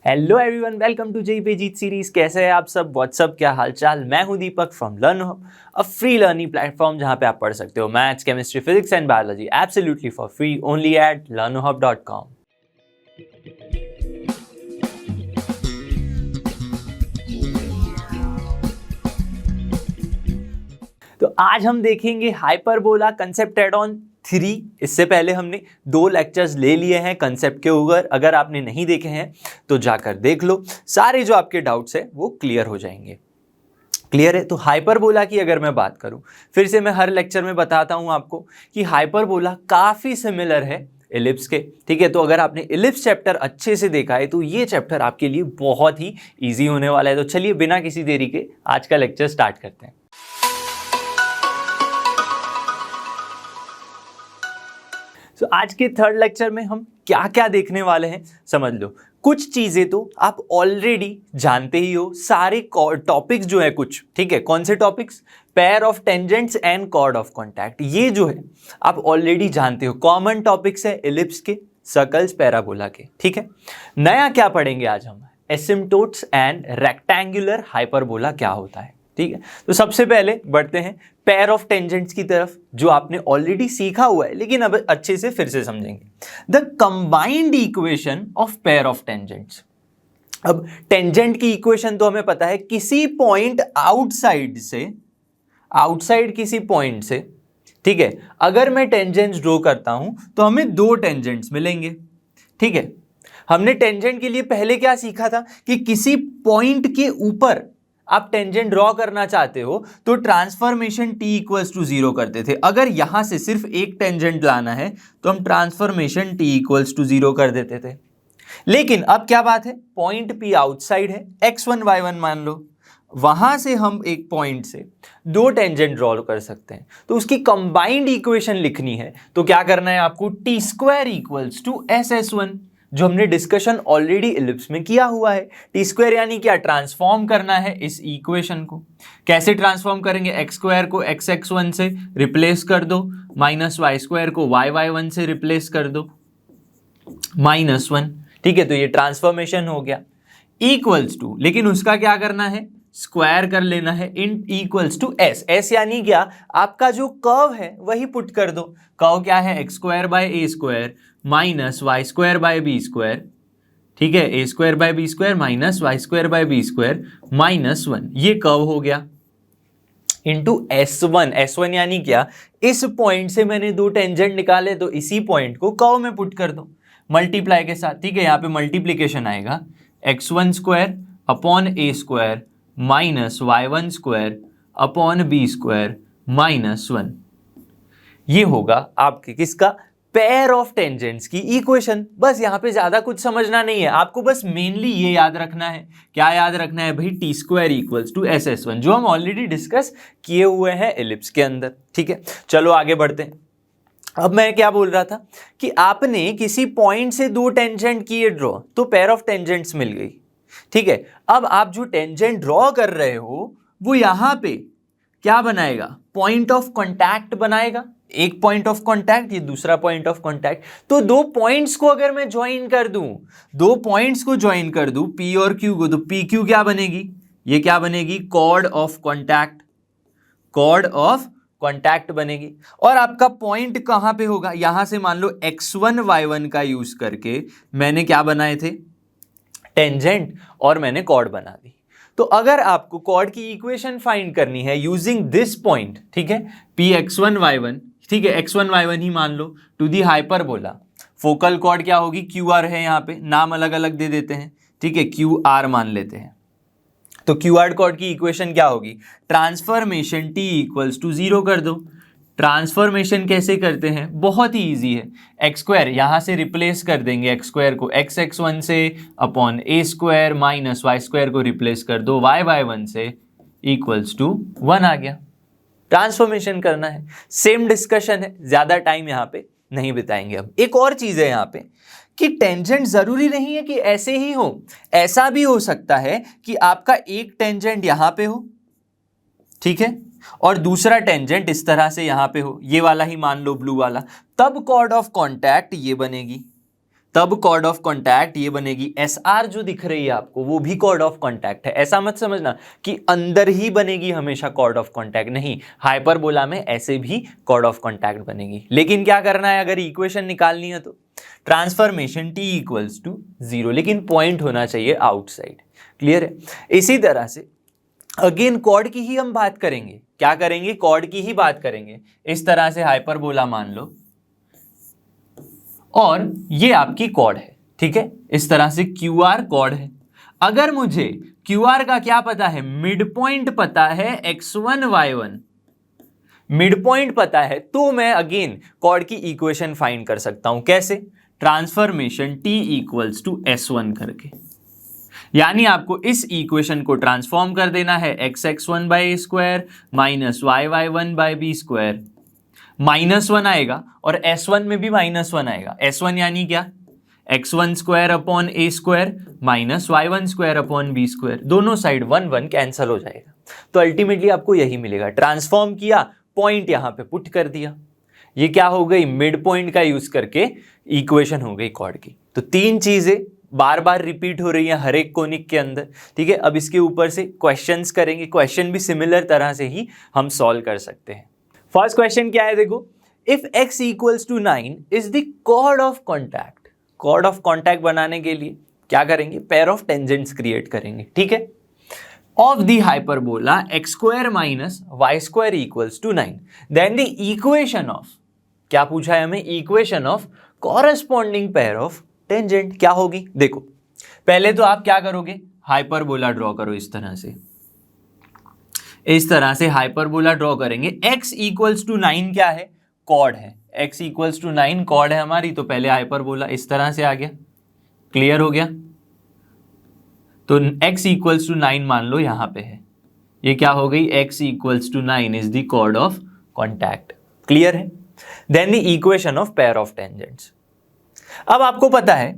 Hello everyone, welcome to JEE पे जीत series. कैसे हैं आप सब? व्हाट्सअप, क्या हालचाल? मैं हूं Deepak from LearnHub, a free learning platform जहां पे आप पढ़ सकते हो maths, chemistry, physics and biology absolutely for free only at learnerhub.com। तो आज हम देखेंगे हाइपरबोला कंसेप्ट एड ऑन 3। इससे पहले हमने 2 लेक्चर्स ले लिए हैं कंसेप्ट के ऊपर। अगर आपने नहीं देखे हैं तो जाकर देख लो, सारे जो आपके डाउट्स हैं वो क्लियर हो जाएंगे। क्लियर है? तो हाइपरबोला की अगर मैं बात करूं, फिर से मैं हर लेक्चर में बताता हूं आपको कि हाइपरबोला काफी सिमिलर है इलिप्स के। ठीक है, तो अगर आपने इलिप्स चैप्टर अच्छे से देखा है तो ये चैप्टर आपके लिए बहुत ही इजी होने वाला है। तो चलिए बिना किसी देरी के आज का लेक्चर स्टार्ट करते हैं। तो आज के थर्ड लेक्चर में हम क्या क्या देखने वाले हैं समझ लो। कुछ चीजें तो आप ऑलरेडी जानते ही हो, सारे टॉपिक्स जो है कुछ, ठीक है, कौन से topics? Pair of tangents and chord of contact, ये जो है आप ऑलरेडी जानते हो, कॉमन टॉपिक्स है इलिप्स के, सर्कल्स, पैराबोला के। ठीक है, नया क्या पढ़ेंगे आज हम? एसिम्पटोट्स एंड रेक्टेंगुलर हाइपरबोला क्या होता है। ठीक है, तो सबसे पहले बढ़ते हैं पेयर ऑफ टेंजेंट्स की तरफ, जो आपने ऑलरेडी सीखा हुआ है लेकिन अब अच्छे से फिर से समझेंगे। The combined equation of pair of tangents. अब टेंजेंट की इक्वेशन तो हमें पता है, किसी पॉइंट आउटसाइड से, आउटसाइड किसी पॉइंट से, ठीक है, अगर मैं टेंजेंट्स ड्रॉ करता हूं तो हमें 2 टेंजेंट्स मिलेंगे। ठीक है, हमने टेंजेंट के लिए पहले क्या सीखा था कि किसी पॉइंट के ऊपर आप टेंजेंट ड्रॉ करना चाहते हो तो ट्रांसफॉर्मेशन t इक्वल्स टू 0 करते थे। अगर यहां से सिर्फ एक टेंजेंट लाना है तो हम ट्रांसफॉर्मेशन t इक्वल्स टू 0 कर देते थे। लेकिन अब क्या बात है, पॉइंट p आउटसाइड है, x1 y1 मान लो, वहां से हम एक पॉइंट से 2 टेंजेंट ड्रॉ कर सकते हैं। तो उसकी कंबाइंड इक्वेशन लिखनी है तो क्या करना है आपको? t square equals to ss1, जो हमने डिस्कशन ऑलरेडी इलिप्स में किया हुआ है। टी स्क्वायर यानी क्या? ट्रांसफॉर्म करना है इस इक्वेशन को। कैसे ट्रांसफॉर्म करेंगे? एक्स स्क्वायर को एक्स एक्स वन से रिप्लेस कर दो, माइनस वाई स्क्वायर को वाई वाई वन से रिप्लेस कर दो, -1। ठीक है, तो ये ट्रांसफॉर्मेशन हो गया। इक्वल्स टू, लेकिन उसका क्या करना है? स्क्वायर कर लेना है, इन इक्वल्स टू एस। एस यानी क्या? आपका जो कर्व है वही पुट कर दो। कर्व क्या है? X square by a square minus y square by b square. ठीक है, a square by b square minus y square by b square -1, ये कर्व हो गया इंटू S1। S1 यानी क्या? इस पॉइंट से मैंने 2 टेंजेंट निकाले तो इसी पॉइंट को कर्व में पुट कर दो मल्टीप्लाई के साथ। ठीक है, यहाँ पे मल्टीप्लीकेशन आएगा, x1 square upon a square minus y1 square upon b square -1। ये होगा आपके किसका? पेयर ऑफ टेंजेंट्स की इक्वेशन। बस यहां पे ज्यादा कुछ समझना नहीं है आपको, बस मेनली ये याद रखना है। क्या याद रखना है भाई? T square equals to SS1, जो हम ऑलरेडी डिस्कस किए हुए हैं इलिप्स के अंदर। ठीक है, चलो आगे बढ़ते हैं। अब मैं क्या बोल रहा था कि आपने किसी पॉइंट से 2 टेंजेंट किए ड्रॉ तो पेयर ऑफ टेंजेंट्स मिल गई। ठीक है, अब आप जो टेंजेंट ड्रॉ कर रहे हो वो यहां पे क्या बनाएगा? पॉइंट ऑफ कांटेक्ट बनाएगा। एक पॉइंट ऑफ कांटेक्ट, ये दूसरा पॉइंट ऑफ कांटेक्ट। तो 2 पॉइंट्स को अगर मैं ज्वाइन कर दूं, 2 पॉइंट्स को ज्वाइन कर दूं, P और Q को, तो PQ क्या बनेगी? ये क्या बनेगी? Chord of contact, chord of contact बनेगी। और आपका पॉइंट कहां पे होगा? यहां से मान लो x1 y1 का यूज करके मैंने क्या बनाए थे? टेंजेंट, और मैंने कॉर्ड बना दी। तो अगर आपको कॉर्ड की इक्वेशन फाइंड करनी है यूजिंग दिस पॉइंट, ठीक है, px1 y1, ठीक है, x1 y1 ही मान लो, to the hyperbola, focal chord क्या होगी? QR है, यहाँ पे नाम अलग अलग दे देते हैं। ठीक है, QR मान लेते हैं। तो QR कॉर्ड की इक्वेशन क्या होगी? ट्रांसफॉर्मेशन t इक्वल्स टू 0 कर दो। ट्रांसफॉर्मेशन कैसे करते हैं? बहुत ही इजी है। एक्स स्क्वायर यहां से रिप्लेस कर देंगे, एक्स स्क्वायर को एक्स एक्स वन से upon a square minus y square को रिप्लेस कर दो वाई वाई वन से इक्वल्स टू 1 आ गया। ट्रांसफॉर्मेशन करना है, सेम डिस्कशन है, ज्यादा टाइम यहाँ पे नहीं बिताएंगे। अब एक और चीज है यहाँ पे कि टेंजेंट जरूरी नहीं है कि ऐसे ही हो, ऐसा भी हो सकता है कि आपका एक टेंजेंट यहां पे हो, ठीक है, और दूसरा टेंजेंट इस तरह से यहां पे हो, ये वाला ही मान लो, ब्लू वाला, तब कॉर्ड ऑफ कांटेक्ट ये बनेगी। तब कॉर्ड ऑफ कॉन्टैक्ट ये बनेगी। SR जो दिख रही है आपको वो भी कॉर्ड ऑफ कॉन्टैक्ट है। ऐसा मत समझना कि अंदर ही बनेगी हमेशा कॉर्ड ऑफ कॉन्टैक्ट, नहीं, हाइपरबोला में ऐसे भी कॉर्ड ऑफ कॉन्टैक्ट बनेगी। लेकिन क्या करना है, अगर इक्वेशन निकालनी है तो ट्रांसफॉर्मेशन T इक्वल्स टू 0, लेकिन पॉइंट होना चाहिए आउटसाइड। क्लियर है? इसी तरह से अगेन कॉर्ड की ही हम बात करेंगे। क्या करेंगे? कॉर्ड की ही बात करेंगे। इस तरह से हाइपरबोला मान लो और ये आपकी कॉर्ड है, ठीक है। इस तरह से QR कॉर्ड है। अगर मुझे QR का क्या पता है, मिड पॉइंट पता है x1 y1, मिड पॉइंट पता है, तो मैं अगेन कॉर्ड की इक्वेशन फाइंड कर सकता हूं। कैसे? Transformation T equals to S1 करके। यानी आपको इस इक्वेशन को ट्रांसफॉर्म कर देना है x(x1) by a square minus y(y1) by b square. -1 आएगा और S1 में भी -1 आएगा। S1 यानी क्या? x1 square upon a square minus y1 square upon b square. दोनों साइड 1 1 कैंसल हो जाएगा। तो अल्टीमेटली आपको यही मिलेगा। ट्रांसफॉर्म किया, पॉइंट यहां पे पुट कर दिया। ये क्या हो गई? मिड पॉइंट का यूज करके इक्वेशन हो गई कॉर्ड की। तो 3 चीजें बार बार रिपीट हो रही है हर एक कोनिक के अंदर, ठीक है। अब इसके ऊपर से क्वेश्चंस करेंगे। क्वेश्चन भी सिमिलर तरह से ही हम सॉल्व कर सकते हैं। फर्स्ट क्वेश्चन क्या है, देखो, if x equals to 9 is the chord of contact. Chord of contact बनाने के लिए क्या करेंगे? पेयर ऑफ टेंजेंट्स क्रिएट करेंगे, ठीक है, of the hyperbola x square minus y square equals to 9। Then the equation of, क्या पूछा है हमें? Equation of corresponding pair of tangent क्या होगी? देखो, पहले तो आप क्या करोगे? हाइपरबोला ड्रॉ करो। इस तरह से हाइपरबोला ड्रॉ करेंगे। x इक्वल्स टू 9 क्या है? कॉर्ड है। x इक्वल्स टू 9 कॉर्ड है हमारी, तो पहले हाइपरबोला इस तरह से आ गया। क्लियर हो गया? तो x इक्वल्स टू 9 मान लो यहां पे है, ये क्या हो गई? x equals to 9 is the chord of contact. Clear है? Then the equation of pair of tangents. अब आपको पता है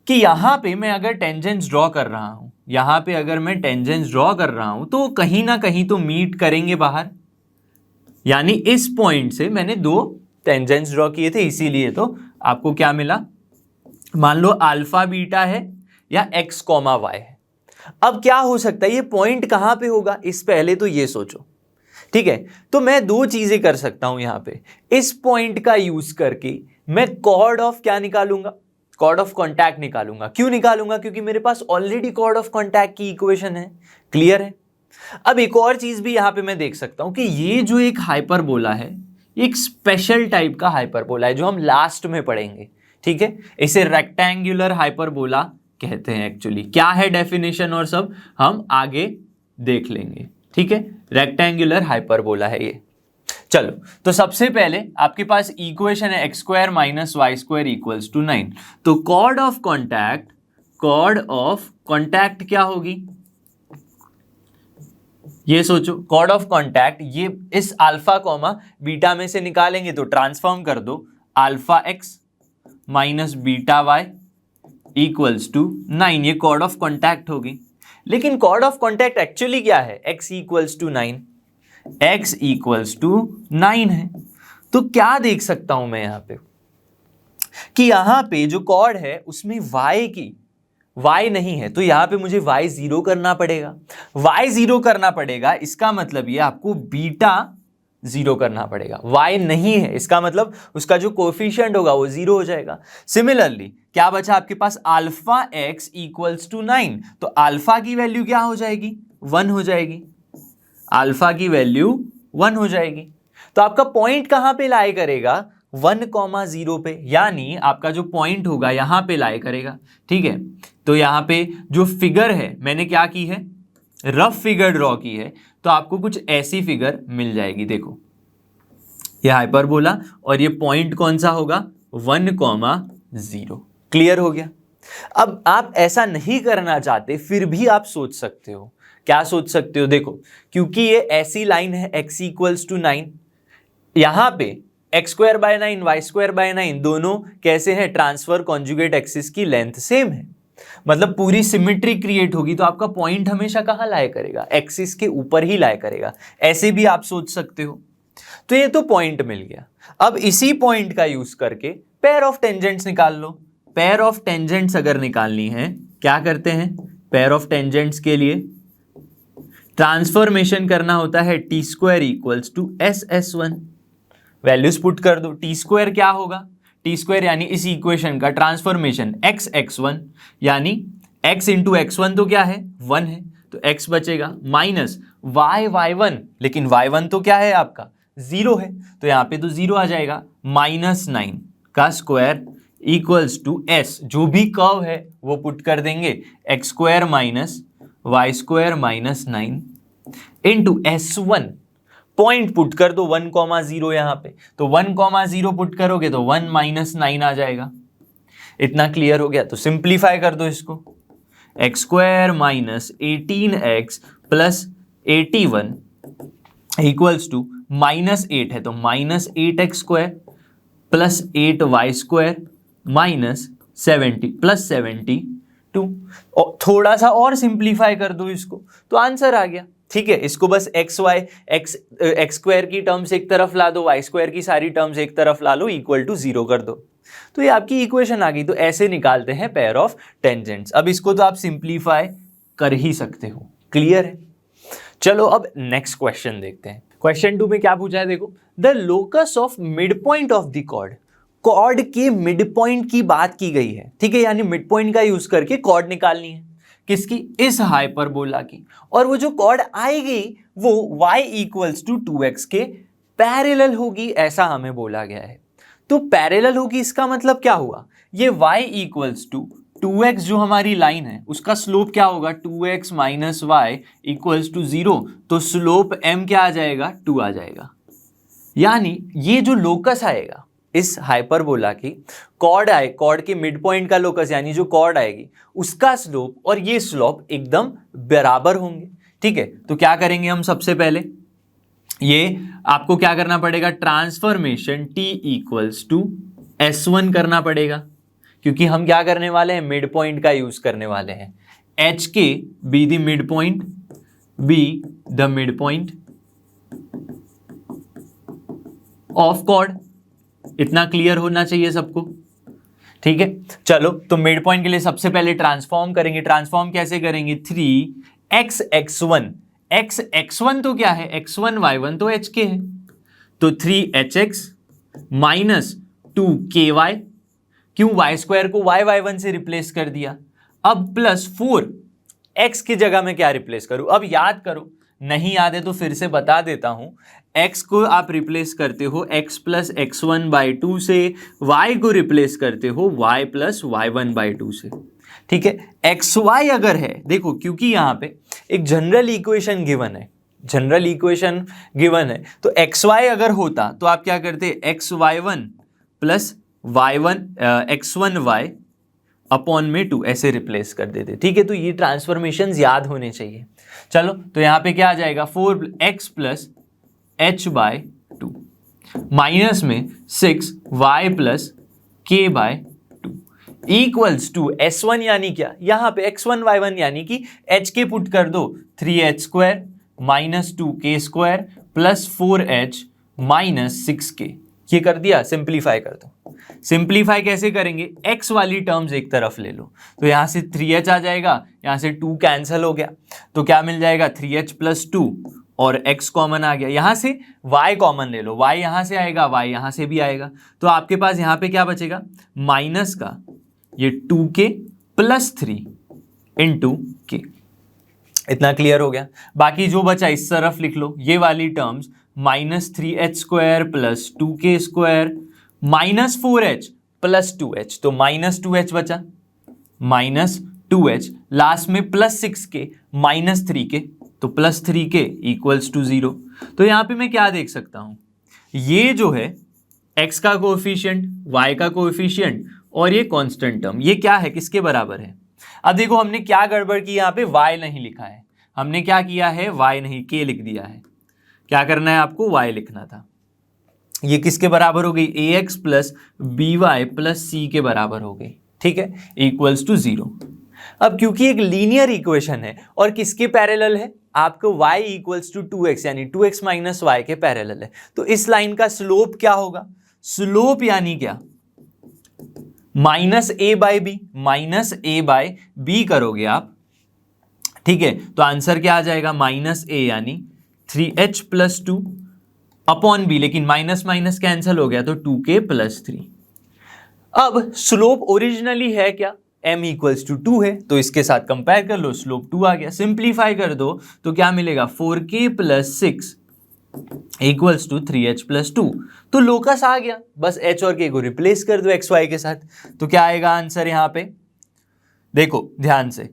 कि यहां पे मैं अगर टेंजेंट्स ड्रॉ कर रहा हूं, यहां पे अगर मैं टेंजेंट्स ड्रॉ कर रहा हूं तो कहीं ना कहीं तो मीट करेंगे बाहर। यानी इस पॉइंट से मैंने 2 टेंजेंट्स ड्रॉ किए थे, इसीलिए तो आपको क्या मिला? मान लो अल्फा बीटा है या x कॉमा y है। अब क्या हो सकता है? ये पॉइंट कहां पे होगा? इस पहले तो ये सोचो, ठीक है। तो मैं 2 चीजें कर सकता हूं यहां पे। इस पॉइंट का यूज करके मैं कॉर्ड ऑफ क्या निकालूंगा? कॉर्ड ऑफ कॉन्टैक्ट निकालूंगा। क्यों निकालूंगा? क्योंकि मेरे पास ऑलरेडी कॉर्ड ऑफ कॉन्टैक्ट की इक्वेशन है। क्लियर है? अब एक और चीज भी यहां पे मैं देख सकता हूं कि ये जो एक हाइपरबोला है, एक स्पेशल टाइप का हाइपरबोला है जो हम लास्ट में पढ़ेंगे, ठीक है। इसे रेक्टेंगुलर हाइपरबोला कहते हैं। एक्चुअली क्या है डेफिनेशन और सब हम आगे देख लेंगे, ठीक है। रेक्टेंगुलर हाइपरबोला है ये। चलो, तो सबसे पहले आपके पास इक्वेशन है x square minus y square equals to 9। तो कॉर्ड ऑफ कॉन्टैक्ट क्या होगी? ये सोचो, कॉर्ड ऑफ कॉन्टैक्ट ये इस अल्फा कॉमा बीटा में से निकालेंगे तो ट्रांसफॉर्म कर दो, alpha x minus beta y equals to 9। ये कॉर्ड ऑफ कॉन्टैक्ट होगी। लेकिन कॉर्ड ऑफ कॉन्टैक्ट एक्चुअली क्या है? x equals to 9, x equals to 9 है। तो क्या देख सकता हूं मैं यहां पे कि यहां पे जो कॉर्ड है उसमें y नहीं है, तो यहां पे मुझे y 0 करना पड़ेगा। y 0 करना पड़ेगा, इसका मतलब ये आपको बीटा 0 करना पड़ेगा। y नहीं है, इसका मतलब उसका जो कोफिशिएंट होगा वो 0 हो जाएगा। सिमिलरली क्या बचा आपके पास? अल्फा x इक्वल्स टू 9, तो अल्फा की वैल्यू क्या हो जाएगी? 1 हो जाएगी। अल्फा की वैल्यू 1 हो जाएगी। तो आपका पॉइंट कहां पे लाई करेगा? 1,0 पे, यानी आपका जो पॉइंट होगा यहां पे लाई करेगा, ठीक है। तो यहां पे जो फिगर है मैंने क्या की है? रफ फिगर ड्रॉ की है, तो आपको कुछ ऐसी फिगर मिल जाएगी। देखो, ये हाइपरबोला और ये पॉइंट कौन सा होगा? 1,0। क्लियर हो गया? अब आप ऐसा नहीं करना चाहते फिर भी आप सोच सकते हो। क्या सोच सकते हो? देखो, क्योंकि ये ऐसी लाइन है x इक्वल्स टू 9, यहां पे x square by 9 y square by 9 दोनों कैसे हैं? ट्रांसफर कॉन्जुगेट एक्सिस की लेंथ सेम है, मतलब पूरी सिमेट्री क्रिएट होगी। तो आपका पॉइंट हमेशा कहां लाया करेगा? एक्सिस के ऊपर ही लाया करेगा। ऐसे भी आप सोच सकते हो। तो ये तो पॉइंट मिल गया। अब इसी पॉइंट का यूज करके पेयर ऑफ टेंजेंट्स निकाल लो। पेयर ऑफ टेंजेंट्स अगर निकालनी है, क्या करते हैं, पेयर ऑफ टेंजेंट्स के लिए ट्रांसफॉर्मेशन करना होता है T square equals to S S one. Values put कर दो, टी स्क्वायर क्या होगा, टी स्क्वायर यानी इस इक्वेशन का ट्रांसफॉर्मेशन एक्स एक्स वन, यानी x इंटू एक्स वन तो क्या है, 1 है, तो x बचेगा, माइनस y y1, लेकिन y1 तो क्या है आपका 0 है, तो यहाँ पे तो 0 आ जाएगा, -9 का स्क्वायर इक्वल्स टू s, जो भी कर्व है वो पुट कर देंगे, x square minus y square minus 9 into S1, point put कर दो 1,0 यहाँ पे, तो 1,0 पुट करोगे तो 1 - 9 आ जाएगा। इतना क्लियर हो गया, तो सिंप्लीफाई कर दो इसको, x square minus 18x plus 81 equals to -8 है तो -8x square plus 8y square minus 70 plus 72, और थोड़ा सा और सिंप्लीफाई कर दो इसको तो आंसर आ गया। ठीक है, इसको बस एक्स स्क्वायर की टर्म्स एक तरफ ला दो, वाई स्क्वायर की सारी टर्म्स एक तरफ ला लो, इक्वल टू 0 कर दो, तो ये आपकी इक्वेशन आ गई। तो ऐसे निकालते हैं पेयर ऑफ टेंजेंट्स। अब इसको तो आप सिंप्लीफाई कर ही सकते हो, क्लियर है। चलो अब नेक्स्ट क्वेश्चन देखते हैं। क्वेश्चन 2 में क्या पूछा है, देखो, the locus of mid point of the chord, chord के मिड पॉइंट की बात की गई है। ठीक है, यानी मिड पॉइंट का यूज करके कॉर्ड निकालनी है, किसकी, इस हाइपरबोला की, और वो जो कॉर्ड आएगी वो y इक्वल्स टू 2x के पैरेलल होगी, ऐसा हमें बोला गया है। तो पैरेलल होगी इसका मतलब क्या हुआ, ये y इक्वल्स टू 2x जो हमारी लाइन है उसका स्लोप क्या होगा, 2x minus Y equals to 0, तो स्लोप m क्या आ जाएगा, 2 आ जाएगा। यानी ये जो लोकस आएगा इस हाइपरबोला की, कॉर्ड के मिड पॉइंट का लोकस यानी जो कॉर्ड आएगी उसका स्लोप और ये स्लोप एकदम बराबर होंगे। ठीक है, तो क्या करेंगे हम, सबसे पहले ये आपको क्या करना पड़ेगा, transformation t equals to S1 करना पड़ेगा, क्योंकि हम क्या करने वाले हैं, मिड पॉइंट का यूज करने वाले हैं। h के be the mid point, be the mid point of chord, इतना क्लियर होना चाहिए सबको। ठीक है, चलो तो मिड पॉइंट के लिए सबसे पहले ट्रांसफॉर्म करेंगे। ट्रांसफॉर्म कैसे करेंगे, 3x x1, x x1 तो क्या है, x1 y1 तो h के है, तो 3hx माइनस 2ky, क्यों, y स्क्वायर को y y1 से रिप्लेस कर दिया। अब प्लस 4x की जगह में क्या रिप्लेस करूं, अब याद करो, नहीं याद है तो फिर से बता देता हूं। x को आप रिप्लेस करते हो x प्लस x1/2 से, y को रिप्लेस करते हो y प्लस y1/2 से। ठीक है, xy अगर है, देखो क्योंकि यहाँ पे एक जनरल इक्वेशन गिवन है, जनरल इक्वेशन गिवन है, तो xy अगर होता तो आप क्या करते, xy1 प्लस x1y अपॉन में 2 ऐसे रिप्लेस कर देते। ठीक है, तो ये ट्रांसफॉर्मेशंस याद होने चाहिए। चलो तो यहाँ पे क्या आ जाएगा, 4x प्लस h/2 माइनस में 6y plus k/2 equals to S1 यानी क्या, यहाँ पे x1 y1 यानी कि h के पुट कर दो, 3h square minus 2k square plus 4h minus 6k, ये कर दिया, सिंप्लीफाई कर दो। सिंप्लीफाई कैसे करेंगे, x वाली टर्म्स एक तरफ ले लो, तो यहाँ से 3h आ जाएगा, यहाँ से 2 कैंसिल हो गया, तो क्या मिल जाएगा, 3h प्लस 2 और x कॉमन आ गया, यहाँ से y कॉमन ले लो, y यहाँ से आएगा, y यहाँ से भी आएगा, तो आपके पास यहाँ पे क्या बचेगा, माइनस का ये 2k प्लस 3 इंटू k। इतना क्लियर हो गया। बाकी जो बचा इस तरफ लिख लो, ये वाली terms minus 3h square plus 2k square minus 4h plus 2h, तो माइनस 2h बचा, माइनस 2h, लास्ट में प्लस 6k माइनस 3k, तो प्लस 3k इक्वल्स टू 0। तो यहाँ पे मैं क्या देख सकता हूँ, ये जो है x का कोएफिशिएंट, y का कोएफिशिएंट और ये कांस्टेंट टर्म, ये क्या है, किसके बराबर है। अब देखो हमने क्या गड़बड़ की, यहाँ पे y नहीं लिखा है, हमने क्या किया है, y नहीं k लिख दिया है। क्या करना है आपको, y लिखना था। ये किसके बराबर हो गई, ax plus by plus c के बराबर हो गई। ठीक है, इक्वल्स टू 0। अब क्योंकि एक लीनियर इक्वेशन है और किसके पैरेलल है, आपको y इक्वल्स टू 2x यानी 2x माइनस y के पैरेलल है, तो इस लाइन का स्लोप क्या होगा, स्लोप यानी क्या, माइनस ए बाय बी, माइनस ए बाय बी करोगे आप, ठीक है, तो आंसर क्या आ जाएगा, माइनस ए यानी 3h प्लस 2 अपॉन बी, लेकिन माइनस माइनस कैंसिल हो गया तो 2k प्लस 3। अब स्लोप ओरिजिनली है क्या, m इक्वल्स टू 2 है, तो इसके साथ कंपेयर कर लो, स्लोप 2 आ गया। सिंप्लीफाई कर दो तो क्या मिलेगा, 4k plus 6 equals to 3h plus 2। तो लोकस आ गया, बस h और k को रिप्लेस कर दो xy के साथ, तो क्या आएगा आंसर यहां पे, देखो ध्यान से,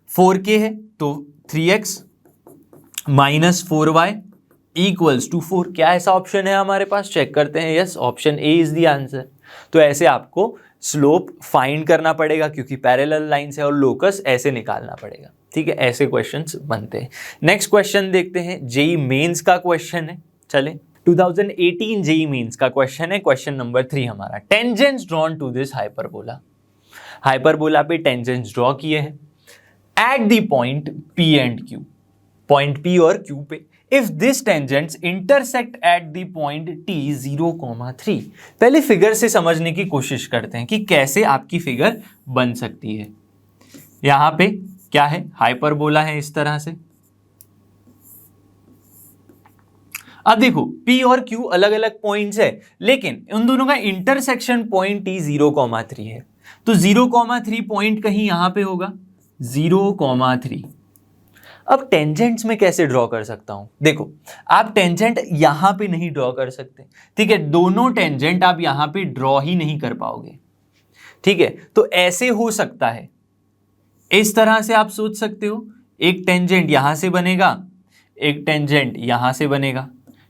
4k है तो 3x minus 4y equals to 4। क्या ऐसा ऑप्शन है हमारे पास, चेक करते हैं, yes, option A is the answer. तो ऐसे आपको स्लोप फाइंड करना पड़ेगा क्योंकि पैरेलल लाइंस है, और लोकस ऐसे निकालना पड़ेगा, ठीक है, ऐसे क्वेश्चंस बनते हैं। नेक्स्ट क्वेश्चन देखते हैं, जेई मेंस का क्वेश्चन है, चले 2018 जेई मेंस का क्वेश्चन है, क्वेश्चन नंबर 3 हमारा, tangents drawn to this hyperbola. Hyperbola पे टेंजेंट्स ड्रॉ किए हैं at the point P and Q, point P और क्यू पे, if this tangents intersect at the point T 0,3। पहले फिगर से समझने की कोशिश करते हैं कि कैसे आपकी फिगर बन सकती है। यहां पे क्या है, हाइपरबोला है इस तरह से। अब देखो P और Q अलग अलग पॉइंट्स है, लेकिन उन दोनों का इंटरसेक्शन पॉइंट T 0,3 है, तो 0,3 पॉइंट कहीं यहां पे होगा, 0,3। अब टेंजेंट्स में कैसे ड्रॉ कर सकता हूं, देखो आप टेंजेंट यहां पे नहीं ड्रॉ कर सकते, ठीक है, दोनों टेंजेंट आप यहां पे ड्रॉ ही नहीं कर पाओगे, ठीक है, तो ऐसे हो सकता है, इस तरह से आप सोच सकते हो, एक टेंजेंट यहां से बनेगा, एक टेंजेंट यहां से बनेगा,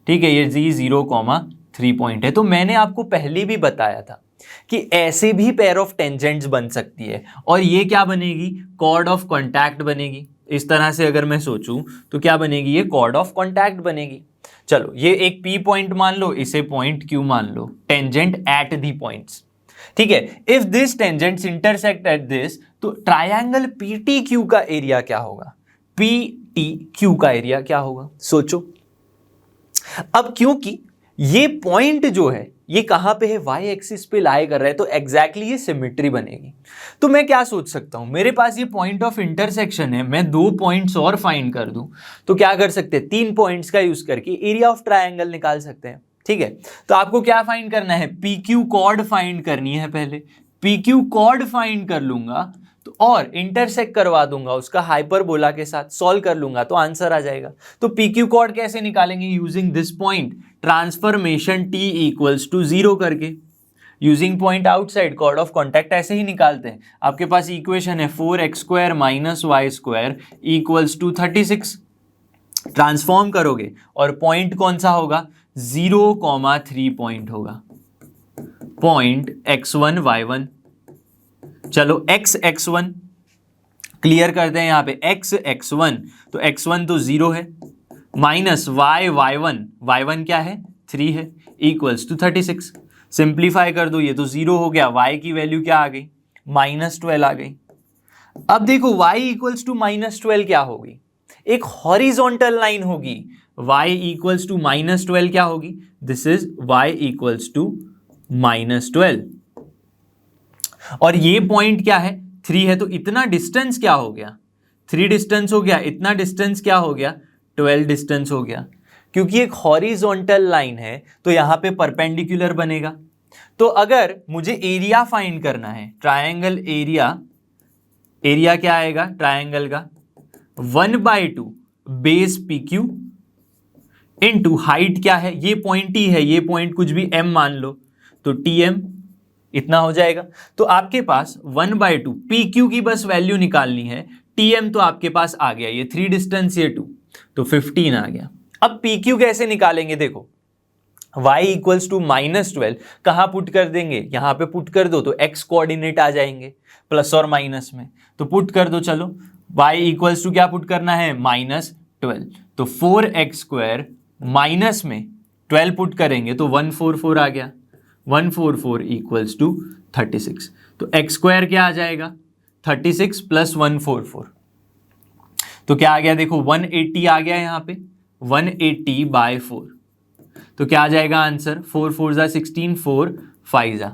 ठीक है, ये जी 0,3 पॉइंट है। तो मैंने आपको पहले भी बताया था कि ऐसे भी पेयर ऑफ टेंजेंट्स बन सकती है, और ये क्या बनेगी, कॉर्ड ऑफ कॉन्टैक्ट बनेगी। इस तरह से अगर मैं सोचूं तो क्या बनेगी, ये कॉर्ड ऑफ कॉन्टैक्ट बनेगी। चलो ये एक पी पॉइंट मान लो, इसे पॉइंट क्यू मान लो, टेंजेंट एट दी पॉइंट्स, ठीक है। If this tangents intersect at this, तो ट्रायंगल पीटी क्यू का एरिया क्या होगा, पीटी क्यू का एरिया क्या होगा, सोचो। अब क्योंकि ये पॉइंट जो है ये कहां पे है, वाई एक्सिस पे लाई कर रहा है, तो एग्जैक्टली ये सिमेट्री बनेगी। तो मैं क्या सोच सकता हूं, मेरे पास ये पॉइंट ऑफ इंटरसेक्शन है, मैं 2 पॉइंट्स और फाइंड कर दूं, तो क्या कर सकते हैं, 3 पॉइंट्स का यूज करके एरिया ऑफ ट्रायंगल निकाल सकते हैं, ठीक है। तो आपको क्या फाइंड करना है, पी क्यू कॉर्ड फाइंड करनी है पहले, पी क्यू कॉर्ड फाइंड कर लूंगा तो, और इंटरसेक्ट करवा दूंगा उसका हाइपरबोला के साथ, सॉल्व कर लूंगा तो आंसर आ जाएगा। तो पी क्यू कॉर्ड कैसे निकालेंगे, using this point, transformation t equals to 0 करके, using point outside, chord of contact ऐसे ही निकालते हैं। आपके पास इक्वेशन है 4x² minus y² equals to 36, transform करोगे और पॉइंट कौन सा होगा, 0,3 पॉइंट होगा, पॉइंट x1 y1। चलो x1 क्लियर करते हैं, यहां पे x1, तो x1 तो 0 है, माइनस y1 क्या है, 3 है, इक्वल्स टू 36। सिंप्लीफाई कर दो, ये तो 0 हो गया, y की वैल्यू क्या आ गई, -12 आ गई। अब देखो y इक्वल्स टू -12 क्या होगी, एक हॉरिजॉन्टल लाइन होगी, y इक्वल्स टू -12 क्या होगी, this is y equals to -12, और ये पॉइंट क्या है, 3 है, तो इतना डिस्टेंस क्या हो गया, 3 डिस्टेंस हो गया, इतना डिस्टेंस क्या हो गया, 12 डिस्टेंस हो गया। क्योंकि एक हॉरिजॉन्टल लाइन है तो यहां पे परपेंडिकुलर बनेगा। तो अगर मुझे एरिया फाइंड करना है, ट्रायंगल एरिया क्या आएगा ट्रायंगल का, 1/2 base P Q into height क्या है, ये पॉइंट ही है, ये पॉइंट कुछ भी m मान लो, तो TM इतना हो जाएगा। तो आपके पास 1/2 पी क्यू की बस वैल्यू निकालनी है, TM तो आपके पास आ गया, ये 3 डिस्टेंस, ये 2, तो 15 आ गया। अब पी क्यू कैसे निकालेंगे, देखो y इक्वल्स टू -12 कहाँ पुट कर देंगे, यहां पे पुट कर दो तो x कोऑर्डिनेट आ जाएंगे प्लस और माइनस में, तो पुट कर दो। चलो y इक्वल्स टू क्या पुट करना है, -12, तो 4x² माइनस में 12 पुट करेंगे तो 144 आ गया, 144 इक्वल्स टू 36, तो x² क्या आ जाएगा, 36 प्लस 144, तो क्या आ गया, देखो 180 आ गया यहां पे, 180/4, तो क्या आ जाएगा आंसर, 4 4 जा 16, 4 5 जा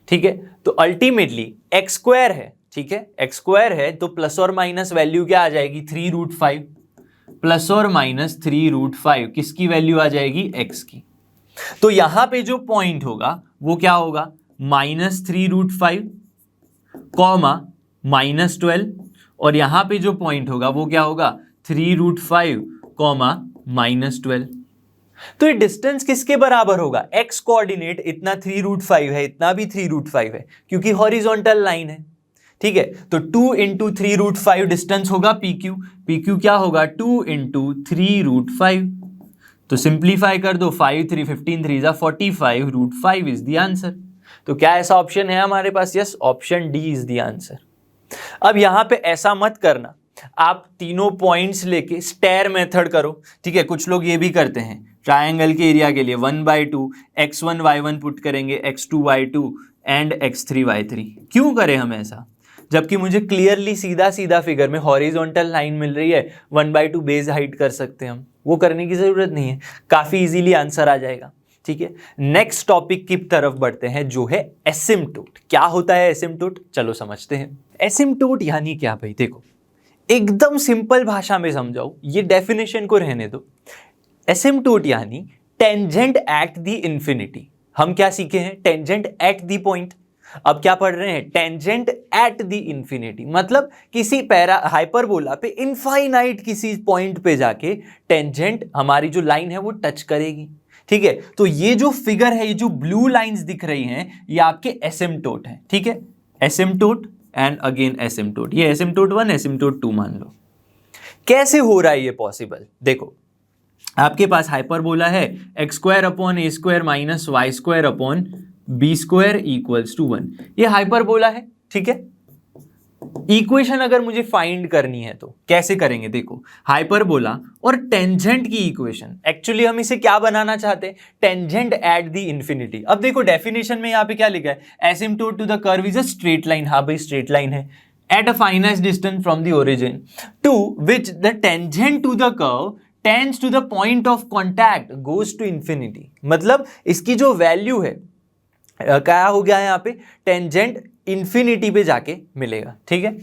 ठीक है, तो अल्टीमेटली एक्स स्क्वायर है, ठीक है, एक्स स्क्वायर है तो प्लस और माइनस वैल्यू क्या आ जाएगी 3√5, प्लस और माइनस 3√5 किसकी वैल्यू आ जाएगी एक्स की। तो यहां पे जो पॉइंट होगा वो क्या होगा -3√5 कॉमा -12, और यहां पे जो पॉइंट होगा वो क्या होगा 3√5 कॉमा -12। तो ये डिस्टेंस किसके बराबर होगा, एक्स कोऑर्डिनेट इतना 3√5 है, इतना भी 3√5 है क्योंकि हॉरिजॉन्टल लाइन है, ठीक है। तो 2 इंटू 3√5 डिस्टेंस होगा PQ, PQ क्या होगा 2 इंटू 3√5, तो सिंप्लीफाई कर दो 5 3 15 3 45 इज द आंसर। तो क्या ऐसा ऑप्शन है हमारे पास, yes, option D is the answer. अब यहां पे ऐसा मत करना, आप तीनों पॉइंट्स लेके स्टेयर मेथड करो, ठीक है। कुछ लोग ये भी करते हैं ट्रायंगल के एरिया के लिए 1/2 x1 y1 पुट करेंगे, x2 y2 and x3 y3। क्यों करें हम ऐसा, जबकि मुझे क्लियरली सीधा सीधा फिगर में हॉरिजॉन्टल लाइन मिल रही है, 1/2 बेस हाइट कर सकते हैं हम, वो करने की जरूरत नहीं है, काफी इजीली आंसर आ जाएगा, ठीक है। नेक्स्ट टॉपिक की तरफ बढ़ते हैं जो है एसिम्पटोट। क्या होता है एसिम्पटोट, चलो समझते हैं। एसिम्पटोट यानी क्या भाई, देखो एकदम सिंपल भाषा में समझाओ, ये डेफिनेशन को रहने दो। एसिम्पटोट यानी टेंजेंट एट द इंफिनिटी। हम क्या सीखे हैं, टेंजेंट एट द पॉइंट। अब क्या पढ़ रहे हैं, टेंजेंट एट द इंफिनिटी, मतलब किसी हाइपरबोला पे इनफाइनाइट किसी पॉइंट पे जाके टेंजेंट हमारी जो लाइन है वो टच करेगी, ठीक है। तो ये जो फिगर है, ये जो ब्लू लाइंस दिख रही हैं, ये आपके एसिम्पटोट हैं, ठीक है। एसिम्पटोट एंड अगेन एसिम्पटोट, ये एसिम्पटोट 1 एसिम्पटोट 2 मान लो। कैसे हो रहा है ये पॉसिबल, देखो आपके पास हाइपरबोला है x² upon a² minus y² upon b² equals to 1, ये हाइपरबोला है, ठीक है। इक्वेशन अगर मुझे फाइंड करनी है तो कैसे करेंगे, देखो हाइपरबोला और टेंजेंट की इक्वेशन, एक्चुअली हम इसे क्या बनाना चाहते हैं, टेंजेंट एट द इंफिनिटी। अब देखो डेफिनेशन में यहाँ पे क्या लिखा है, asymptote to the curve is a straight line, हाँ भाई स्ट्रेट लाइन है, at a finest distance from the origin to which the tangent to the curve tends to the point of contact goes to infinity. मतलब इसकी जो value है क्या हो गया है यहाँ पे, टेंजेंट इंफिनिटी पे जाके मिलेगा, ठीक है।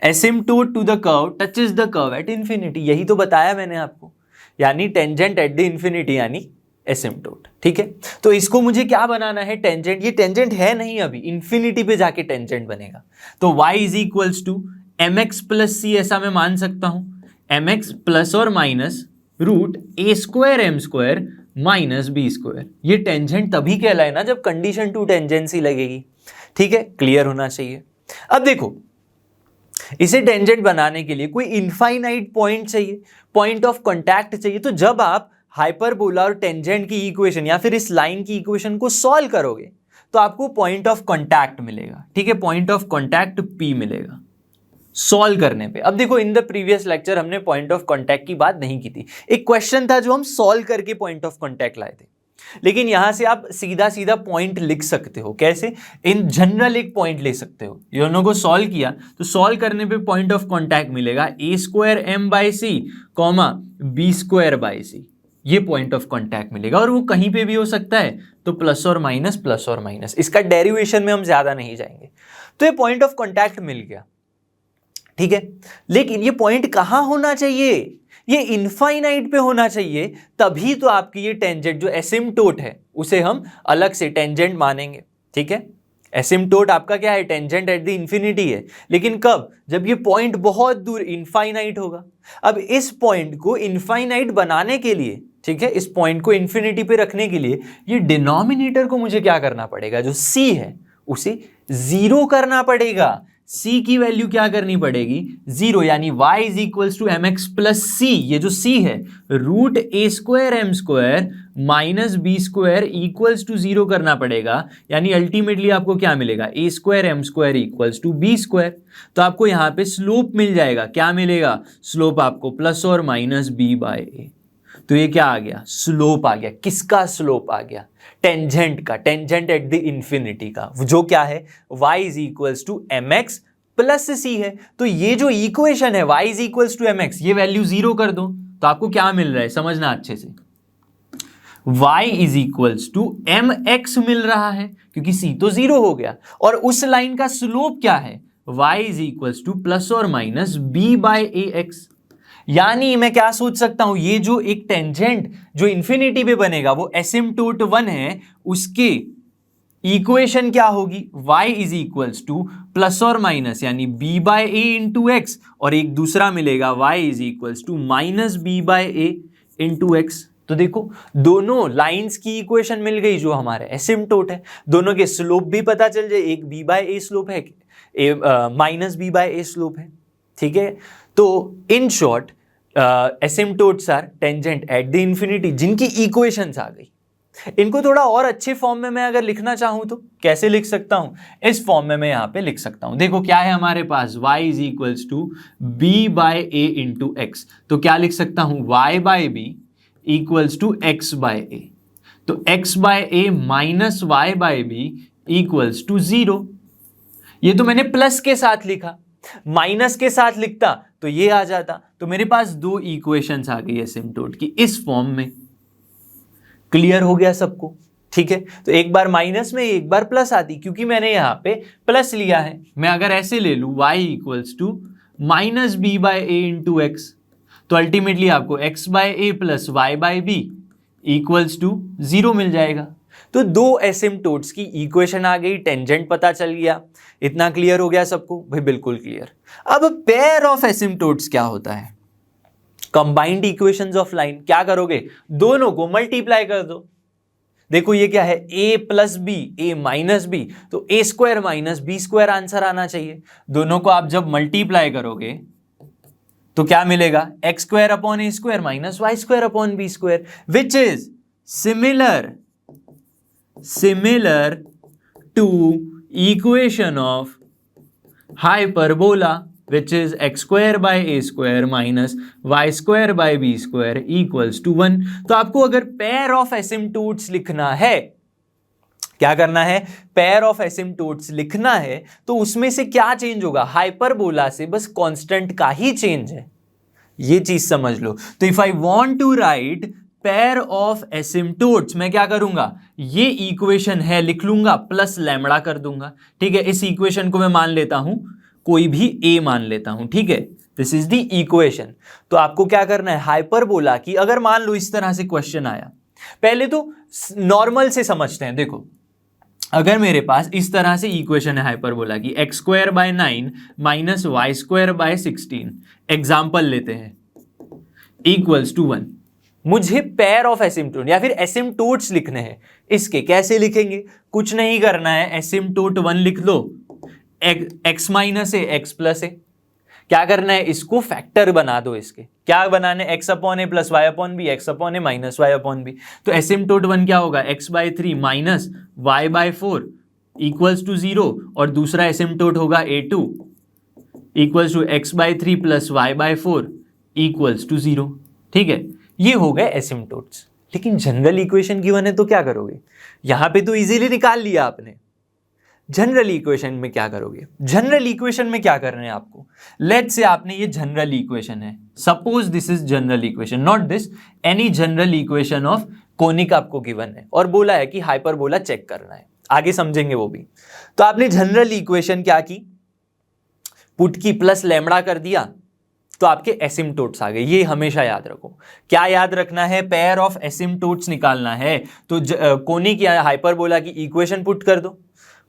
Asymptote to the curve touches the curve at infinity, यही तो बताया मैंने आपको, यानी टेंजेंट एट द इंफिनिटी यानी एसिम्पटोट, ठीक है। तो इसको मुझे क्या बनाना है, टेंजेंट, ये टेंजेंट है नहीं अभी, इंफिनिटी पे जाके टेंजेंट बनेगा। तो y is equals to mx plus c, ऐसा मैं मान सकता हूं, mx प्लस और minus √a² m² minus b²। ये टेंजेंट तभी कहलाए ना जब कंडीशन टू टेंजेंसी लगेगी, ठीक है, क्लियर होना चाहिए। अब देखो इसे टेंजेंट बनाने के लिए कोई इनफाइनाइट पॉइंट चाहिए, पॉइंट ऑफ कांटेक्ट चाहिए। तो जब आप हाइपरबोला और टेंजेंट की इक्वेशन या फिर इस लाइन की इक्वेशन को सॉल्व करोगे तो आपको पॉइंट ऑफ कांटेक्ट मिलेगा, ठीक है, पॉइंट ऑफ कांटेक्ट P मिलेगा सॉल्व करने पे। अब देखो इन द प्रीवियस लेक्चर हमने पॉइंट ऑफ कांटेक्ट की बात नहीं की थी, एक क्वेश्चन था जो हम सॉल्व करके पॉइंट ऑफ कांटेक्ट लाए थे, लेकिन यहां से आप सीधा सीधा पॉइंट लिख सकते हो। कैसे, इन जनरल एक पॉइंट ले सकते हो, ये दोनों को सॉल्व किया तो सॉल्व करने पे पॉइंट ऑफ कांटेक्ट मिलेगा a² m/c कॉमा b²/c, ये पॉइंट ऑफ कांटेक्ट मिलेगा, और वो कहीं पे भी हो सकता है, तो प्लस और माइनस। इसका डेरिवेशन में हम ज्यादा नहीं जाएंगे। तो ये पॉइंट ऑफ कांटेक्ट मिल गया, ठीक है। लेकिन ये पॉइंट कहां होना चाहिए, ये इनफाइनाइट पे होना चाहिए, तभी तो आपकी ये टेंजेंट जो एसिम्पटोट है उसे हम अलग से टेंजेंट मानेंगे, ठीक है। एसिम्पटोट आपका क्या है, टेंजेंट एट द इंफिनिटी है, लेकिन कब, जब ये पॉइंट बहुत दूर इनफाइनाइट होगा। अब इस पॉइंट को इनफाइनाइट बनाने के लिए, ठीक है, इस पॉइंट को इंफिनिटी पे रखने के लिए ये डिनोमिनेटर को मुझे क्या करना पड़ेगा, जो c है उसे 0 करना पड़ेगा। c की वैल्यू क्या करनी पड़ेगी, 0, यानी y is equals to mx plus c, ये जो c है √a² m² minus b² equals to 0 करना पड़ेगा, यानी अल्टीमेटली आपको क्या मिलेगा, a² m² equals to b²। तो आपको यहाँ पे स्लोप मिल जाएगा, क्या मिलेगा, स्लोप आपको प्लस और माइनस b/a। तो ये क्या आ गया, स्लोप आ गया। किसका स्लोप आ गया, टेंजेंट का, टेंजेंट एट द इंफिनिटी का, जो क्या है y is equals to mx plus c है। तो ये जो इक्वेशन है y is equals to mx, ये वैल्यू 0 कर दो तो आपको क्या मिल रहा है, समझना अच्छे से, y is equals to m x मिल रहा है क्योंकि c तो 0 हो गया, और उस लाइन का स्लोप क्या है, y is equals to plus और minus b by A x. यानी मैं क्या सोच सकता हूं, ये जो एक टेंजेंट जो इंफिनिटी पे बनेगा वो एसिम्प्टोट 1 है, उसके इक्वेशन क्या होगी, y is equals to plus और माइनस यानी b by a into x, और एक दूसरा मिलेगा y is equals to minus b by a into x. तो देखो दोनों लाइंस की इक्वेशन मिल गई जो हमारे एसिम्प्टोट है, दोनों के स्लोप भी पता चल जाए, एक b बाय ए स्लोप है, minus b by a slope है, ठीक है। तो in short asymptotes are tangent at the infinity जिनकी इक्वेशंस आ गई। इनको थोड़ा और अच्छे फॉर्म में मैं अगर लिखना चाहूं तो कैसे लिख सकता हूं, इस फॉर्म में मैं यहां पे लिख सकता हूं। देखो क्या है हमारे पास, y is equals to b by a into x, तो क्या लिख सकता हूं, y by b equals to x by a, तो x by a minus y by b equals to 0। ये तो मैंने प्लस के साथ लिखा, माइनस के साथ लिखता तो ये आ जाता, तो मेरे पास दो इक्वेशंस आ गई एसिम्प्टोट की इस फॉर्म में। क्लियर हो गया सबको, ठीक है। तो एक बार माइनस में एक बार प्लस आती, क्योंकि मैंने यहां पे प्लस लिया है। मैं अगर ऐसे ले लूं y equals to minus b by a into x, तो अल्टीमेटली आपको x by a plus y by b equals to 0 मिल जाएगा। तो दो एसिम्प्टोट्स की इक्वेशन आ गई, टेंजेंट पता चल गया। इतना क्लियर हो गया सबको भाई, बिल्कुल क्लियर। अब पेयर ऑफ एसिम्प्टोट्स क्या होता है, कंबाइंड इक्वेशंस ऑफ लाइन। क्या करोगे, दोनों को मल्टीप्लाई कर दो। देखो ये क्या है, a plus b, a minus b, तो a square minus b square answer आना चाहिए। दोनों को आप जब मल्टीप्लाई करोगे तो क्या मिलेगा, x square upon a square minus y square upon b square, which is similar to equation of hyperbola which is x square by a square minus y square by b square equals to 1। तो आपको अगर pair of asymptotes लिखना है, क्या करना है, pair of asymptotes लिखना है, तो उसमें से क्या चेंज होगा, हाइपरबोला से बस कांस्टेंट का ही चेंज है, ये चीज समझ लो। तो if I want to write pair of asymptotes, मैं क्या करूंगा, ये इक्वेशन है लिख लूंगा प्लस लैम्बडा कर दूंगा, ठीक है। इस इक्वेशन को मैं मान लेता हूं कोई भी a मान लेता हूं, ठीक है। This is the equation. तो आपको क्या करना है, हाइपरबोला की, अगर मान लो इस तरह से क्वेश्चन आया, पहले तो नॉर्मल से समझते हैं। देखो अगर मेरे पास इस तरह से इक्वेशन है हाइपरबोला की, x square by 9 minus y square by 16, example लेते हैं, इक्वल्स टू 1। मुझे पेयर ऑफ एसिम्प्टोट या फिर एसिम्प्टोट्स लिखने हैं, इसके कैसे लिखेंगे, कुछ नहीं करना है, एसिम्प्टोट 1 लिख लो, x माइनस ए एक्स प्लस ए। क्या करना है, इसको फैक्टर बना दो। इसके क्या बनाने, x upon a plus y upon b, x upon a minus y upon b. तो एसिम्प्टोट 1 क्या होगा, x by 3 minus y by 4 equals to 0, और दूसरा एसिम्प्टोट होगा a2 equals to x by 3 plus y by 4 equals to 0, ठीक है। ये हो गए एसिम्प्टोट्स। लेकिन जनरल इक्वेशन गिवन है तो क्या करोगे, यहां पे तो इजीली निकाल लिया आपने। जनरल इक्वेशन में क्या करोगे, जनरल इक्वेशन में क्या करना है आपको, लेट्स से आपने ये जनरल इक्वेशन है, suppose this is general equation, not this, any general equation of conic आपको गिवन है और बोला है कि हाइपरबोला चेक करना है, आगे समझेंगे वो भी। तो आपने जनरल इक्वेशन क्या की, पुट की प्लस लैम्बडा कर दिया, तो आपके एसिम्प्टोट्स आ गए। ये हमेशा याद रखो, क्या याद रखना है, पेयर ऑफ एसिम्प्टोट्स निकालना है तो कोनिक या हाइपरबोला की इक्वेशन पुट कर दो,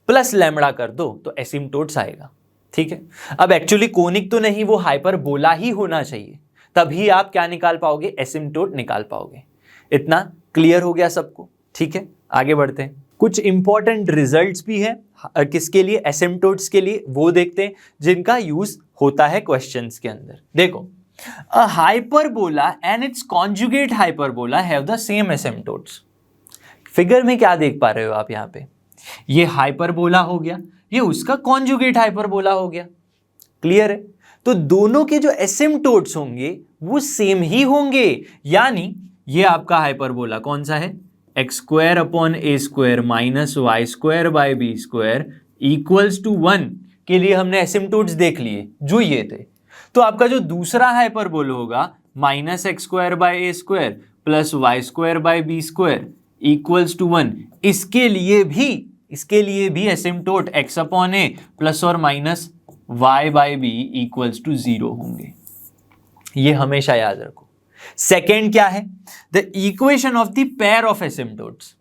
प्लस लैम्बडा कर दो, तो एसिम्प्टोट्स आएगा, ठीक है। अब एक्चुअली कोनिक तो नहीं, वो हाइपरबोला ही होना चाहिए, तभी आप क्या निकाल पाओगे, एसिम्प्टोट निकाल पाओगे। इतना क्लियर हो गया सबको, ठीक है। आगे बढ़ते हैं, कुछ इंपॉर्टेंट रिजल्ट्स भी हैं किसके लिए, एसिम्प्टोट्स के लिए, वो देखते हैं जिनका यूज होता है क्वेश्चंस के अंदर। देखो, a hyperbola and its conjugate hyperbola have the same asymptotes. Figure में क्या देख पा रहे हो आप, यहाँ पे ये हाइपरबोला हो गया, ये उसका कॉन्जुगेट हाइपरबोला हो गया, क्लियर है। तो दोनों के जो एसिम्प्टोट्स होंगे वो सेम ही होंगे, यानी ये आपका हाइपरबोला कौन सा है, x square upon a square minus y square by b square equals to 1 के लिए हमने एसिम्प्टोट्स देख लिए जो ये थे। तो आपका जो दूसरा हाइपरबोला होगा minus x square by a square plus y square by b square equals to 1, इसके लिए भी asymptote x upon a plus और minus y by b equals to 0 होंगे। ये हमेशा याद रखो। सेकेंड क्या है? The equation of the pair of asymptotes.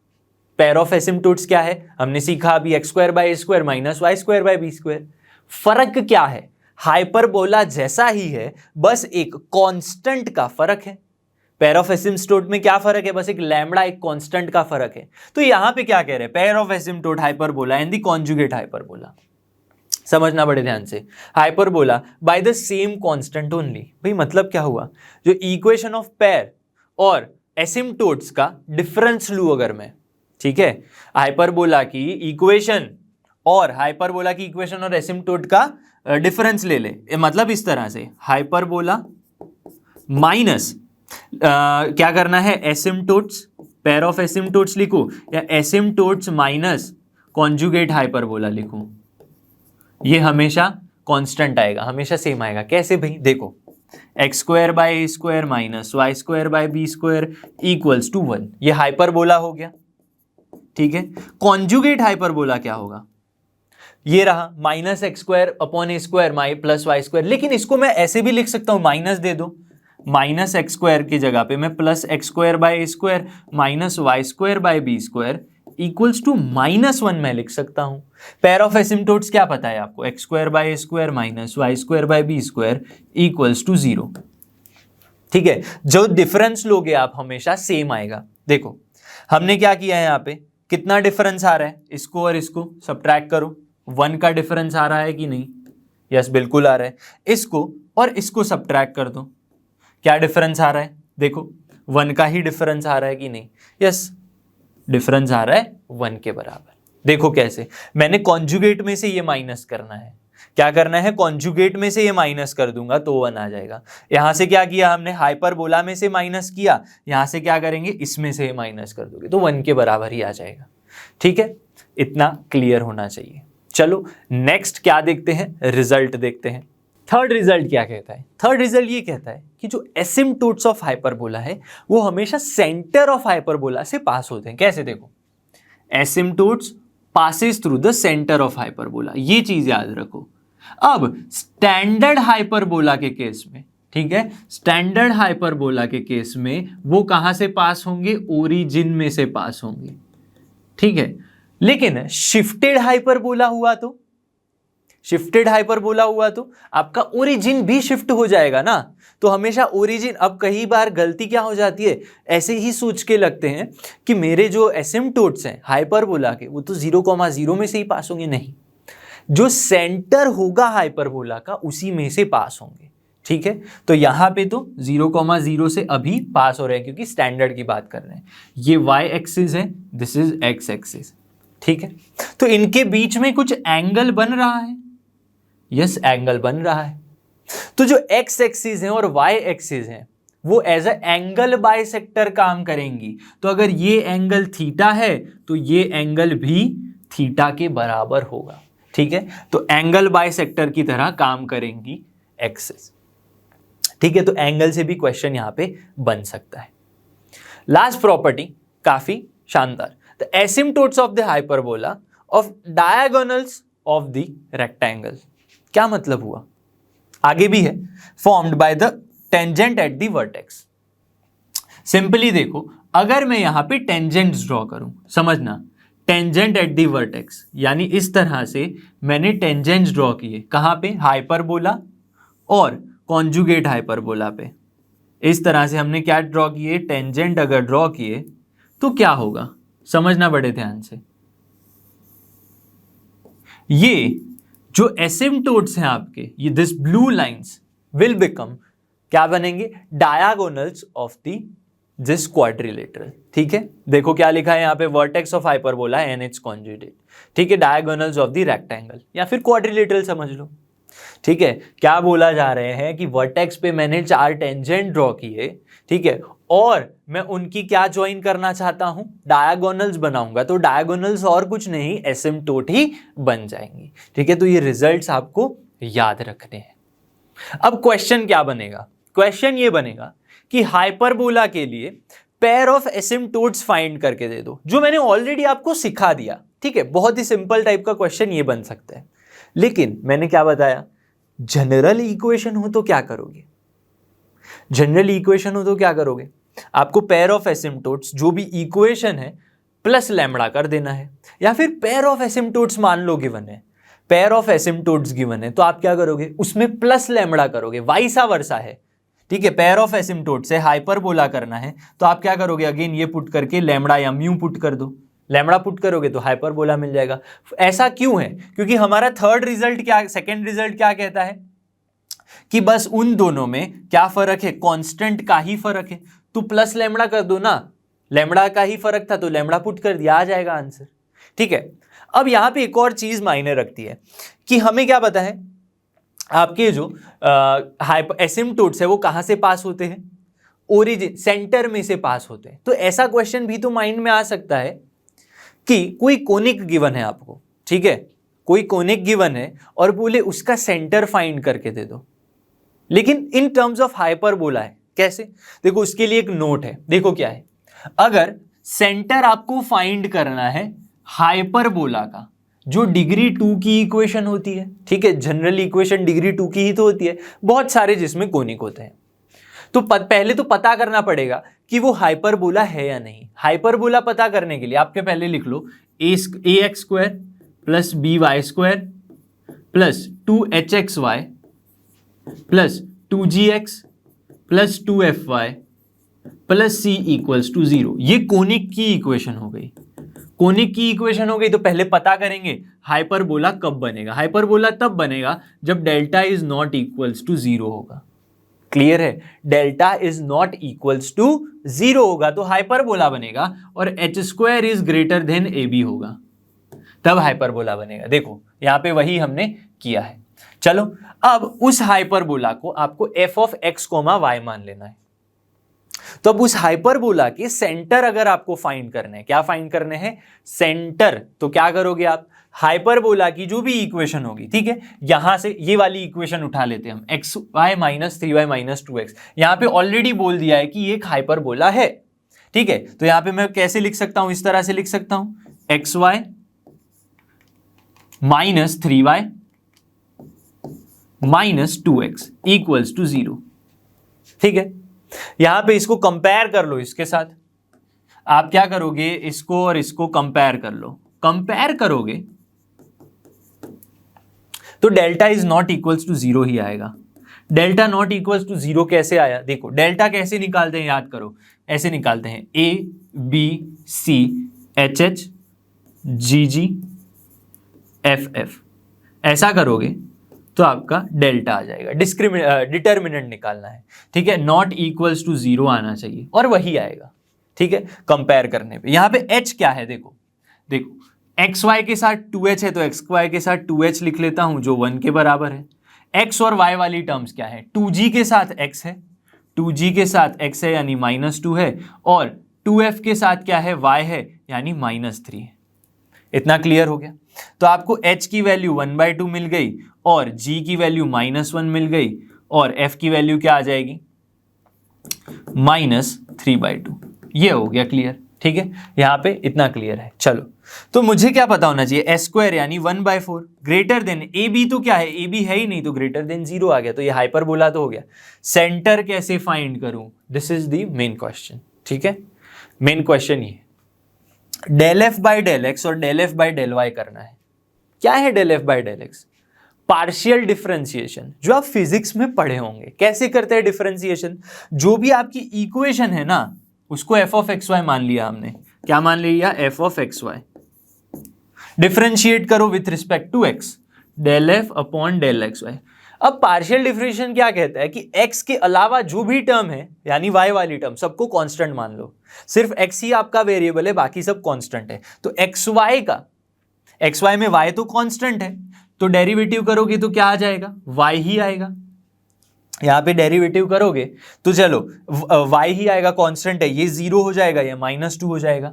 Pair of asymptotes क्या है? हमने सीखा अभी x square by a square minus y square by b square. फर्क क्या है? हाइपरबोला जैसा ही है, बस एक कांस्टेंट का फर्क है। पेयर ऑफ एसिम्टोट में क्या फर्क है? बस एक लैम्बडा, एक कांस्टेंट का फर्क है। तो यहां पे क्या कह रहे हैं? Pair of asymptote hyperbola and the conjugate hyperbola. समझना बड़े ध्यान से। Hyperbola by the same constant only. भाई मतलब क्या हुआ? जो इक्वेशन ऑफ पेयर और एसिम्टोट्स का डिफरेंस लूं अगर मैं, ठीक है, हाइपरबोला की इक्वेशन और एसिम्टोट का डिफरेंस ले ले, मतलब इस तरह से हाइपरबोला माइनस क्या करना है? एसिम्टोट्स, पेयर ऑफ एसिम्टोट्स लिखूं या एसिम्टोट्स माइनस कॉन्जुगेट हाइपरबोला लिखूं? ये हमेशा कांस्टेंट आएगा, हमेशा सेम आएगा। कैसे भाई? देखो, x square by a square minus y square by b square equals to 1, ये हाइपरबोला हो गया, ठीक है। कॉन्जुगेट हाइपरबोला क्या होगा? ये रहा minus x square upon a square my plus y square, लेकिन इसको मैं ऐसे भी लिख सकता हूं, माइनस दे दो, माइनस एक्स स्क्वायर की जगह पे मैं plus x square by a square minus y square by b square equals to -1 मैं लिख सकता हूं। पेयर ऑफ एसिम्टोट्स क्या पता है आपको? X square by a square minus y square by b square equals to 0, ठीक है। जो डिफरेंस लोगे आप हमेशा सेम आएगा। देखो हमने क्या किया है, यहाँ पे कितना डिफरेंस आ रहा है? इसको और इसको सब्ट्रैक्ट करो, 1 का डिफरेंस आ रहा है कि नहीं? यस बिल्कुल आ रहा है। इसको और इसको सब्ट्रैक्ट कर दो, क्या डिफरेंस आ रहा है? देखो 1 का ही डिफरेंस आ रहा है कि नहीं? यस, डिफरेंस आ रहा है 1 के बराबर। देखो कैसे, मैंने कॉन्जुगेट में से ये माइनस करना है। क्या करना है? कॉन्जुगेट में से ये माइनस कर दूंगा तो 1 आ जाएगा। यहां से क्या किया हमने? हाइपरबोला में से माइनस किया, यहां से क्या करेंगे? इसमें से माइनस कर दोगे तो 1 के बराबर ही आ जाएगा, ठीक है। इतना क्लियर होना चाहिए। चलो नेक्स्ट क्या देखते हैं? रिजल्ट देखते हैं। थर्ड रिजल्ट क्या कहता है? थर्ड रिजल्ट ये कहता है कि जो एसिम्टोट्स ऑफ हाइपरबोला है वो हमेशा सेंटर ऑफ हाइपरबोला से पास होते हैं। कैसे? देखो, asymptotes passes through the centre of hyperbola, ये चीज याद रखो। अब स्टैंडर्ड हाइपरबोला के केस में, ठीक है, स्टैंडर्ड हाइपरबोला के केस में वो कहां से पास होंगे? ओरिजिन में से पास होंगे, ठीक है। लेकिन शिफ्टेड हाइपरबोला हुआ तो, शिफ्टेड हाइपरबोला हुआ तो आपका ओरिजिन भी शिफ्ट हो जाएगा ना। तो हमेशा ओरिजिन, अब कई बार गलती क्या हो जाती है, ऐसे ही सोच के लगते हैं कि मेरे जो एसिम्टोट्स हैं हाइपरबोला के वो तो 0,0 में से ही पास होंगे। नहीं, जो सेंटर होगा हाइपरबोला का उसी में से पास होंगे, ठीक है। तो यहां पे तो 0,0 से अभी पास हो रहे हैं क्योंकि स्टैंडर्ड की बात कर रहे हैं। ये y एक्सिस है, दिस इज x एक्सिस, ठीक है। तो इनके बीच में कुछ एंगल बन रहा है, यस एंगल बन रहा है। तो जो x एक्सिस है और y एक्सिस है वो एज अ एंगल बाइसेक्टर काम करेंगी। तो अगर ये एंगल थीटा है तो ये एंगल भी थीटा के बराबर होगा, ठीक है। तो एंगल बाइसेक्टर की तरह काम करेंगी एक्सिस, ठीक है। तो एंगल से भी क्वेश्चन यहां पे बन सकता है। लास्ट प्रॉपर्टी काफी शानदार, the asymptotes of the hyperbola of diagonals of the rectangle. क्या मतलब हुआ? आगे भी है, formed by the tangent at the vertex. Simply देखो, अगर मैं यहां पे टेंजेंट्स ड्रॉ करूं, समझना, टेंजेंट एट द वर्टेक्स यानी इस तरह से मैंने टेंजेंट्स ड्रॉ किए। कहां पे? हाइपरबोला और कॉन्जुगेट हाइपरबोला पे। इस तरह से हमने क्या ड्रॉ किए? टेंजेंट अगर ड्रॉ किए तो क्या होगा, समझना बड़े ध्यान से। ये जो एसिम्टोट्स हैं आपके, ये this blue lines will become, क्या बनेंगे? Diagonals of the this quadrilateral, ठीक है। देखो क्या लिखा है यहाँ पे, vertex of hyperbola and its conjugate, ठीक है, डायगोनल्स ऑफ द रेक्टेंगल या फिर क्वाड्रिलेटरल समझ लो, ठीक है। क्या बोला जा रहे हैं कि वर्टेक्स पे मैंने 4 टेंजेंट ड्रॉ किए, ठीक है, और मैं उनकी क्या ज्वाइन करना चाहता हूं? डायगोनल्स बनाऊंगा। तो डायगोनल्स और कुछ नहीं, एसिम्टोट ही बन जाएंगी, ठीक है। तो ये रिजल्ट्स आपको याद रखने हैं। अब क्वेश्चन क्या बनेगा? क्वेश्चन ये बनेगा कि हाइपरबोला के लिए पेयर ऑफ एसिम्पटोट्स फाइंड करके दे दो, जो मैंने ऑलरेडी आपको सिखा दिया, ठीक है। बहुत ही सिंपल टाइप का क्वेश्चन ये बन सकता है। लेकिन मैंने क्या बताया, जनरल इक्वेशन हो तो क्या करोगे, जनरल इक्वेशन हो तो क्या करोगे, आपको पेयर ऑफ एसिम्पटोट्स जो भी इक्वेशन है प्लस लैम्बडा कर देना है, या फिर पेयर ऑफ एसिम्पटोट्स मान लो गिवन है, पेयर ऑफ एसिम्पटोट्स गिवन है तो आप क्या करोगे, उसमें प्लस लैम्बडा करोगे, वाइसा वर्सा है, ठीक है। पेयर ऑफ एसिम्पटोट से हाइपरबोला करना है तो आप क्या करोगे, अगेन ये पुट करके लैम्बडा या म्यू पुट कर दो, लैम्बडा पुट करोगे तो हाइपरबोला मिल जाएगा। ऐसा क्यों है, क्योंकि हमारा थर्ड रिजल्ट क्या, सेकंड रिजल्ट क्या कहता है कि बस उन दोनों में क्या फर्क है, कांस्टेंट का ही फर्क है, तो प्लस लैम्बडा कर दो ना, लैम्बडा का ही फर्क था तो लैम्बडा पुट कर दिया, आ जाएगा आंसर, ठीक है। अब यहां पे एक और चीज मायने रखती है कि हमें क्या पता है, आपके जो एसिम्पटोट्स है वो कहां से पास होते हैं, ओरिजिन सेंटर में से पास होते हैं। तो ऐसा क्वेश्चन भी तो माइंड में आ सकता है कि कोई कोनिक गिवन है आपको, ठीक है, कोई कोनिक गिवन है और बोले उसका सेंटर फाइंड करके दे दो, लेकिन इन टर्म्स ऑफ हाइपरबोला है। कैसे, देखो उसके लिए एक नोट है, देखो क्या है, अगर सेंटर आपको फाइंड करना है हाइपरबोला का, जो डिग्री 2 की इक्वेशन होती है, ठीक है, जनरल इक्वेशन डिग्री 2 की ही तो होती है, बहुत सारे जिसमें कोनिक होते हैं, तो पहले तो पता करना पड़ेगा कि वो हाइपरबोला है या नहीं। हाइपरबोला पता करने के लिए आपके पहले लिख लो ax square plus by square plus 2hxy plus 2gx plus 2fy plus c equals to 0। ये कोनिक की इक्वेशन हो गई, कोनिक की इक्वेशन हो गई। तो पहले पता करेंगे हाइपरबोला कब बनेगा, हाइपरबोला तब बनेगा जब delta is not equals to 0 होगा। क्लियर है, delta is not equals to 0 होगा तो हाइपरबोला बनेगा, और h square is greater than a b होगा तब हाइपरबोला बनेगा। देखो यहां पे वही हमने किया है। चलो अब उस हाइपरबोला को आपको f of x comma y मान लेना है। तो अब उस हाइपरबोला के सेंटर अगर आपको फाइंड करने हैं, क्या फाइंड करने हैं, सेंटर, तो क्या करोगे आप, हाइपरबोला की जो भी इक्वेशन होगी, ठीक है, यहां से ये वाली इक्वेशन उठा लेते हैं हम, x y minus 3y minus 2x। यहां पे ऑलरेडी बोल दिया है कि ये एक हाइपरबोला है, ठीक है। तो यहां पे मैं कैसे लिख सकता हूं, इस तरह से लिख सकता हूं, x y minus 3y minus 2x equals to 0, ठीक है। यहां पे इसको कंपेयर कर लो इसके साथ, आप क्या करोगे, इसको और इसको कंपेयर कर लो, कंपेयर करोगे तो delta is not equals to 0 ही आएगा। डेल्टा नॉट इक्वल्स टू 0 कैसे आया, देखो डेल्टा कैसे निकालते हैं, याद करो, ऐसे निकालते हैं a b c h h g g f f, ऐसा करोगे तो आपका डेल्टा आ जाएगा। डिटर्मिनेंट निकालना है, ठीक है, नॉट इक्वल्स टू 0 आना चाहिए और वही आएगा, ठीक है, कंपेयर करने पे। यहां पे h क्या है, देखो देखो एक्स वाई के साथ 2h है तो एक्स वाई के साथ 2h लिख लेता हूं जो 1 के बराबर है। x और y वाली टर्म्स क्या है, 2g के साथ x है, 2g के साथ x है यानी -2 है, और 2f के साथ क्या है, y है यानी -3 है। इतना क्लियर हो गया। तो आपको h की वैल्यू 1/2 मिल गई और g की वैल्यू -1 मिल गई और f की वैल्यू क्या आ जाएगी, -3/2। ये हो गया क्लियर, ठीक है, यहां पे इतना क्लियर है। चलो तो मुझे क्या पता होना चाहिए, s स्क्वायर यानी 1/4 ग्रेटर देन ए बी, तो क्या है, ए बी है ही नहीं तो ग्रेटर देन 0 आ गया, तो ये हाइपरबोला तो हो गया। सेंटर कैसे फाइंड करूं, this is the main question, ठीक है। मेन क्वेश्चन ये del f by del x और del f by del y करना है। क्या है del f by del x, partial differentiation, जो आप फिजिक्स में पढ़े होंगे। कैसे करते हैं डिफरेंशिएशन, जो भी आपकी इक्वेशन है ना उसको एफ ऑफ एक्स वाई मान लिया हमने, क्या मान लिया, f of x y, differentiate करो with respect to x, del f upon del x y. अब पार्शियल डिफरेंशिएशन क्या कहता है कि x के अलावा जो भी टर्म है यानी y वाली टर्म सबको कांस्टेंट मान लो, सिर्फ x ही आपका वेरिएबल है, बाकी सब कांस्टेंट है। तो xy में y तो कांस्टेंट है, तो डेरिवेटिव करोगे तो क्या आ जाएगा, y ही आएगा। यहां पे डेरिवेटिव करोगे तो चलो y ही आएगा, कांस्टेंट है, ये 0 हो जाएगा, ये -2 हो जाएगा,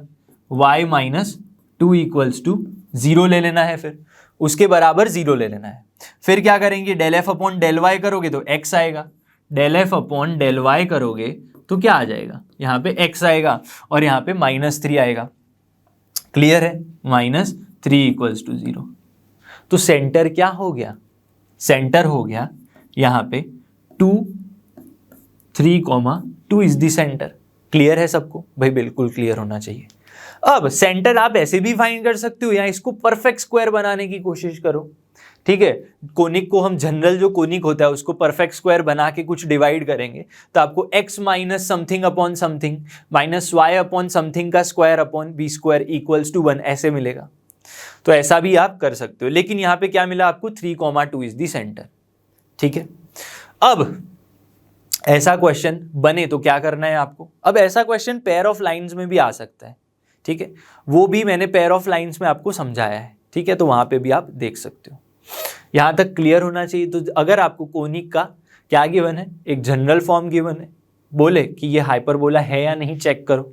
y -2 इक्वल्स टू 0 ले लेना है, फिर उसके बराबर 0 ले लेना है। फिर क्या करेंगे, del f upon del y करोगे तो x आएगा, del f upon del y करोगे तो क्या आ जाएगा, यहाँ पे x आएगा और यहाँ पे -3 आएगा। क्लियर है, -3 = 0। तो सेंटर क्या हो गया, सेंटर हो गया यहाँ पे 2, 3, 2 इज द सेंटर। क्लियर है सबको भाई, बिल्कुल क्लियर होना चाहिए। अब सेंटर आप ऐसे भी फाइंड कर सकते हो, या इसको परफेक्ट स्क्वायर बनाने की कोशिश करो। ठीक है, कोनिक को हम जनरल जो कोनिक होता है उसको परफेक्ट स्क्वायर बना के कुछ डिवाइड करेंगे तो आपको x minus something upon something minus y upon something का square upon b square equals to 1 ऐसे मिलेगा। तो ऐसा भी आप कर सकते हो, लेकिन यहां पे क्या मिला आपको, 3, 2 इज द सेंटर। ठीक है, अब ऐसा क्वेश्चन बने तो क्या करना है आपको, अब ऐसा क्वेश्चन पेयर ऑफ लाइंस में भी आ सकता है। ठीक है, वो भी मैंने पेयर ऑफ लाइंस में आपको समझाया है। ठीक है, तो वहां पे भी आप देख सकते हो। यहां तक क्लियर होना चाहिए। तो अगर आपको कोनिक का क्या गिवन है, एक जनरल फॉर्म गिवन है, बोले कि ये हाइपरबोला है या नहीं चेक करो।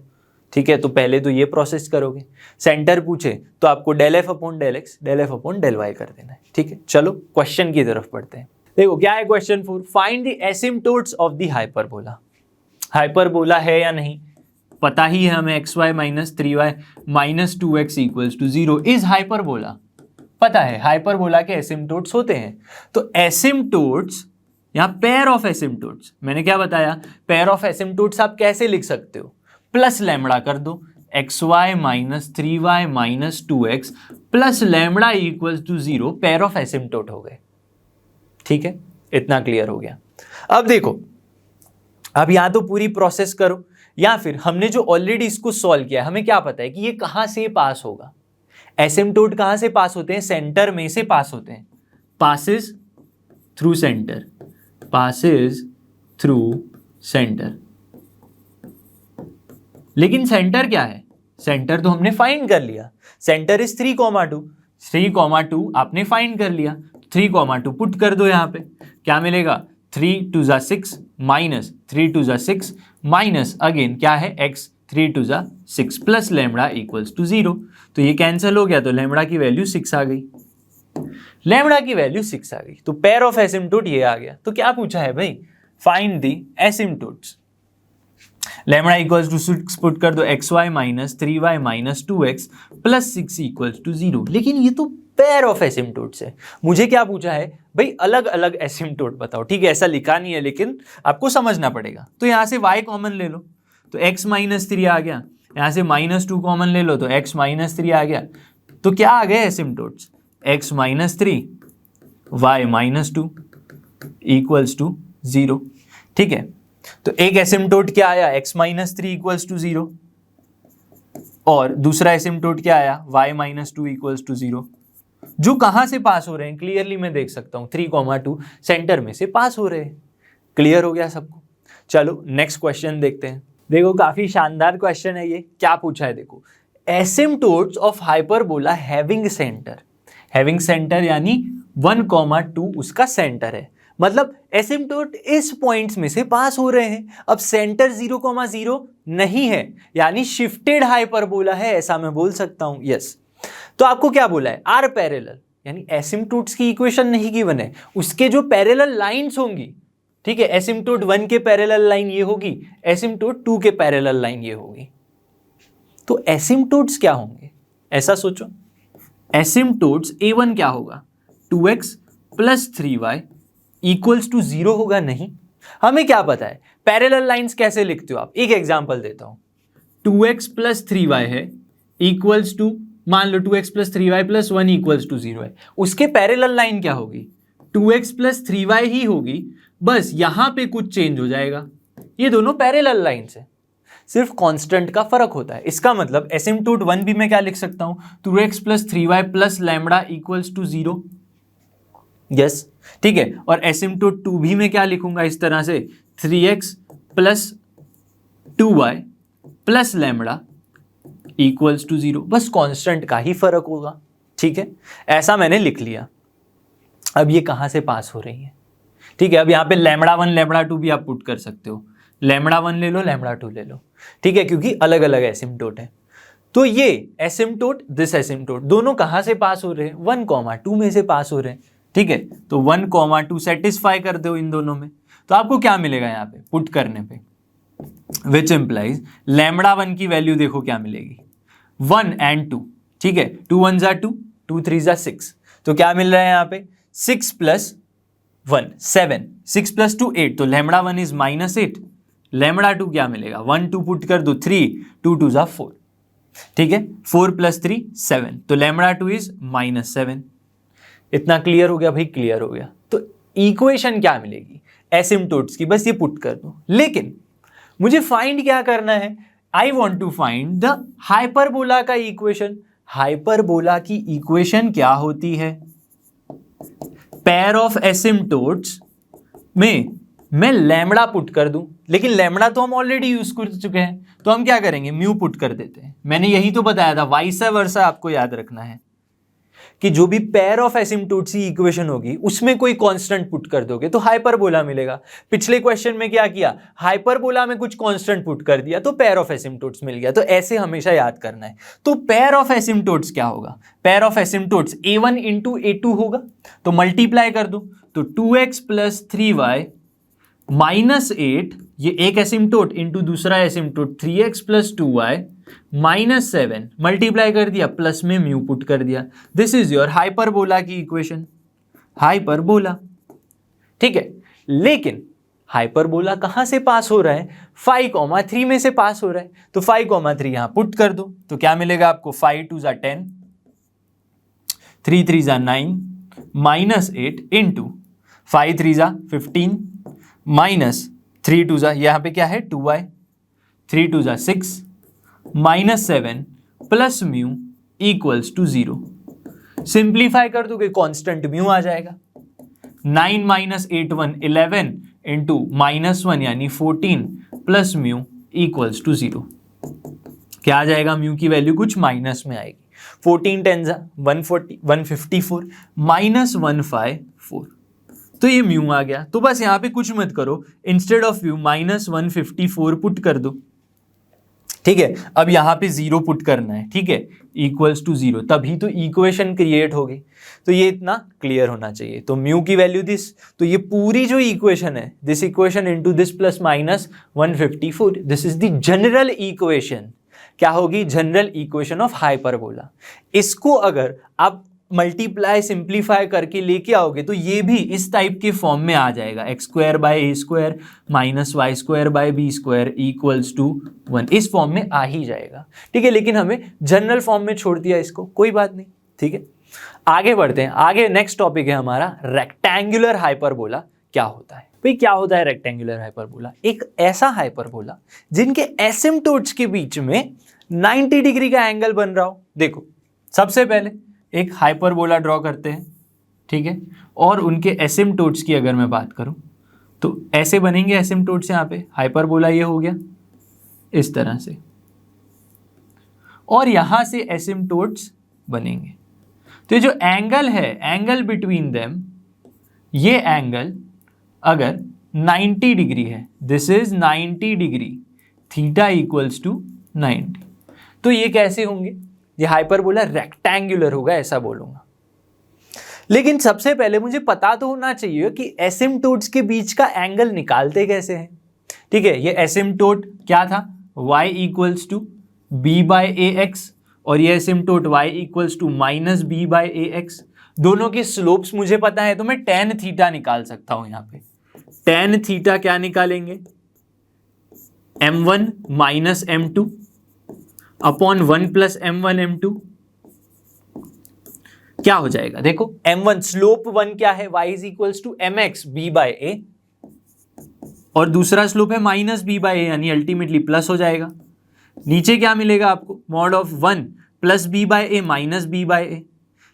ठीक है, तो पहले तो ये प्रोसेस करोगे। सेंटर पूछे तो आपको ∂f upon ∂x ∂f upon ∂y कर देना है। ठीक है, चलो क्वेश्चन की तरफ पढ़ते हैं। देखो क्या है question 4, find the asymptotes of the hyperbola. Hyperbola है या नहीं पता ही है हमें, xy - 3y - 2x = 0 is hyperbola. पता है हाइपरबोला के एसिम्पटोट्स होते हैं। तो एसिम्पटोट्स, यहां पेयर ऑफ एसिम्पटोट्स, मैंने क्या बताया, पेयर ऑफ एसिम्पटोट्स आप कैसे लिख सकते हो, प्लस लैम्बडा कर दो, xy - 3y - 2x plus lambda = 0 pair of asymptote हो गए। ठीक है, इतना क्लियर हो गया। अब देखो, अब या तो पूरी प्रोसेस करो या फिर हमने जो ऑलरेडी इसको सॉल्व किया है, हमें क्या पता है कि ये कहां से पास होगा। एसिम्पटोट कहां से पास होते हैं, सेंटर में से पास होते हैं, passes through centre, passes through centre. लेकिन सेंटर क्या है, सेंटर तो हमने फाइंड कर लिया, सेंटर इज 3, 2 आपने फाइंड कर लिया। 3, 2 पुट कर दो यहां पे, क्या मिलेगा, 3 2 6 माइनस 3 2 6 माइनस अगेन क्या है x 3 2 6 प्लस लैम्बडा = 0। तो ये कैंसिल हो गया, तो लैम्बडा की वैल्यू 6 आ गई, लैम्बडा की वैल्यू 6 आ गई। तो पेयर ऑफ एसिम्पटोट ये आ गया। तो क्या पूछा है भाई, फाइंड द एसिम्पटोट्स। लैम्बडा = 6 पुट कर दो, xy - 3y - 2x प्लस 6 = 0। लेकिन ये तो पेयर ऑफ एसिम्पटोट्स है, मुझे क्या पूछा है भाई, अलग अलग एसिम्पटोट बताओ। ठीक है, ऐसा लिखा नहीं है लेकिन आपको समझना पड़ेगा। तो यहां से y कॉमन ले लो तो x - 3 आ गया, यहां से -2 कॉमन ले लो तो x - 3 आ गया। तो क्या आ गए एसिम्पटोट्स, x - 3 y - 2 = 0। ठीक है, तो एक एसिम्पटोट क्या आया, x - 3 = 0 और दूसरा एसिम्पटोट क्या आया, y - 2 = 0। जो कहां से पास हो रहे हैं, क्लियरली मैं देख सकता हूं 3, 2 सेंटर में से पास हो रहे हैं। क्लियर हो गया सबको। चलो नेक्स्ट क्वेश्चन देखते हैं। देखो काफी शानदार क्वेश्चन है ये। क्या पूछा है देखो, asymptotes of hyperbola having centre, having centre यानी 1, 2 उसका सेंटर है, मतलब एसिम्पटोट इस पॉइंट्स में से पास हो रहे हैं। अब सेंटर 0, 0 नहीं है, यानी शिफ्टेड हाइपरबोला है, ऐसा मैं बोल सकता हूं। यस, तो आपको क्या बोला है, आर पैरेलल, यानी एसिम्पटोट्स की इक्वेशन नहीं गिवन है, उसके जो पैरेलल लाइंस होंगी। ठीक है, एसिम्पटोट 1 के पैरेलल लाइन ये होगी, एसिम्पटोट 2 के पैरेलल लाइन ये होगी। तो एसिम्पटोट्स क्या होंगे, ऐसा सोचो, एसिम्पटोट्स A1 क्या होगा, 2x प्लस 3y = 0 होगा। नहीं, हमें क्या पता है पैरेलल लाइंस कैसे लिखते हो आप, एक एग्जांपल देता हूं। 2x प्लस 3y है इक्वल्स टू, मान लो 2x प्लस 3y प्लस 1 = 0 है, उसके पैरेलल लाइन क्या होगी, 2x प्लस 3y ही होगी, बस यहां पे कुछ चेंज हो जाएगा। ये दोनों पैरेलल लाइंस है, सिर्फ कांस्टेंट का फर्क होता है। इसका मतलब एसिम्पटोट 1 भी मैं क्या लिख सकता हूं, 2x plus 3y plus lambda = 0। Yes, ठीक है, और एसिम्पटोट 2 भी मैं क्या लिखूंगा इस तरह से, 3x plus 2y plus lambda = 0, बस कांस्टेंट का ही फर्क होगा। ठीक है, ऐसा मैंने लिख लिया। अब ये कहां से पास हो रही है, ठीक है, अब यहां पे लैम्बडा 1 लैम्बडा 2 भी आप पुट कर सकते हो, लैम्बडा 1 ले लो लैम्बडा 2 ले लो। ठीक है, क्योंकि अलग अलग एसिम्पटोट है। तो ये एसिम्पटोट, दिस एसिम्पटोट, दोनों कहां से पास हो रहे हैं, 1, 2 में से पास हो रहे हैं। ठीक है, तो 1, 2 सेटिस्फाई कर दो इन दोनों में, तो आपको क्या मिलेगा यहाँ पे पुट करने पे, विच इम्प्लाइज लैम्बडा 1 की वैल्यू देखो क्या मिलेगी, 1 and 2, ठीक है, 2 1 जा 2, 2 3 जा 6, तो क्या मिल रहा है यहाँ पे 6 प्लस 1 7, 6 प्लस 2 8, तो लैम्बडा 1 इज -8, लैम्बडा 2 क्या मिलेगा 1 2 पुट कर दो 3, 2 2 जा 4, ठीक है, 4 प्लस 3 7, तो लैम्बडा 2 इज -7। इतना क्लियर हो गया भाई, क्लियर हो गया। तो इक्वेशन क्या मिलेगी एसिम्प्टोट्स की, बस ये पुट कर दो। लेकिन मुझे फाइंड क्या करना है, I want to find the hyperbola का इक्वेशन। हाइपरबोला की इक्वेशन क्या होती है, पेयर ऑफ एसिम्प्टोट्स में मैं लैम्बडा पुट कर दूं, लेकिन लैम्बडा तो हम ऑलरेडी यूज कर चुके हैं, तो हम क्या करेंगे म्यू पुट कर देते हैं। मैंने यही तो बताया था, वाइस वर्सा आपको याद रखना है कि जो भी पेयर ऑफ एसिम्प्टोट्स की इक्वेशन होगी उसमें कोई कांस्टेंट पुट कर दोगे तो हाइपरबोला मिलेगा। पिछले क्वेश्चन में क्या किया, हाइपरबोला में कुछ कांस्टेंट पुट कर दिया तो पेयर ऑफ एसिम्प्टोट्स मिल गया। तो ऐसे हमेशा याद करना है। तो पेयर ऑफ एसिम्प्टोट्स क्या होगा, pair of asymptotes a1 into a2 होगा, तो मल्टीप्लाई कर दो, तो 2x प्लस 3y -8, ये एक एसिम्प्टोट इंटू दूसरा asymptote 3x plus 2y -7, multiply कर दिया, प्लस में म्यू पुट कर दिया। दिस इज योर हाइपरबोला की इक्वेशन, हाइपरबोला, ठीक है। लेकिन हाइपरबोला कहां से पास हो रहा है, 5,3 में से पास हो रहा है, तो 5,3 यहां पुट कर दो, तो क्या मिलेगा आपको 5 2 जा 10, 3 3 जा 9, -8 इंटू 5 3 जा 15, -3 2 जा, यहाँ पे क्या है 2y, 3 2 जा 6, -7 plus mu equals to 0। Simplify कर दोगे कांस्टेंट म्यू आ जाएगा। 9 -8 1 11 इंटू -1 यानी 14 प्लस म्यू इक्वल्स टू 0। क्या आ जाएगा, म्यू की वैल्यू कुछ माइनस में आएगी। 14 10 जा 140 154 -154, तो ये म्यू आ गया। तो बस यहाँ पे कुछ मत करो, इंस्टेड ऑफ म्यू -154 पुट कर दो, ठीक है। अब यहाँ पे 0 पुट करना है, ठीक है, इक्वल्स टू 0, तभी तो इक्वेशन क्रिएट होगी। तो ये इतना क्लियर होना चाहिए। तो म्यू की वैल्यू दिस, तो ये पूरी जो इक्वेशन है, this equation into this plus -154, this is the general equation. क्या होगी, जनरल इक्वेशन ऑफ हाइपरबोला। इसको अगर आप मल्टीप्लाई सिंप्लीफाई करके लेके आओगे तो ये भी इस टाइप के फॉर्म में आ जाएगा, x² bye a² -y² bye b² equals to 1, इस फॉर्म में आ ही जाएगा, ठीक है। लेकिन हमें जनरल फॉर्म में छोड़ दिया इसको, कोई बात नहीं, ठीक है। आगे बढ़ते हैं, आगे नेक्स्ट टॉपिक है हमारा रेक्टेंगुलर हाइपरबोला। क्या होता है भाई, क्या होता है रेक्टेंगुलर हाइपरबोला, एक ऐसा हाइपरबोला जिनके एसिम्प्टोट्स के बीच में 90 डिग्री का एंगल बन रहा हो। देखो सबसे पहले एक हाइपरबोला ड्रॉ करते हैं, ठीक है, और उनके एसिम्प्टोट्स की अगर मैं बात करूं तो ऐसे बनेंगे एसिम्प्टोट्स। यहाँ पे हाइपरबोला ये हो गया इस तरह से, और यहां से एसिम्प्टोट्स बनेंगे। तो ये जो एंगल है, एंगल बिटवीन देम, ये एंगल अगर 90 डिग्री है, this is 90 degree, theta equals to 90, तो ये कैसे होंगे, ये हाइपरबोला रेक्टेंगुलर होगा, ऐसा बोलूंगा। लेकिन सबसे पहले मुझे पता तो होना चाहिए कि एसिम्प्टोट्स के बीच का एंगल निकालते कैसे हैं, ठीक है। ये एसिम्प्टोट क्या था, y इक्वल्स टू b/ax, और ये asymptote y equals to -b/ax। दोनों की स्लोप्स मुझे पता है, तो मैं tan थीटा निकाल सकता हूं। यहाँ पे tan थीटा क्या निकालेंगे, m1 minus m2 upon 1 plus m1 m2, क्या हो जाएगा, देखो m1 स्लोप 1 क्या है, y is equals to mx b/a, और दूसरा स्लोप है -b/a, यानी अल्टीमेटली प्लस हो जाएगा। नीचे क्या मिलेगा आपको, mod of 1 plus b/a minus b/a,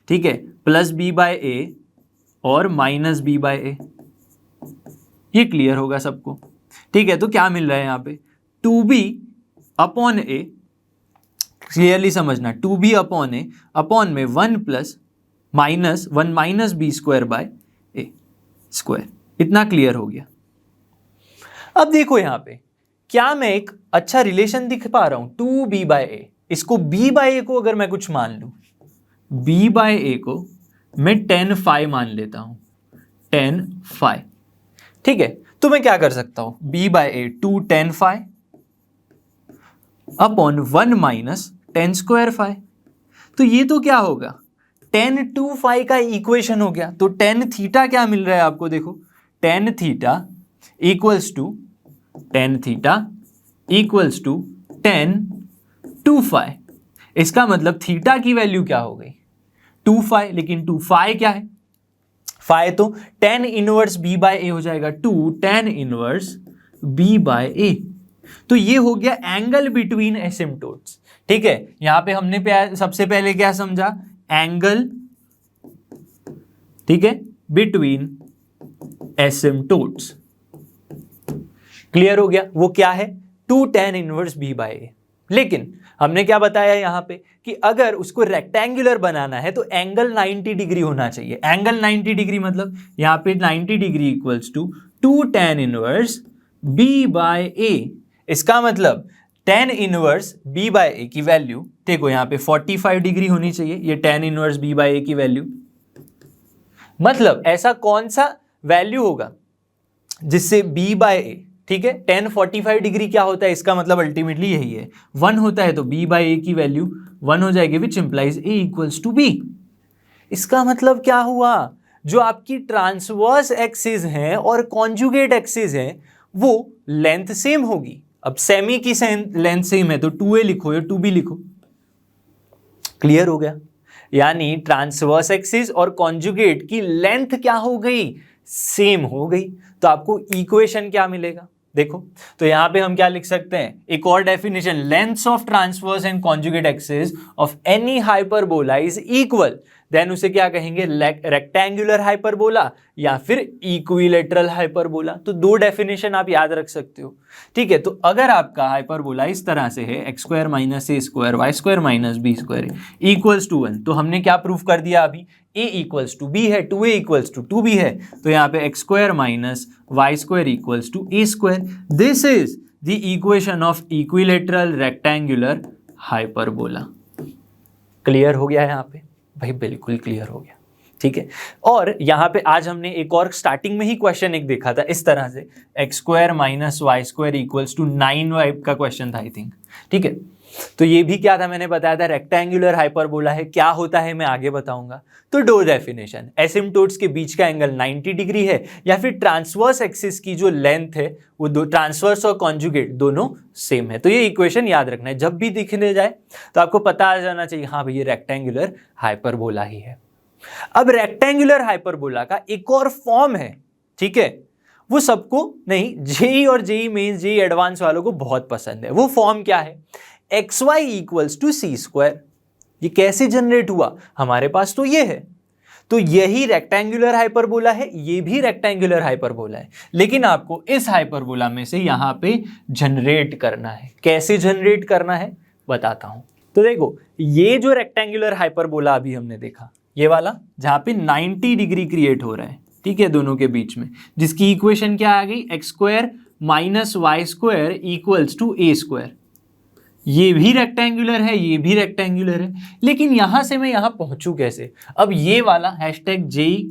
ठीक है, प्लस b/a और माइनस b/a, ये क्लियर होगा सबको, ठीक है। तो क्या मिल रहा है यहाँ पे, 2b अपॉन a, क्लियरली समझना, 2b अपॉन a अपॉन में 1 plus -1 minus b² by a square, इतना क्लियर हो गया। अब देखो यहाँ पे क्या मैं एक अच्छा रिलेशन दिख पा रहा हूं, 2b/a, इसको b/a को अगर मैं कुछ मान लूं, b/a को मैं 10 phi मान लेता हूं, 10 phi, ठीक है। तो मैं क्या कर सकता हूं, b/a 2 10 phi upon 1 minus tan square phi. तो ये तो क्या होगा, टेन टू फाई का इक्वेशन हो गया। तो टेन थीटा क्या मिल रहा है आपको, देखो tan theta equals to tan two phi. इसका मतलब थीटा की वैल्यू क्या हो गई, 2 फाई। लेकिन 2 फाई क्या है, फाई तो टेन इनवर्स बी बाय ए हो जाएगा, 2 tan inverse b by a. तो ये हो गया एंगल बिटवीन एसिम्टोट्स। ठीक है, यहां पे हमने सबसे पहले क्या समझा, एंगल, ठीक है, बिटवीन एसिम्टोट्स। क्लियर हो गया, वो क्या है, 2 टेन इनवर्स बी बाय ए। लेकिन हमने क्या बताया यहां पे कि अगर उसको रेक्टेंगुलर बनाना है तो एंगल 90 डिग्री होना चाहिए। एंगल 90 डिग्री मतलब यहां पे 90 degree equals to 2 tan inverse b by a. इसका मतलब tan inverse b by a की वैल्यू देखो यहां पे 45 डिग्री होनी चाहिए, ये ten inverse b by a की वैल्यू। मतलब ऐसा कौन सा वैल्यू होगा जिससे बी बाय ए, ठीक है, टेन 45 डिग्री क्या होता है, इसका मतलब अल्टीमेटली यही है, 1 होता है तो b बाई ए की वैल्यू 1 हो जाएगी, which implies a equals to b। इसका मतलब क्या हुआ, जो आपकी ट्रांसवर्स एक्सिस हैं और कॉन्जुगेट एक्सिस हैं वो लेंथ सेम होगी। अब सेमी की लेंथ सेम है तो 2a लिखो या 2b लिखो। क्लियर हो गया, यानी ट्रांसवर्स एक्सिस और कॉन्जुगेट की लेंथ क्या हो गई, सेम हो गई। तो आपको इक्वेशन क्या मिलेगा, देखो तो यहां पे हम क्या लिख सकते हैं, एक और definition, lengths of transverse and conjugate axis of any hyperbola is equal, then उसे क्या कहेंगे, रेक्टेंगुलर हाइपरबोला या फिर इक्विलेटरल हाइपरबोला। तो दो डेफिनेशन आप याद रख सकते हो। ठीक है, तो अगर आपका हाइपरबोला इस तरह से है, x square minus a square y square minus b square equals to 1, तो हमने क्या प्रूफ कर दिया अभी, a इक्वल्स टू बी है, 2a इक्वल्स टू 2b है, तो यहाँ पे x square minus y square equals to a square. This is the equation of equilateral rectangular hyperbola. Clear हो गया है यहाँ पे भाई, बिल्कुल क्लियर हो गया। ठीक है, और यहाँ पे आज हमने एक और स्टार्टिंग में ही क्वेश्चन एक देखा था इस तरह से, x square minus y square equals to 9y का क्वेश्चन था आई थिंक। ठीक है, तो ये भी क्या था, मैंने बताया था रेक्टेंगुलर हाइपरबोला है, क्या होता है मैं आगे बताऊंगा। तो दो डेफिनेशन, एसिम्टोट्स के बीच का एंगल 90 डिग्री है या फिर ट्रांसवर्स एक्सिस की जो लेंथ है वो दो, ट्रांसवर्स और कॉन्जुगेट दोनों सेम है। तो ये इक्वेशन याद रखना है, जब भी दिखने जाए तो आपको पता आ जाना चाहिए हाँ भाई ये रेक्टेंगुलर हाइपरबोला ही है। अब रेक्टेंगुलर हाइपरबोला का एक और फॉर्म है, ठीक है, वो सबको नहीं, जेई और जेई मेंस जेई एडवांस वालों को बहुत पसंद है। वो फॉर्म क्या है, x y equals to c square. ये कैसे जनरेट हुआ, हमारे पास तो ये है, तो यही रेक्टेंगुलर हाइपरबोला है, ये भी रेक्टेंगुलर हाइपरबोला है, लेकिन आपको इस हाइपरबोला में से यहां पे जनरेट करना है। कैसे जनरेट करना है बताता हूं। तो देखो ये जो रेक्टेंगुलर हाइपरबोला अभी हमने देखा, ये वाला जहां पे 90 डिग्री क्रिएट हो रहा है, ठीक है, दोनों के बीच में, जिसकी इक्वेशन क्या आ गई, x square minus y square equals to a square. ये भी रेक्टेंगुलर है, ये भी रेक्टेंगुलर है, लेकिन यहां से मैं यहां पहुंचू कैसे। अब ये वाला हैशटैग जेई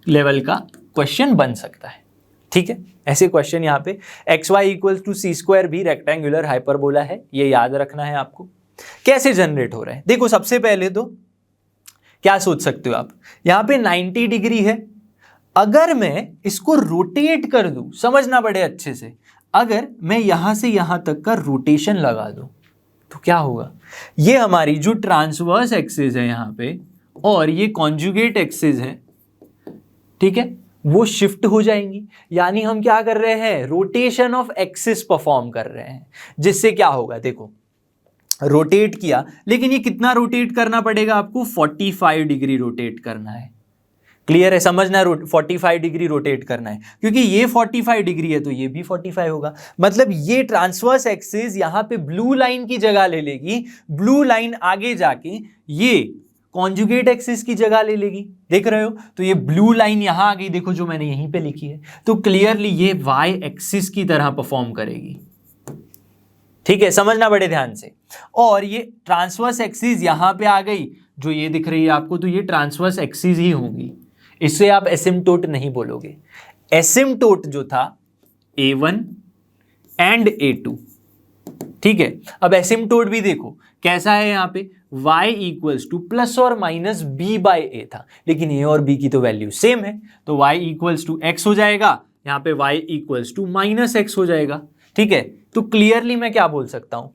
लेवल का क्वेश्चन बन सकता है। ठीक है, ऐसे क्वेश्चन यहां पे x y equals to c square भी रेक्टेंगुलर हाइपरबोला है, ये याद रखना है आपको। कैसे जनरेट हो रहा है, देखो सबसे पहले तो क्या सोच सकते हो आप, यहां पे 90 डिग्री है, अगर मैं इसको रोटेट कर दूं, समझना पड़े अच्छे से, अगर मैं यहां से यहां तक का रोटेशन लगा दूं तो क्या होगा, ये हमारी जो ट्रांसवर्स एक्सिस है यहां पे और ये कॉन्जुगेट एक्सिस है, ठीक है, वो शिफ्ट हो जाएंगी। यानी हम क्या कर रहे हैं, रोटेशन ऑफ एक्सिस परफॉर्म कर रहे हैं, जिससे क्या होगा, देखो रोटेट किया, लेकिन ये कितना रोटेट करना पड़ेगा आपको, 45 डिग्री रोटेट करना है। क्लियर है, समझना, 45 डिग्री रोटेट करना है, क्योंकि ये 45 डिग्री है तो ये भी 45 होगा। मतलब ये ट्रांसवर्स एक्सिस यहां पे ब्लू लाइन की जगह ले लेगी, ब्लू लाइन आगे जाके ये कॉन्जुगेट एक्सिस की जगह ले लेगी, देख रहे हो। तो ये ब्लू लाइन यहां आ गई, देखो जो मैंने यहीं पे लिखी है, तो क्लियरली ये वाई एक्सिस की तरह परफॉर्म करेगी। ठीक है, समझना बड़े ध्यान से। और ये ट्रांसवर्स एक्सिस यहां पे आ गई, जो ये दिख रही है आपको, तो ये ट्रांसवर्स एक्सिस ही होंगी, इससे आप एसिम्टोट नहीं बोलोगे। एसिम्टोट जो था A1 एंड A2, ठीक है। अब एसिम्पटोट भी देखो कैसा है, यहाँ पे y इक्वल्स टू प्लस और माइनस b बाई ए था, लेकिन a और b की तो वैल्यू सेम है, तो y इक्वल्स टू x हो जाएगा, यहाँ पे y equals to minus x हो जाएगा। ठीक है, तो क्लियरली मैं क्या बोल सकता हूँ,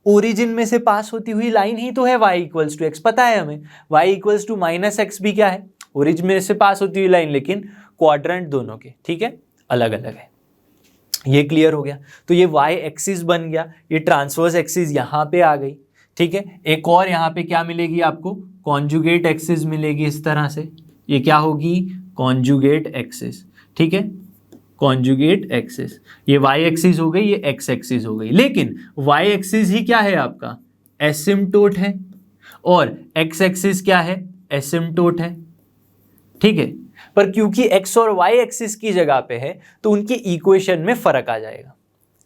ओरिजिन में से पास होती हुई लाइन ही तो है y इक्वल्स टू एक्स, पता है हमें y equals to minus x भी क्या है, ओरिजिन में से पास होती हुई लाइन, लेकिन क्वाड्रेंट दोनों के, ठीक है, अलग अलग है। ये क्लियर हो गया। तो ये y एक्सिस बन गया, ये ट्रांसवर्स एक्सिस यहाँ पे आ गई। ठीक है, एक और यहाँ पे क्या मिलेगी आपको, कॉन्जुगेट एक्सिस मिलेगी इस तरह से, ये क्या होगी, कॉन्जुगेट एक्सिस। ठीक है, कॉन्जुगेट एक्सिस, ये y एक्सिस हो गई, ये x एक्सिस हो गई, लेकिन y एक्सिस ही क्या है आपका, एसिम्पटोट है, और x एक्सिस क्या है, एसिम्पटोट है। ठीक है, पर क्योंकि x और y एक्सिस की जगह पे है तो उनके इक्वेशन में फर्क आ जाएगा।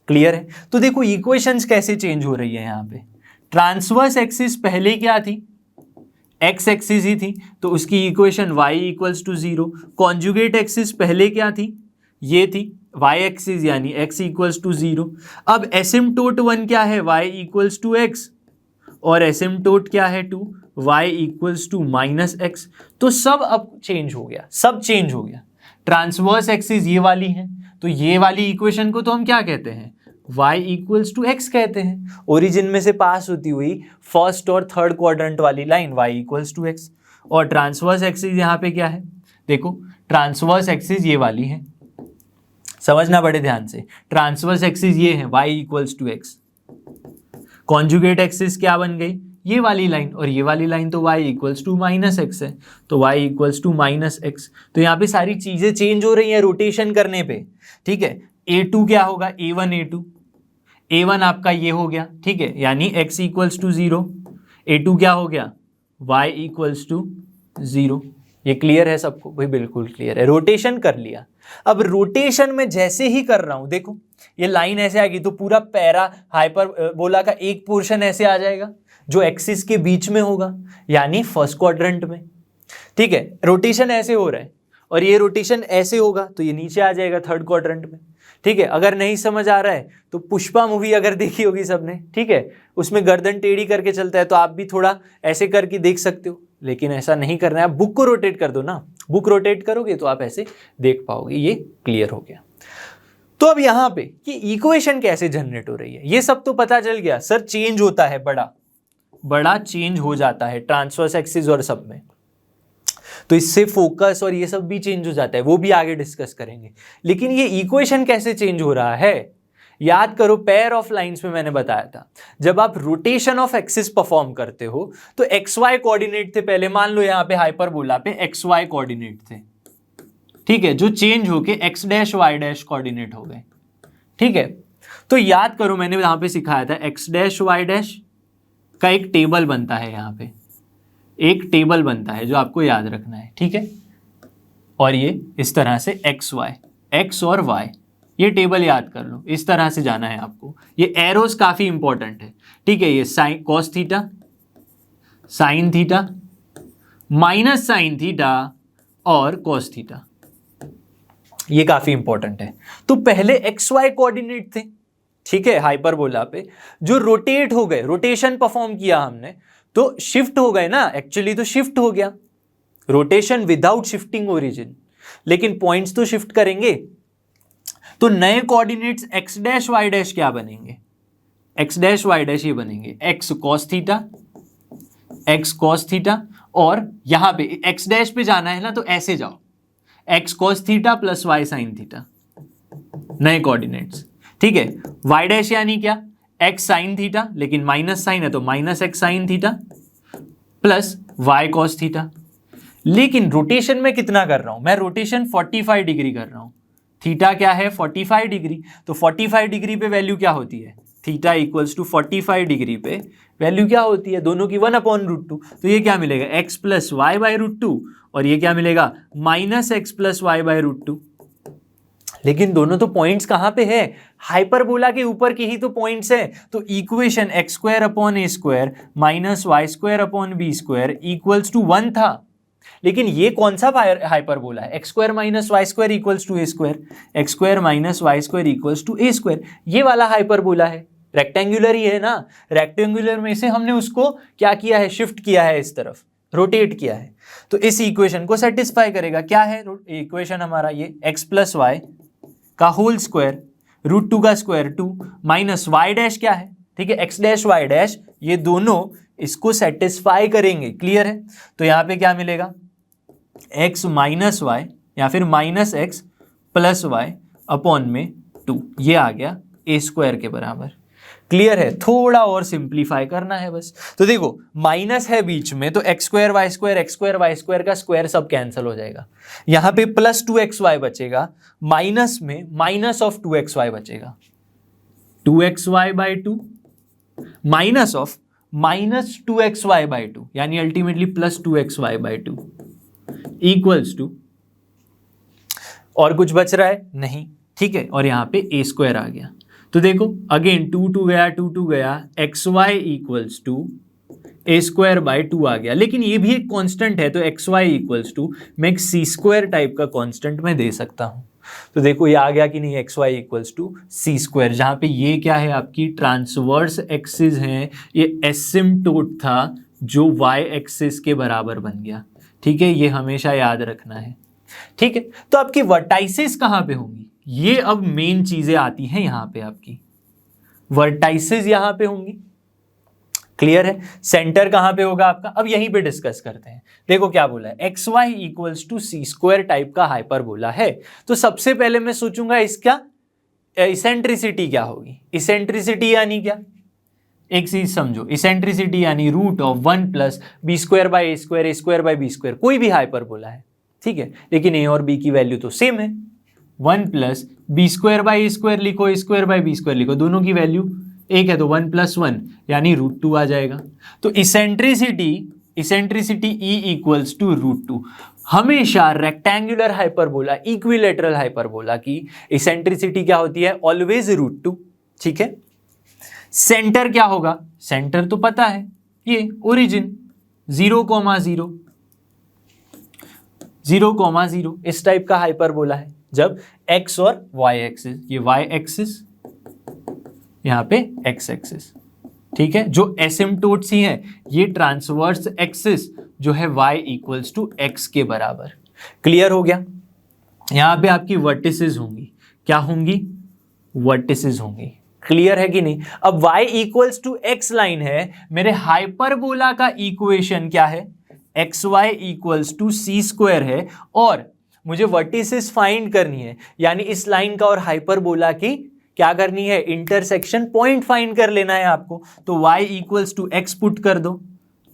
क्लियर है? तो देखो इक्वेशंस कैसे चेंज हो रही है यहाँ पे, ट्रांसवर्स एक्सिस पहले क्या थी, x एक्सिस ही थी, तो उसकी equation y equals to 0। Conjugate axis पहले क्या थी, ये थी y एक्सिस, यानी x इक्वल्स टू 0। अब एसिम्पटोट 1 क्या है, y इक्वल्स टू x, और एसिम्पटोट क्या है 2, y equals to minus x. तो सब अब चेंज हो गया, सब चेंज हो गया। ट्रांसवर्स एक्सिस ये वाली है, तो ये वाली इक्वेशन को तो हम क्या कहते हैं, y इक्वल्स टू एक्स कहते हैं। ओरिजिन में से पास होती हुई फर्स्ट और थर्ड क्वाड्रेंट वाली line y equals to x, और ट्रांसवर्स एक्सिस यहाँ पे क्या है, देखो ट्रांसवर्स एक्सिस ये वाली है, समझना बड़े ध्यान से, ट्रांसवर्स एक्सिस ये है y equals to x. Conjugate axis क्या बन गई, ये वाली लाइन, और ये वाली लाइन तो y equals to minus x है, तो y equals to minus x. तो यहाँ पे सारी चीजें चेंज हो रही हैं रोटेशन करने पे। ठीक है, a2 क्या होगा, a1 आपका ये हो गया। ठीक है, यानी x इक्वल्स टू 0, a2 क्या हो गया, y इक्वल्स टू 0। ये क्लियर है सबको भाई, बिल्कुल क्लियर है, रोटेशन कर लिया। अब रोटेशन में जैसे ही कर रहा हूं, देखो ये लाइन ऐसे आएगी तो पूरा पैरा हाइपरबोला का एक पोर्शन ऐसे आ जाएगा जो एक्सिस के बीच में होगा, यानी फर्स्ट क्वाड्रेंट में। ठीक है, रोटेशन ऐसे हो रहा है, और ये रोटेशन ऐसे होगा तो ये नीचे आ जाएगा थर्ड क्वाड्रेंट में। ठीक है, अगर नहीं समझ आ रहा है तो पुष्पा मूवी अगर देखी होगी सबने, ठीक है, उसमें गर्दन टेढ़ी करके चलता है, तो आप भी थोड़ा ऐसे करके देख सकते हो, लेकिन ऐसा नहीं करना है, आप बुक को रोटेट कर दो ना, बुक रोटेट करोगे तो आप ऐसे देख पाओगे। ये क्लियर हो गया। तो अब यहाँ पे कि इक्वेशन कैसे जनरेट हो रही है, ये सब तो पता चल गया। सर चेंज होता है, बड़ा चेंज हो जाता है ट्रांसवर्स एक्सिस और सब में, तो इससे फोकस और ये सब भी चेंज हो जाता है, वो भी आगे डिस्कस करेंगे। लेकिन ये इक्वेशन कैसे चेंज हो रहा है, याद करो पेयर ऑफ लाइंस में मैंने बताया था, जब आप रोटेशन ऑफ एक्सिस परफॉर्म करते हो तो एक्स वाई कोऑर्डिनेट थे पहले, मान लो यहाँ पे हाइपरबोला पे एक्स वाई कोऑर्डिनेट थे, ठीक है, जो चेंज होके x dash y dash coordinate हो गए। ठीक है, तो याद करो मैंने यहाँ पे सिखाया था एक्स डैश वाई डैश का एक टेबल बनता है, यहाँ पे एक टेबल बनता है जो आपको याद रखना है। ठीक है, और ये इस तरह से एक्स वाई, एक्स और वाई, ये टेबल याद कर लो, इस तरह से जाना है आपको। ये एरोस काफी इंपॉर्टेंट है। ठीक है, ये sine cos theta, sine theta, minus sine theta और कॉस थीटा, ये काफी इंपॉर्टेंट है। तो पहले एक्स वाई कोऑर्डिनेट थे, ठीक है, हाइपरबोला पे जो रोटेट हो गए, रोटेशन परफॉर्म किया हमने तो शिफ्ट हो गए ना, एक्चुअली तो शिफ्ट हो गया, रोटेशन विदाउट शिफ्टिंग ओरिजिन, लेकिन पॉइंट्स तो शिफ्ट करेंगे। तो नए coordinates x dash y dash क्या बनेंगे, एक्स डैश वाई डैश ये बनेंगे x cos theta, x cos theta, और यहां पे एक्स डैश पे जाना है ना तो ऐसे जाओ, x cos theta plus y sine theta, नए कोऑर्डिनेट्स। ठीक है, वाई डैश यानी क्या, एक्स साइन थीटा, लेकिन माइनस साइन है तो minus x sine theta plus y cos theta. लेकिन रोटेशन में कितना कर रहा हूं मैं, रोटेशन 45 डिग्री कर रहा हूं, थीटा क्या है 45 डिग्री, तो 45 डिग्री पे वैल्यू क्या होती है, थीटा इक्वल्स टू 45 डिग्री पे वैल्यू क्या होती है, दोनों की 1/√2, तो ये क्या मिलेगा x प्लस वाई बाई √2, और ये क्या मिलेगा minus x plus y by √2। लेकिन दोनों तो पॉइंट्स कहां पे है, हाइपरबोला के ऊपर की ही तो पॉइंट्स है, तो equation x square upon a square minus y square upon b square equals to 1 था। लेकिन ये कौन सा हाइपरबोला है, x square minus y square equals to a square, x square minus y square equals to a square, ये वाला hyperbola है। Rectangular ही है ना, रेक्टेंगुलर में से हमने उसको क्या किया है, शिफ्ट किया है इस तरफ, रोटेट किया है, तो इस इक्वेशन को सेटिस्फाई करेगा। क्या है इक्वेशन हमारा, ये x प्लस वाई का होल स्क्वायर रूट 2 का स्क्वायर 2 माइनस वाई डैश क्या है, ठीक है, x डैश वाई डैश, ये दोनों इसको सेटिस्फाई करेंगे। क्लियर है? तो यहाँ पे क्या मिलेगा, x माइनस वाई या फिर minus x plus y upon में 2, ये आ गया ए स्क्वायर के बराबर। क्लियर है? थोड़ा और सिंप्लीफाई करना है बस। तो देखो माइनस है बीच में, तो एक्स स्क्वायर वाई स्क्वायर का स्क्वायर सब कैंसिल हो जाएगा। यहाँ पे प्लस 2xy बचेगा, माइनस में माइनस ऑफ 2xy बचेगा, 2xy by 2 minus of minus 2xy by 2, यानी ultimately plus 2xy by 2 equals to, और कुछ बच रहा है नहीं, ठीक है, और यहाँ पे ए स्क्वायर आ गया। तो देखो अगेन 2 गया, 2 गया, x y equals to a square by 2 आ गया, लेकिन ये भी एक कांस्टेंट है, तो एक्स वाई इक्वल्स टू मैं एक सी स्क्वायर टाइप का कांस्टेंट मैं दे सकता हूँ। तो देखो ये आ गया कि नहीं, x y equals to c square, जहाँ पे ये क्या है, आपकी ट्रांसवर्स एक्सिस है, ये एसिम्पटोट था जो वाई एक्सिस के बराबर बन गया। ठीक है, ये हमेशा याद रखना है। ठीक है, तो आपकी वर्टाइसिस कहाँ पे होंगी, ये अब मेन चीजें आती हैं यहाँ पे, आपकी वर्टाइसिस यहाँ पे होंगी। क्लियर है? सेंटर कहाँ पे होगा आपका, अब यहीं पे डिस्कस करते हैं। देखो क्या बोला है, x y equals to c square type का हाइपरबोला है, तो सबसे पहले मैं सोचूंगा इसका इसेंट्रिसिटी क्या होगी। इसेंट्रिसिटी यानी क्या, एक चीज समझो, इसेंट्रिसिटी यानी root of 1 plus b square by a square by b square, कोई भी हाइपरबोला है, ठीक है, लेकिन ए और बी की वैल्यू तो सेम है। 1 plus b square by a square लिखो, a square by b square लिखो, दोनों की वैल्यू एक है, तो 1 प्लस 1 यानी रूट 2 आ जाएगा। तो eccentricity e equals to root 2। हमेशा रेक्टेंगुलर हाइपरबोला, इक्विलेटरल हाइपरबोला की इसेंट्रिसिटी क्या होती है, ऑलवेज रूट 2। ठीक है, सेंटर क्या होगा, सेंटर तो पता है, ये ओरिजिन 0,0 0,0 इस टाइप का हाइपरबोला है, जब x और y एक्सिस, ये y एक्सिस यहाँ पे x एक्सिस, ठीक है, जो एसिम्पटोट्स ही है, ये ट्रांसवर्स एक्सिस जो है y इक्वल्स टू x के बराबर। क्लियर हो गया? यहाँ पे आपकी वर्टिसेस होंगी, क्या होंगी, वर्टिसेस होंगी। क्लियर है कि नहीं? अब y equals to x line है, मेरे हाइपरबोला का इक्वेशन क्या है, x y equals to c square है, और मुझे वर्टिसेस फाइंड करनी है, यानी इस लाइन का और हाइपरबोला की क्या करनी है, इंटरसेक्शन पॉइंट फाइंड कर लेना है आपको। तो y equals to x put कर दो,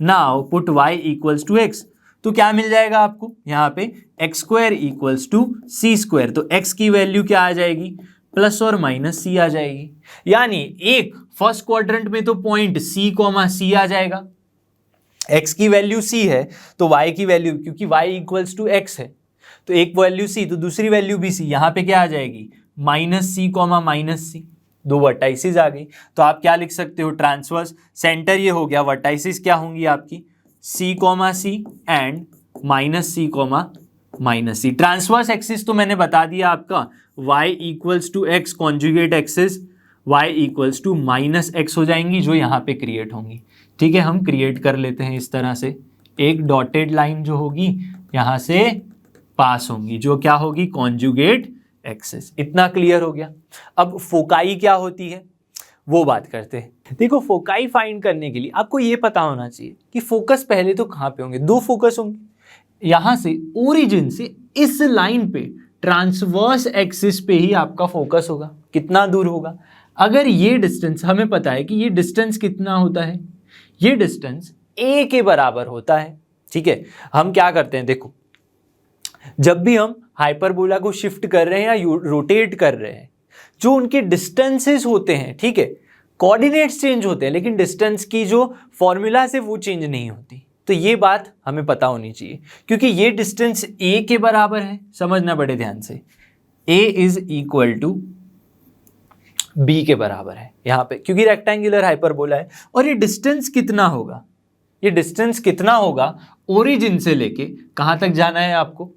now put y equals to x, तो क्या मिल जाएगा आपको यहाँ पे, x square equals to c square, तो x की वैल्यू क्या आ जाएगी, प्लस और माइनस सी आ जाएगी। यानी एक फर्स्ट क्वाड्रेंट में तो पॉइंट c, c आ जाएगा, x की वैल्यू c है तो y की वैल्यू, क्योंकि y इक्वल्स टू x है तो एक वैल्यू c, तो दूसरी वैल्यू भी c, यहाँ पे क्या आ जाएगी, माइनस सी, दो वर्टाइसिस आ गई। तो आप क्या लिख सकते हो, ट्रांसवर्स सेंटर ये हो गया, वर्टाइसिस क्या होंगी आपकी, c, and minus c. Transverse axis तो मैंने बता दिया आपका, y equals to x conjugate axis y equals to minus x हो जाएंगी, जो यहाँ पे क्रिएट होंगी। ठीक है, हम क्रिएट कर लेते हैं इस तरह से, एक डॉटेड लाइन जो होगी यहाँ से पास होंगी, जो क्या होगी, कॉन्जुगेट एक्सिस। इतना क्लियर हो गया? अब फोकाई क्या होती है वो बात करते हैं। देखो फोकाई फाइंड करने के लिए आपको ये पता होना चाहिए कि फोकस पहले तो कहाँ पे होंगे, दो फोकस होंगे, यहाँ से ओरिजिन से इस लाइन पे ट्रांसवर्स एक्सिस पे ही आपका फोकस होगा। कितना दूर होगा, अगर ये डिस्टेंस, हमें पता है कि ये डिस्टेंस कितना होता है, ये डिस्टेंस a के बराबर होता है। ठीक है, हम क्या करते हैं, देखो जब भी हम हाइपरबोला को शिफ्ट कर रहे हैं या रोटेट कर रहे हैं, जो उनके डिस्टेंसेस होते हैं, ठीक है, कोऑर्डिनेट्स चेंज होते हैं, लेकिन डिस्टेंस की जो फॉर्मूला से वो चेंज नहीं होती। तो ये बात हमें पता होनी चाहिए, क्योंकि ये डिस्टेंस a के बराबर है, समझना बड़े ध्यान से, a is equal to b के बराबर है यहाँ पे, क्योंकि रेक्टेंगुलर हाइपरबोला है। और ये डिस्टेंस कितना होगा, ये डिस्टेंस कितना होगा, ओरिजिन से लेके कहाँ तक जाना है आपको,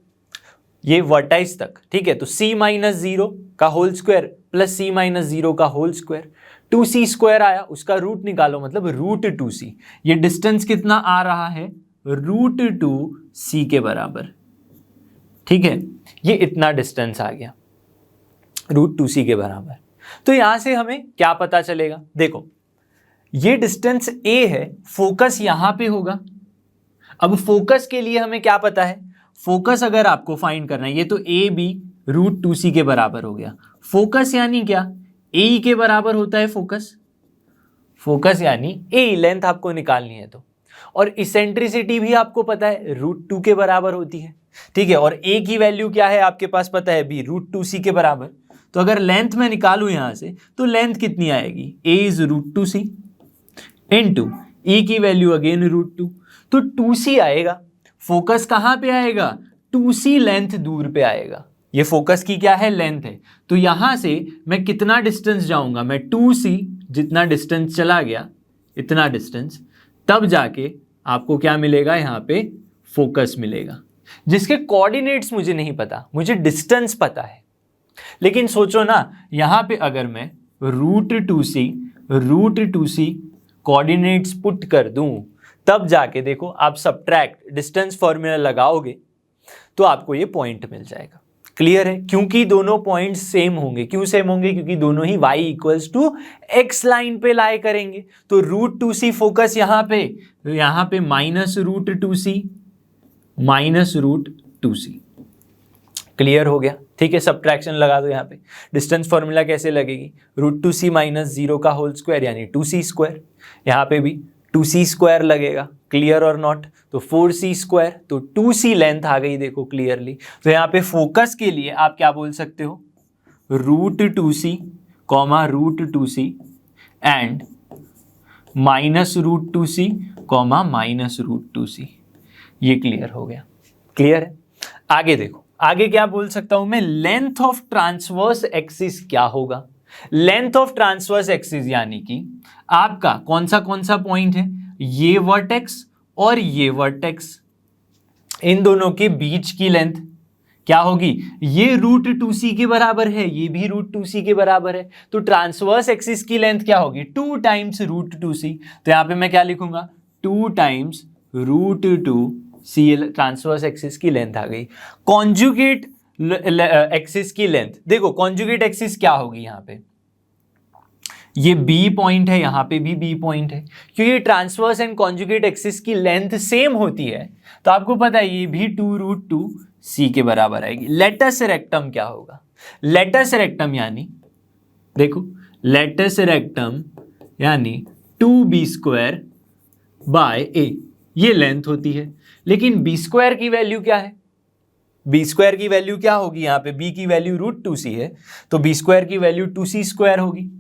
ये वर्टाइस तक, ठीक है। तो c माइनस 0 का whole square plus c minus 0 का होल स्क्वायर, 2c स्क्वायर आया, उसका रूट निकालो, मतलब रूट 2c। ये डिस्टेंस कितना आ रहा है, रूट 2c के बराबर, ठीक है। ये इतना डिस्टेंस आ गया रूट 2c के बराबर। तो यहां से हमें क्या पता चलेगा, देखो ये डिस्टेंस a है, फोकस यहां पे होगा। अब फोकस के लिए हमें क्या पता है, फोकस अगर आपको फाइंड करना है, ये तो ए बी रूट 2c के बराबर हो गया। फोकस यानी क्या, ए के बराबर होता है फोकस, फोकस यानी ए, लेंथ आपको निकालनी है तो। और इसेंट्रिसिटी भी आपको पता है रूट 2 के बराबर होती है, ठीक है। और ए की वैल्यू क्या है आपके पास पता है, बी रूट 2c के बराबर। तो अगर लेंथ में निकालूं यहां से तो लेंथ कितनी आएगी, ए इज रूट 2c इनटू ई की वैल्यू अगेन रूट 2, तो 2c आएगा। फोकस कहां पे आएगा, 2c लेंथ दूर पे आएगा। ये फोकस की क्या है, लेंथ है। तो यहां से मैं कितना डिस्टेंस जाऊंगा, मैं 2c जितना डिस्टेंस चला गया इतना डिस्टेंस, तब जाके आपको क्या मिलेगा, यहां पे फोकस मिलेगा, जिसके कोऑर्डिनेट्स मुझे नहीं पता, मुझे डिस्टेंस पता है। लेकिन सोचो ना, यहां पे अगर मैं रूट 2c कोऑर्डिनेट्स पुट कर दूं, तब जाके देखो आप सब्ट्रैक्ट डिस्टेंस फॉर्मूला लगाओगे तो आपको ये पॉइंट मिल जाएगा। क्लियर है, क्योंकि दोनों पॉइंट्स सेम होंगे। क्यों सेम होंगे, क्योंकि दोनों ही y equals to x line पे लाई करेंगे। तो रूट 2c फोकस यहां पे माइनस रूट 2c क्लियर हो गया, ठीक है। सब्ट्रैक्शन लगा दो, यहाँ पे डिस्टेंस फॉर्मूला कैसे लगेगी, रूट 2c माइनस 0 का होल स्क्वायर यानी 2c स्क्वायर, यहाँ पे भी 2c स्क्वायर लगेगा, क्लियर और नॉट। तो 4c स्क्वायर, तो 2c लेंथ आ गई देखो क्लियरली। तो यहाँ पे फोकस के लिए आप क्या बोल सकते हो, root 2c comma root 2c and minus root 2c comma minus root 2c। ये क्लियर हो गया, क्लियर है। आगे देखो, आगे क्या बोल सकता हूं मैं, लेंथ ऑफ ट्रांसवर्स एक्सिस क्या होगा। लेंथ ऑफ ट्रांसवर्स एक्सिस यानी कि आपका कौन सा पॉइंट है, ये वर्टेक्स और ये वर्टेक्स, इन दोनों के बीच की लेंथ क्या होगी, ये रूट 2c के बराबर है, ये भी रूट 2c के बराबर है। तो ट्रांसवर्स एक्सिस की लेंथ क्या होगी, 2 टाइम्स रूट 2c। तो यहां पे मैं क्या लिखूंगा, 2 times root 2c transverse axis की लेंथ आ गई। कॉन्जुगेट एक्सिस की लेंथ, देखो कॉन्जुगेट एक्सिस क्या होगी, यहां पे ये B पॉइंट है, यहां पे भी B पॉइंट है, क्योंकि ट्रांसवर्स एंड कॉन्जुगेट एक्सिस की लेंथ सेम होती है। तो आपको पता है ये भी 2 रूट 2c के बराबर आएगी। लेटस रेक्टम क्या होगा, लेटस रेक्टम यानी देखो, लेटस रेक्टम यानी 2b स्क्वायर बाय a, ये लेंथ होती है। लेकिन b स्क्वायर की वैल्यू क्या है, b स्क्वायर की वैल्यू क्या होगी, यहाँ पे b की वैल्यू रूट 2c है, तो b स्क्वायर की वैल्यू 2c स्क्वायर होगी,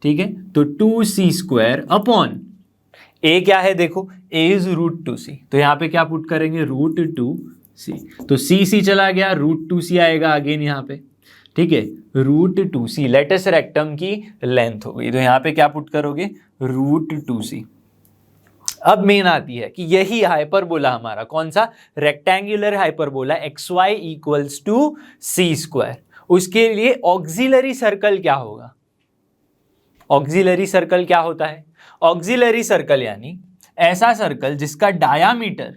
ठीक है। तो 2c स्क्वायर अपॉन a क्या है, देखो a इज रूट 2c, तो यहाँ पे क्या पुट करेंगे, रूट 2c, तो c चला गया, रूट 2c आएगा अगेन यहाँ पे, ठीक है। रूट 2c लेटस रेक्टम की लेंथ हो गई, तो यहाँ पे क्या पुट करोगे, रूट 2c। अब मेन आती है कि यही हाइपरबोला हमारा कौन सा, rectangular hyperbola xy equals to c square, उसके लिए ऑक्सिलरी सर्कल क्या होगा। ऑक्सिलरी सर्कल क्या होता है, ऑक्सिलरी सर्कल यानी ऐसा सर्कल जिसका डायामीटर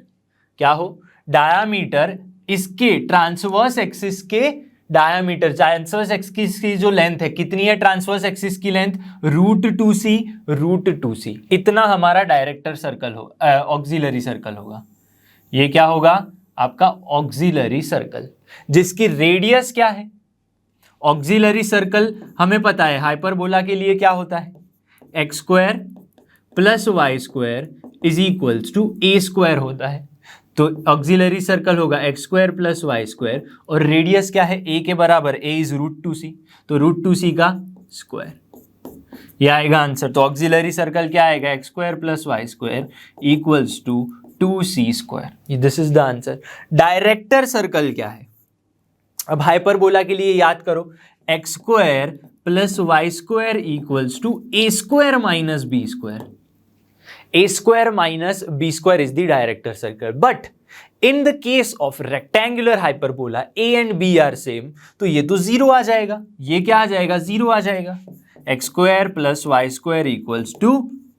क्या हो, डायामीटर इसके ट्रांसवर्स एक्सिस के डायामीटर, ट्रांसवर्स एक्सिस की जो लेंथ है कितनी है, ट्रांसवर्स एक्सिस की लेंथ रूट 2c, इतना हमारा डायरेक्टर सर्कल हो, ऑक्सिलरी सर्कल होगा। ये क्या होगा आपका ऑक्सिलरी सर्कल, जिसकी रेडियस क्या है, ऑक्सिलरी सर्कल हमें पता है हाइपरबोला के लिए क्या होता है, x square plus y square is equals to a square होता है। तो ऑक्सिलरी सर्कल होगा x square plus y square, और रेडियस क्या है, ए के बराबर, ए इज रूट 2c, तो रूट 2c का स्क्वायर, ये आएगा आंसर। तो ऑक्सिलरी सर्कल क्या आएगा, x square plus y square equals to 2c square, this is the answer. Director circle क्या है, अब हाइपरबोला के लिए याद करो, x square plus y square equals to a square minus b square, a square minus b square is the director circle, but in the case of rectangular hyperbola a and b are same, तो ये तो zero आ जाएगा, ये क्या आ जाएगा, zero आ जाएगा। X square plus y square equals to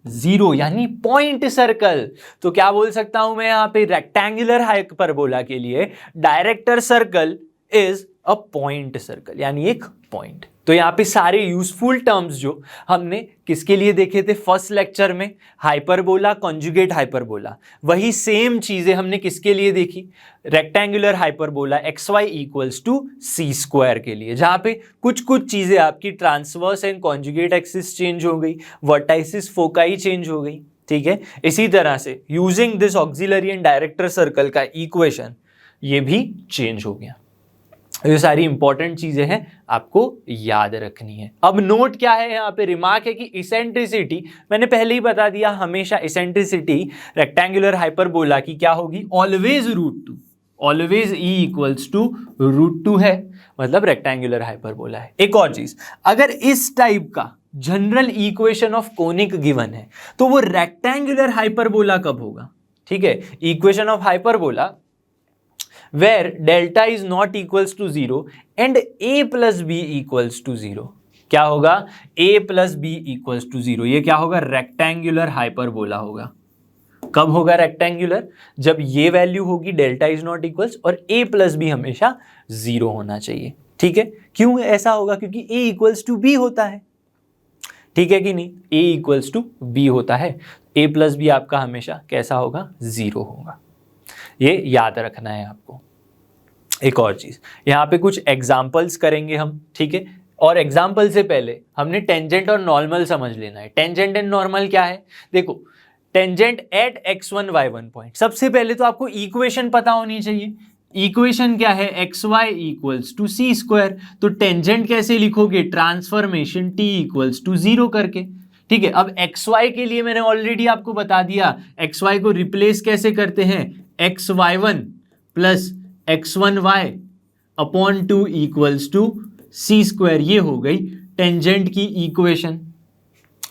zero, यानी पॉइंट सर्कल। तो क्या बोल सकता हूं मैं यहाँ पे, रेक्टेंगुलर हाइपरबोला के लिए director circle is a point circle, यानी एक पॉइंट। तो यहाँ पे सारे यूजफुल टर्म्स जो हमने किसके लिए देखे थे फर्स्ट लेक्चर में, हाइपरबोला, कॉन्जुगेट हाइपरबोला, वही सेम चीजें हमने किसके लिए देखी, rectangular hyperbola x y equals to c square के लिए, जहां पे कुछ कुछ चीजें आपकी transverse and conjugate axis change हो गई, वर्टाइसिस फोकाई चेंज हो गई, ठीक है। इसी तरह से using this auxiliary and director circle का इक्वेशन ये भी चेंज हो गया। ये सारी इंपॉर्टेंट चीजें हैं, आपको याद रखनी है। अब नोट क्या है यहाँ पे, रिमार्क है कि इसेंट्रिसिटी मैंने पहले ही बता दिया, हमेशा इसेंट्रिसिटी रेक्टेंगुलर हाइपरबोला की क्या होगी, always √2, always E equals to √2 है, मतलब रेक्टेंगुलर हाइपरबोला है। एक और चीज, अगर इस टाइप का general equation of conic given है तो वो रेक्टेंगुलर हाइपरबोला कब होगा, ठीक है। Equation of hyperbola where delta is not equals to 0 and a plus b equals to 0, क्या होगा, a plus b equals to 0, ये क्या होगा, रेक्टेंगुलर हाइपरबोला होगा। कब होगा रेक्टेंगुलर, जब ये वैल्यू होगी डेल्टा इज नॉट इक्वल्स और a प्लस बी हमेशा 0 होना चाहिए, ठीक है। क्यों ऐसा होगा, क्योंकि a इक्वल्स टू b होता है, ठीक है कि नहीं, a इक्वल्स टू b होता है, a प्लस बी आपका हमेशा कैसा होगा, 0 होगा, ये याद रखना है आपको। एक और चीज, यहाँ पे कुछ एग्जाम्पल्स करेंगे हम, ठीक है। और एग्जाम्पल से पहले हमने टेंजेंट और नॉर्मल समझ लेना है। टेंजेंट एंड नॉर्मल क्या है, देखो, tangent at x1 y1 point, सबसे पहले तो आपको इक्वेशन पता होनी चाहिए। इक्वेशन क्या है, x y equals to c square, तो टेंजेंट कैसे लिखोगे, ट्रांसफॉर्मेशन t इक्वल्स टू 0 करके, ठीक है। अब एक्स वाई के लिए मैंने ऑलरेडी आपको बता दिया, एक्स वाई को रिप्लेस कैसे करते हैं, x y one plus x one y upon 2 equals to c square, ये हो गई टेंजेंट की इक्वेशन।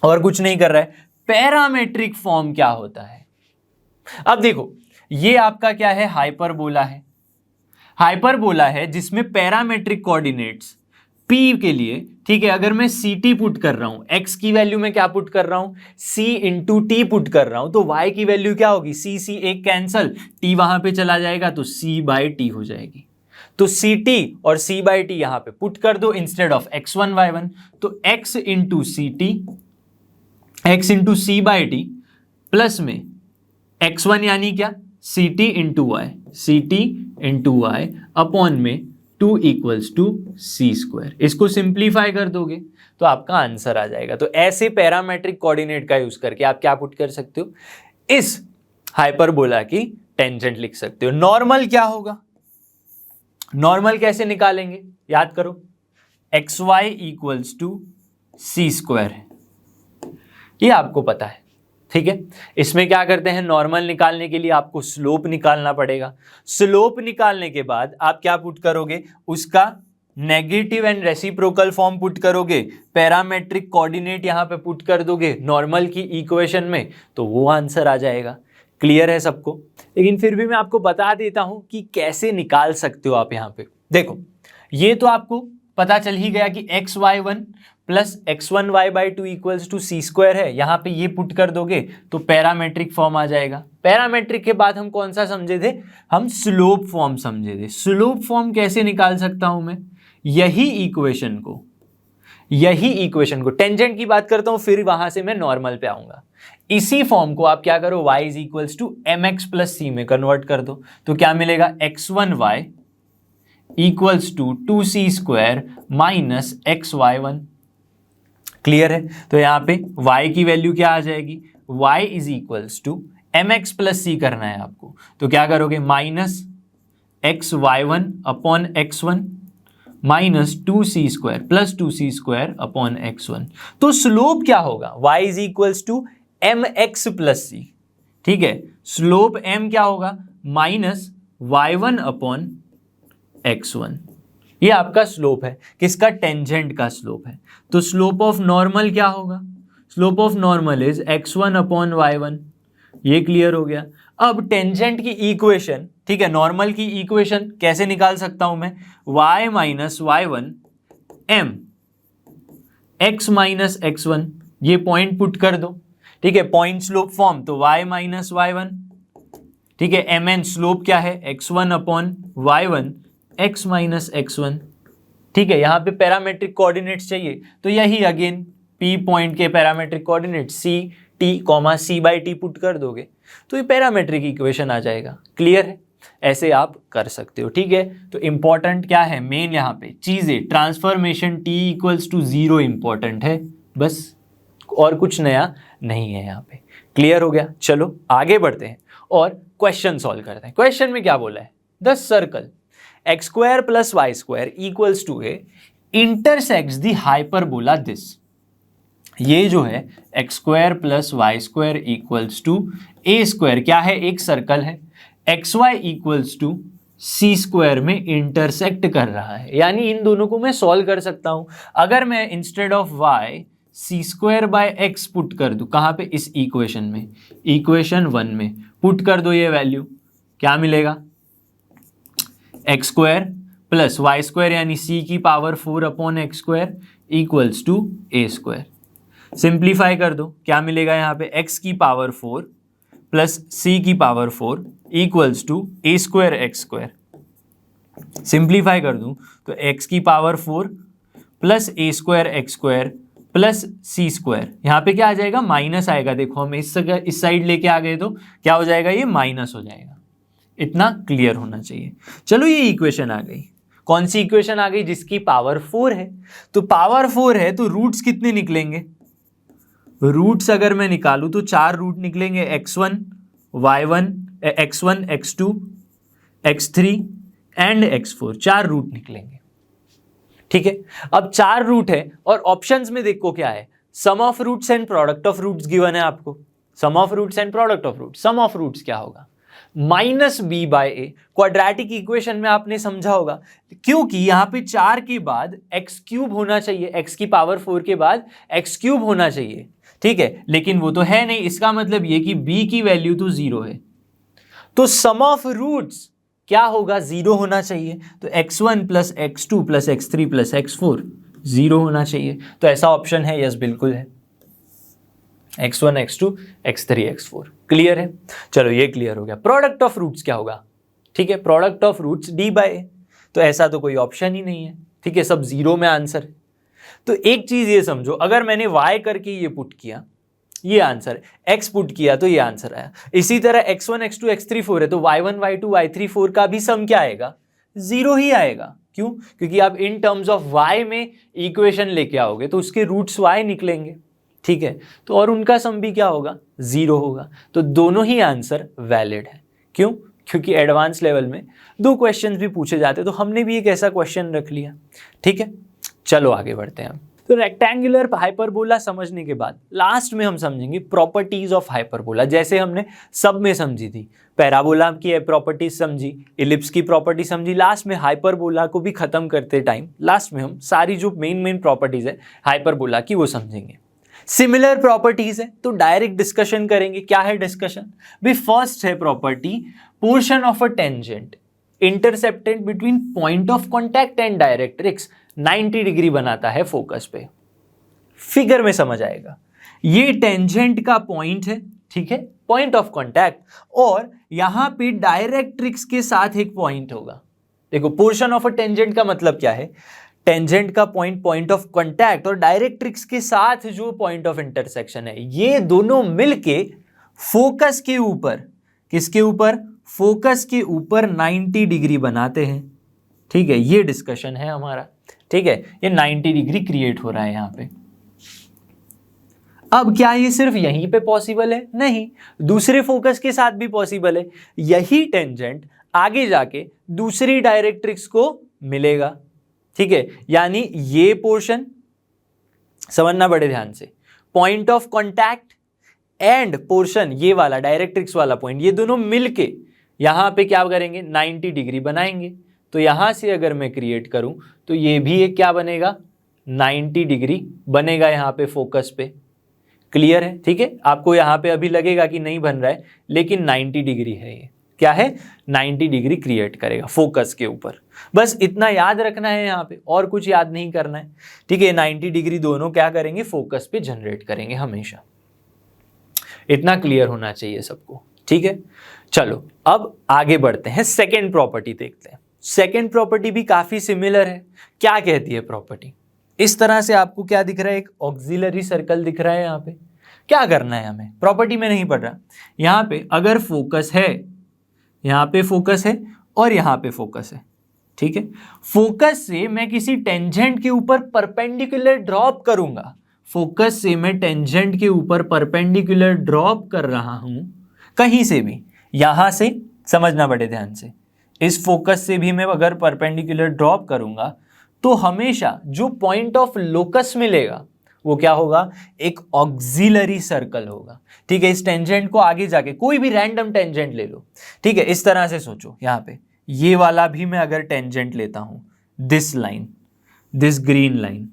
और कुछ नहीं कर रहा है। पैरामेट्रिक फॉर्म क्या होता है, अब देखो, ये आपका क्या है, हाइपरबोला है, हाइपरबोला है जिसमें पैरामेट्रिक कोऑर्डिनेट्स P के लिए, ठीक है, अगर मैं CT पुट कर रहा हूं, x की वैल्यू में क्या पुट कर रहा हूं, C इंटू टी पुट कर रहा हूं, तो y की वैल्यू क्या होगी, C एक कैंसल, T वहां पे चला जाएगा तो C/T हो जाएगी। तो CT और C/T यहां पे पुट कर दो इंस्टेड ऑफ x1 y1, तो x into CT, x into C/T plus में x1 यानी क्या, CT into y, CT into y upon में 2 इक्वल्स टू सी स्क्वायर। इसको सिंप्लीफाई कर दोगे तो आपका आंसर आ जाएगा। तो ऐसे पैरामेट्रिक कोऑर्डिनेट का यूज करके आप क्या पुट कर सकते हो, इस हाइपरबोला की टेंजेंट लिख सकते हो। नॉर्मल क्या होगा, नॉर्मल कैसे निकालेंगे, याद करो, x y equals to c square है, ये आपको पता है, ठीक है। इसमें क्या करते हैं, नॉर्मल निकालने के लिए आपको स्लोप निकालना पड़ेगा। स्लोप निकालने के बाद आप क्या पुट करोगे, उसका negative and reciprocal form put करोगे, पैरामेट्रिक कोऑर्डिनेट यहां पे पुट कर दोगे नॉर्मल की इक्वेशन में, तो वो आंसर आ जाएगा। क्लियर है सबको, लेकिन फिर भी मैं आपको बता देता हूं कि कैसे निकाल सकते हो आप। यहां पे देखो, ये तो आपको पता चल ही गया कि x y one plus x1 y/2 equals to c square है, यहां पे ये पुट कर दोगे तो पैरामेट्रिक फॉर्म आ जाएगा। पैरामेट्रिक के बाद हम कौन सा समझे थे, हम स्लोप फॉर्म समझे थे। स्लोप फॉर्म कैसे निकाल सकता हूं मैं, यही इक्वेशन को टेंजेंट की बात करता हूं, फिर वहां से मैं नॉर्मल पे आऊंगा। इसी फॉर्म को आप क्या करो, y is equals to mx plus c में कन्वर्ट कर दो, तो क्या मिलेगा, x1y equals to 2c square minus xy1। Clear है, तो यहां पे y की वैल्यू क्या आ जाएगी, y is equals to mx plus c करना है आपको, तो क्या करोगे, minus xy1 upon x1 minus 2c square plus 2c square upon x1। तो स्लोप क्या होगा, y is equals to mx plus c, ठीक है। स्लोप m क्या होगा, माइनस y1 अपॉन x1, ये आपका स्लोप है, किसका, टेंजेंट का स्लोप है। तो स्लोप ऑफ नॉर्मल क्या होगा, slope of normal is x1 upon y1, ये क्लियर हो गया। अब टेंजेंट की इक्वेशन, ठीक है, नॉर्मल की इक्वेशन कैसे निकाल सकता हूं मैं, y minus y one m x minus x one, ये पॉइंट पुट कर दो, ठीक है, पॉइंट स्लोप फॉर्म, तो y माइनस वाई वन, ठीक है, mn स्लोप क्या है, x1 upon y one x minus x one, ठीक है, यहां पे पैरामेट्रिक कोऑर्डिनेट्स चाहिए, तो यही अगेन p पॉइंट के parametric coordinate c t comma c by t put कर दोगे तो ये पैरामेट्रिक इक्वेशन आ जाएगा। क्लियर है, ऐसे आप कर सकते हो, ठीक है। तो इंपॉर्टेंट क्या है, मेन यहाँ पे चीजें, transformation t equals to 0 important है बस, और कुछ नया नहीं है यहाँ पे। क्लियर हो गया, चलो आगे बढ़ते हैं और क्वेश्चन सॉल्व करते हैं। क्वेश्चन में क्या बोला है, the circle x square plus y square equals to a intersects the hyperbola this. ये जो है x square plus y square equals to a square, क्या है, एक सर्कल है, x y equals to c square में इंटरसेक्ट कर रहा है। यानी इन दोनों को मैं सॉल्व कर सकता हूं। अगर मैं instead of y c square by x put कर दूं, कहां पे, इस इक्वेशन में, इक्वेशन 1 में पुट कर दो ये वैल्यू, क्या मिलेगा, x square plus y square यानी सी की power 4 upon x square equals to a square. Simplify कर दो, क्या मिलेगा यहाँ पे, x की पावर 4 प्लस c की power 4 equals to a square x square. Simplify कर दूं तो x की पावर 4 प्लस ए स्क्वायर एक्स स्क्वायर प्लस सी स्क्वायर, यहाँ पे क्या आ जाएगा, माइनस आएगा। देखो हम इस साइड लेके आ गए तो क्या हो जाएगा, ये माइनस हो जाएगा। इतना क्लियर होना चाहिए। चलो ये इक्वेशन आ गई, कौन सी इक्वेशन आ गई, जिसकी पावर 4 है। तो पावर 4 है तो रूट्स कितने निकलेंगे, रूट्स अगर मैं निकालूं तो 4 रूट निकलेंगे, x1 y1 x1 x2 x3 and x4, 4 root निकलेंगे, ठीक है। अब 4 रूट है और ऑप्शंस में देखो क्या है, sum of roots and product of roots given है आपको, sum of roots and product of roots. Sum of roots क्या होगा, minus b by a. Quadratic equation में आपने समझा होगा, क्योंकि यहां पे 4 के बाद एक्स क्यूब होना चाहिए, एक्स की पावर 4 के बाद एक्स क्यूब होना चाहिए, ठीक है, लेकिन वो तो है नहीं। इसका मतलब ये कि b की वैल्यू तो 0 है, तो सम ऑफ रूट्स क्या होगा, 0 होना चाहिए। तो x1 plus x2 plus x3 plus x4 0 होना चाहिए। तो ऐसा ऑप्शन है, यस बिल्कुल है, x1 x2 x3 x4। Clear है, चलो ये क्लियर हो गया। प्रोडक्ट ऑफ रूट्स क्या होगा, ठीक है, product of roots d by a, तो ऐसा तो कोई ऑप्शन ही नहीं है, ठीक है, सब 0 में आंसर है। तो एक चीज ये समझो, अगर मैंने y करके ये पुट किया, ये आंसर है, x पुट किया तो ये आंसर आया। इसी तरह x1 x2 x3 4 है तो y1 y2 y3 4 का भी सम क्या आएगा, 0 ही आएगा। क्यों, क्योंकि आप इन टर्म्स ऑफ y में इक्वेशन लेके आओगे तो उसके रूट्स y निकलेंगे, ठीक है, तो और उनका सम भी क्या होगा, 0 होगा। तो दोनों ही आंसर वैलिड है। क्यों, क्योंकि एडवांस लेवल में 2 क्वेश्चंस भी पूछे जाते, तो हमने भी एक ऐसा क्वेश्चन रख लिया, ठीक है। चलो आगे बढ़ते हैं। तो रेक्टेंगुलर हाइपरबोला समझने के बाद लास्ट में हम समझेंगे प्रॉपर्टीज ऑफ हाइपरबोला, जैसे हमने सब में समझी थी, पैराबोला की प्रॉपर्टीज समझी, इलिप्स की प्रॉपर्टी समझी, लास्ट में हाइपरबोला को भी खत्म करते टाइम लास्ट में हम सारी जो मेन प्रॉपर्टीज है हाइपरबोला की वो समझेंगे। सिमिलर प्रॉपर्टीज है तो डायरेक्ट डिस्कशन करेंगे। क्या है डिस्कशन भी, फर्स्ट है property, portion of a tangent intercepted between point of contact and directrix 90 degree बनाता है फोकस पे। फिगर में समझ आएगा, ये टेंजेंट का पॉइंट है, ठीक है, पॉइंट ऑफ कॉन्टैक्ट, और यहां पे डायरेक्ट्रिक्स के साथ एक पॉइंट होगा। देखो पोर्शन ऑफ अ टेंजेंट का मतलब क्या है, टेंजेंट का पॉइंट, पॉइंट ऑफ कॉन्टैक्ट और डायरेक्ट्रिक्स के साथ जो पॉइंट ऑफ इंटरसेक्शन है, ये दोनों मिलके फोकस के ऊपर, किसके ऊपर, फोकस के ऊपर 90 डिग्री बनाते हैं, ठीक है। ये डिस्कशन है हमारा, ठीक है, ये 90 डिग्री क्रिएट हो रहा है यहां पे। अब क्या ये सिर्फ यहीं पे पॉसिबल है, नहीं, दूसरे फोकस के साथ भी पॉसिबल है। यही टेंजेंट आगे जाके दूसरी डायरेक्ट्रिक्स को मिलेगा, ठीक है, यानी ये पोर्शन समझना बड़े ध्यान से, point of contact end portion ये वाला डायरेक्ट्रिक्स वाला पॉइंट, ये दोनों मिलके यहां पे क्या करेंगे, 90 डिग्री बनाएंगे। तो यहां से अगर मैं क्रिएट करूं तो ये भी एक क्या बनेगा, 90 डिग्री बनेगा यहां पे फोकस पे। क्लियर है? ठीक है, आपको यहाँ पे अभी लगेगा कि नहीं बन रहा है, लेकिन 90 डिग्री है ये। क्या है? 90 डिग्री क्रिएट करेगा फोकस के ऊपर। बस इतना याद रखना है यहाँ पे, और कुछ याद नहीं करना है। ठीक है, 90 डिग्री दोनों क्या करेंगे? फोकस पे जनरेट करेंगे हमेशा। इतना क्लियर होना चाहिए सबको। ठीक है, चलो अब आगे बढ़ते हैं, सेकेंड प्रॉपर्टी देखते हैं। सेकेंड प्रॉपर्टी भी काफी सिमिलर है। क्या कहती है प्रॉपर्टी? इस तरह से आपको क्या दिख रहा है? एक ऑक्सिलरी सर्कल दिख रहा है। यहाँ पे क्या करना है हमें? प्रॉपर्टी में नहीं पढ़ रहा। यहाँ पे अगर फोकस है, यहाँ पे फोकस है और यहाँ पे फोकस है, ठीक है, फोकस से मैं किसी टेंजेंट के ऊपर परपेंडिकुलर ड्रॉप करूंगा। फोकस से मैं टेंजेंट के ऊपर परपेंडिकुलर ड्रॉप कर रहा हूं, कहीं से भी, यहां से, समझना बड़े ध्यान से, इस फोकस से भी मैं अगर परपेंडिकुलर ड्रॉप करूंगा तो हमेशा जो पॉइंट ऑफ लोकस मिलेगा वो क्या होगा? एक ऑक्सिलरी सर्कल होगा। ठीक है, इस टेंजेंट को आगे जाके कोई भी रैंडम टेंजेंट ले लो। ठीक है, इस तरह से सोचो, यहाँ पे ये वाला भी मैं अगर टेंजेंट लेता हूं, this line, this green line,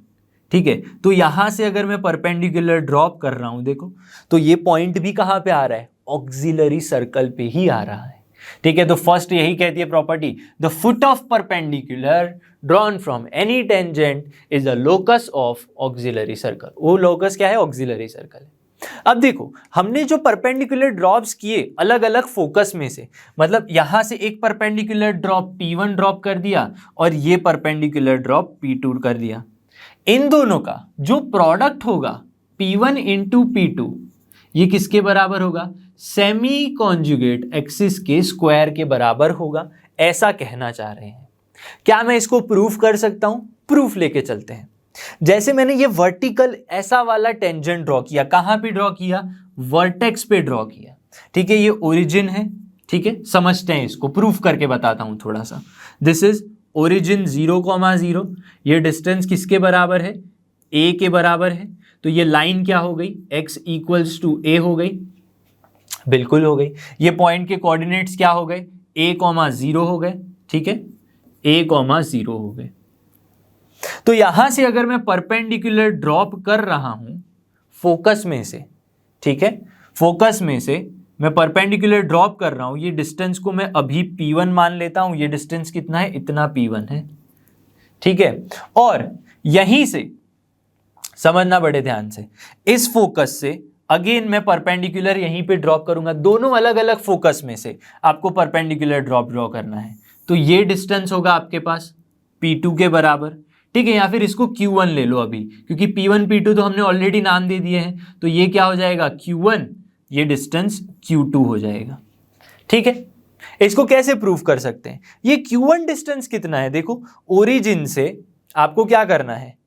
ठीक है, तो यहां से अगर मैं परपेंडिकुलर ड्रॉप कर रहा हूं, देखो तो ये पॉइंट भी कहां पे आ रहा है? ऑक्सिलरी सर्कल पे ही आ रहा है। ठीक है, तो फर्स्ट यही कहती है property, the foot of perpendicular drawn from any tangent is the locus of auxiliary circle. वो लोकस क्या है? ऑक्सिलरी सर्कल है। अब देखो, हमने जो परपेंडिकुलर ड्रॉप्स किए अलग अलग फोकस में से, मतलब यहां से एक परपेंडिकुलर ड्रॉप P1 ड्रॉप कर दिया और ये परपेंडिकुलर ड्रॉप P2 कर दिया। इन दोनों का जो प्रोडक्ट होगा P1 इंटू P2, ये किसके बराबर होगा? सेमी कॉन्जुगेट एक्सिस के स्क्वायर के बराबर होगा, ऐसा कहना चाह रहे हैं। क्या मैं इसको प्रूफ कर सकता हूं? प्रूफ लेके चलते हैं। जैसे मैंने ये वर्टिकल ऐसा वाला टेंजेंट ड्रॉ किया, कहां पे ड्रॉ किया? वर्टेक्स पे ड्रॉ किया। ठीक है, ये ओरिजिन है। ठीक है, समझते हैं इसको, प्रूफ करके बताता हूं थोड़ा सा। This is origin 0,0। ये डिस्टेंस किसके बराबर है? a के बराबर है। तो ये लाइन क्या हो गई? x इक्वल्स टू a हो गई, बिल्कुल हो गई। ये पॉइंट के कोऑर्डिनेट्स क्या हो गए? a,0 हो गए। ठीक है, a,0 हो गए। तो यहां से अगर मैं परपेंडिकुलर ड्रॉप कर रहा हूं फोकस में से, ठीक है, फोकस में से मैं परपेंडिकुलर ड्रॉप कर रहा हूं, ये डिस्टेंस को मैं अभी P1 मान लेता हूं। ये डिस्टेंस कितना है? इतना P1 है। ठीक है, और यहीं से समझना बड़े ध्यान से, इस फोकस से अगेन मैं परपेंडिकुलर यहीं पे ड्रॉप करूंगा। दोनों अलग अलग फोकस में से आपको परपेंडिकुलर ड्रॉ करना है। तो ये डिस्टेंस होगा आपके पास P2 के बराबर। ठीक है, या फिर इसको Q1 ले लो अभी, क्योंकि P1 P2 तो हमने ऑलरेडी नाम दे दिए हैं। तो ये क्या हो जाएगा? Q1, ये डिस्टेंस Q2 हो जाएगा। ठीक है, इसको कैसे प्रूफ कर सकते हैं? ये Q1 डिस्टेंस कितना है? देखो, ओरिजिन से आपको क्या करना है?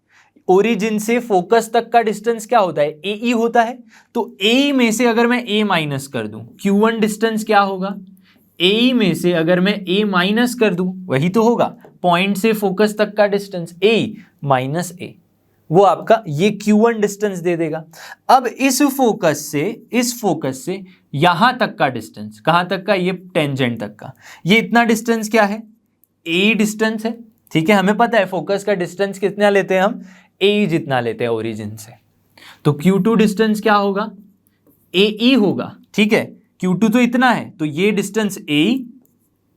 ओरिजिन से फोकस तक का डिस्टेंस क्या होता है? AE होता है। तो AE में से अगर मैं A माइनस कर दूं, Q1 डिस्टेंस क्या होगा? AE में से अगर मैं A माइनस कर दूं, वही तो होगा पॉइंट से फोकस तक का डिस्टेंस, AE माइनस A, वो आपका ये Q1 डिस्टेंस दे देगा। अब इस फोकस से यहां तक का डिस्टेंस, कहां तक का? ये टेंजेंट तक का, ये इतना डिस्टेंस क्या है? AE डिस्टेंस है। ठीक है, हमें पता है फोकस का डिस्टेंस कितना लेते हैं हम? AE जितना लेते हैं ओरिजिन से। तो Q2 डिस्टेंस क्या होगा? AE होगा। ठीक है, Q2 तो इतना है, तो ये डिस्टेंस AE,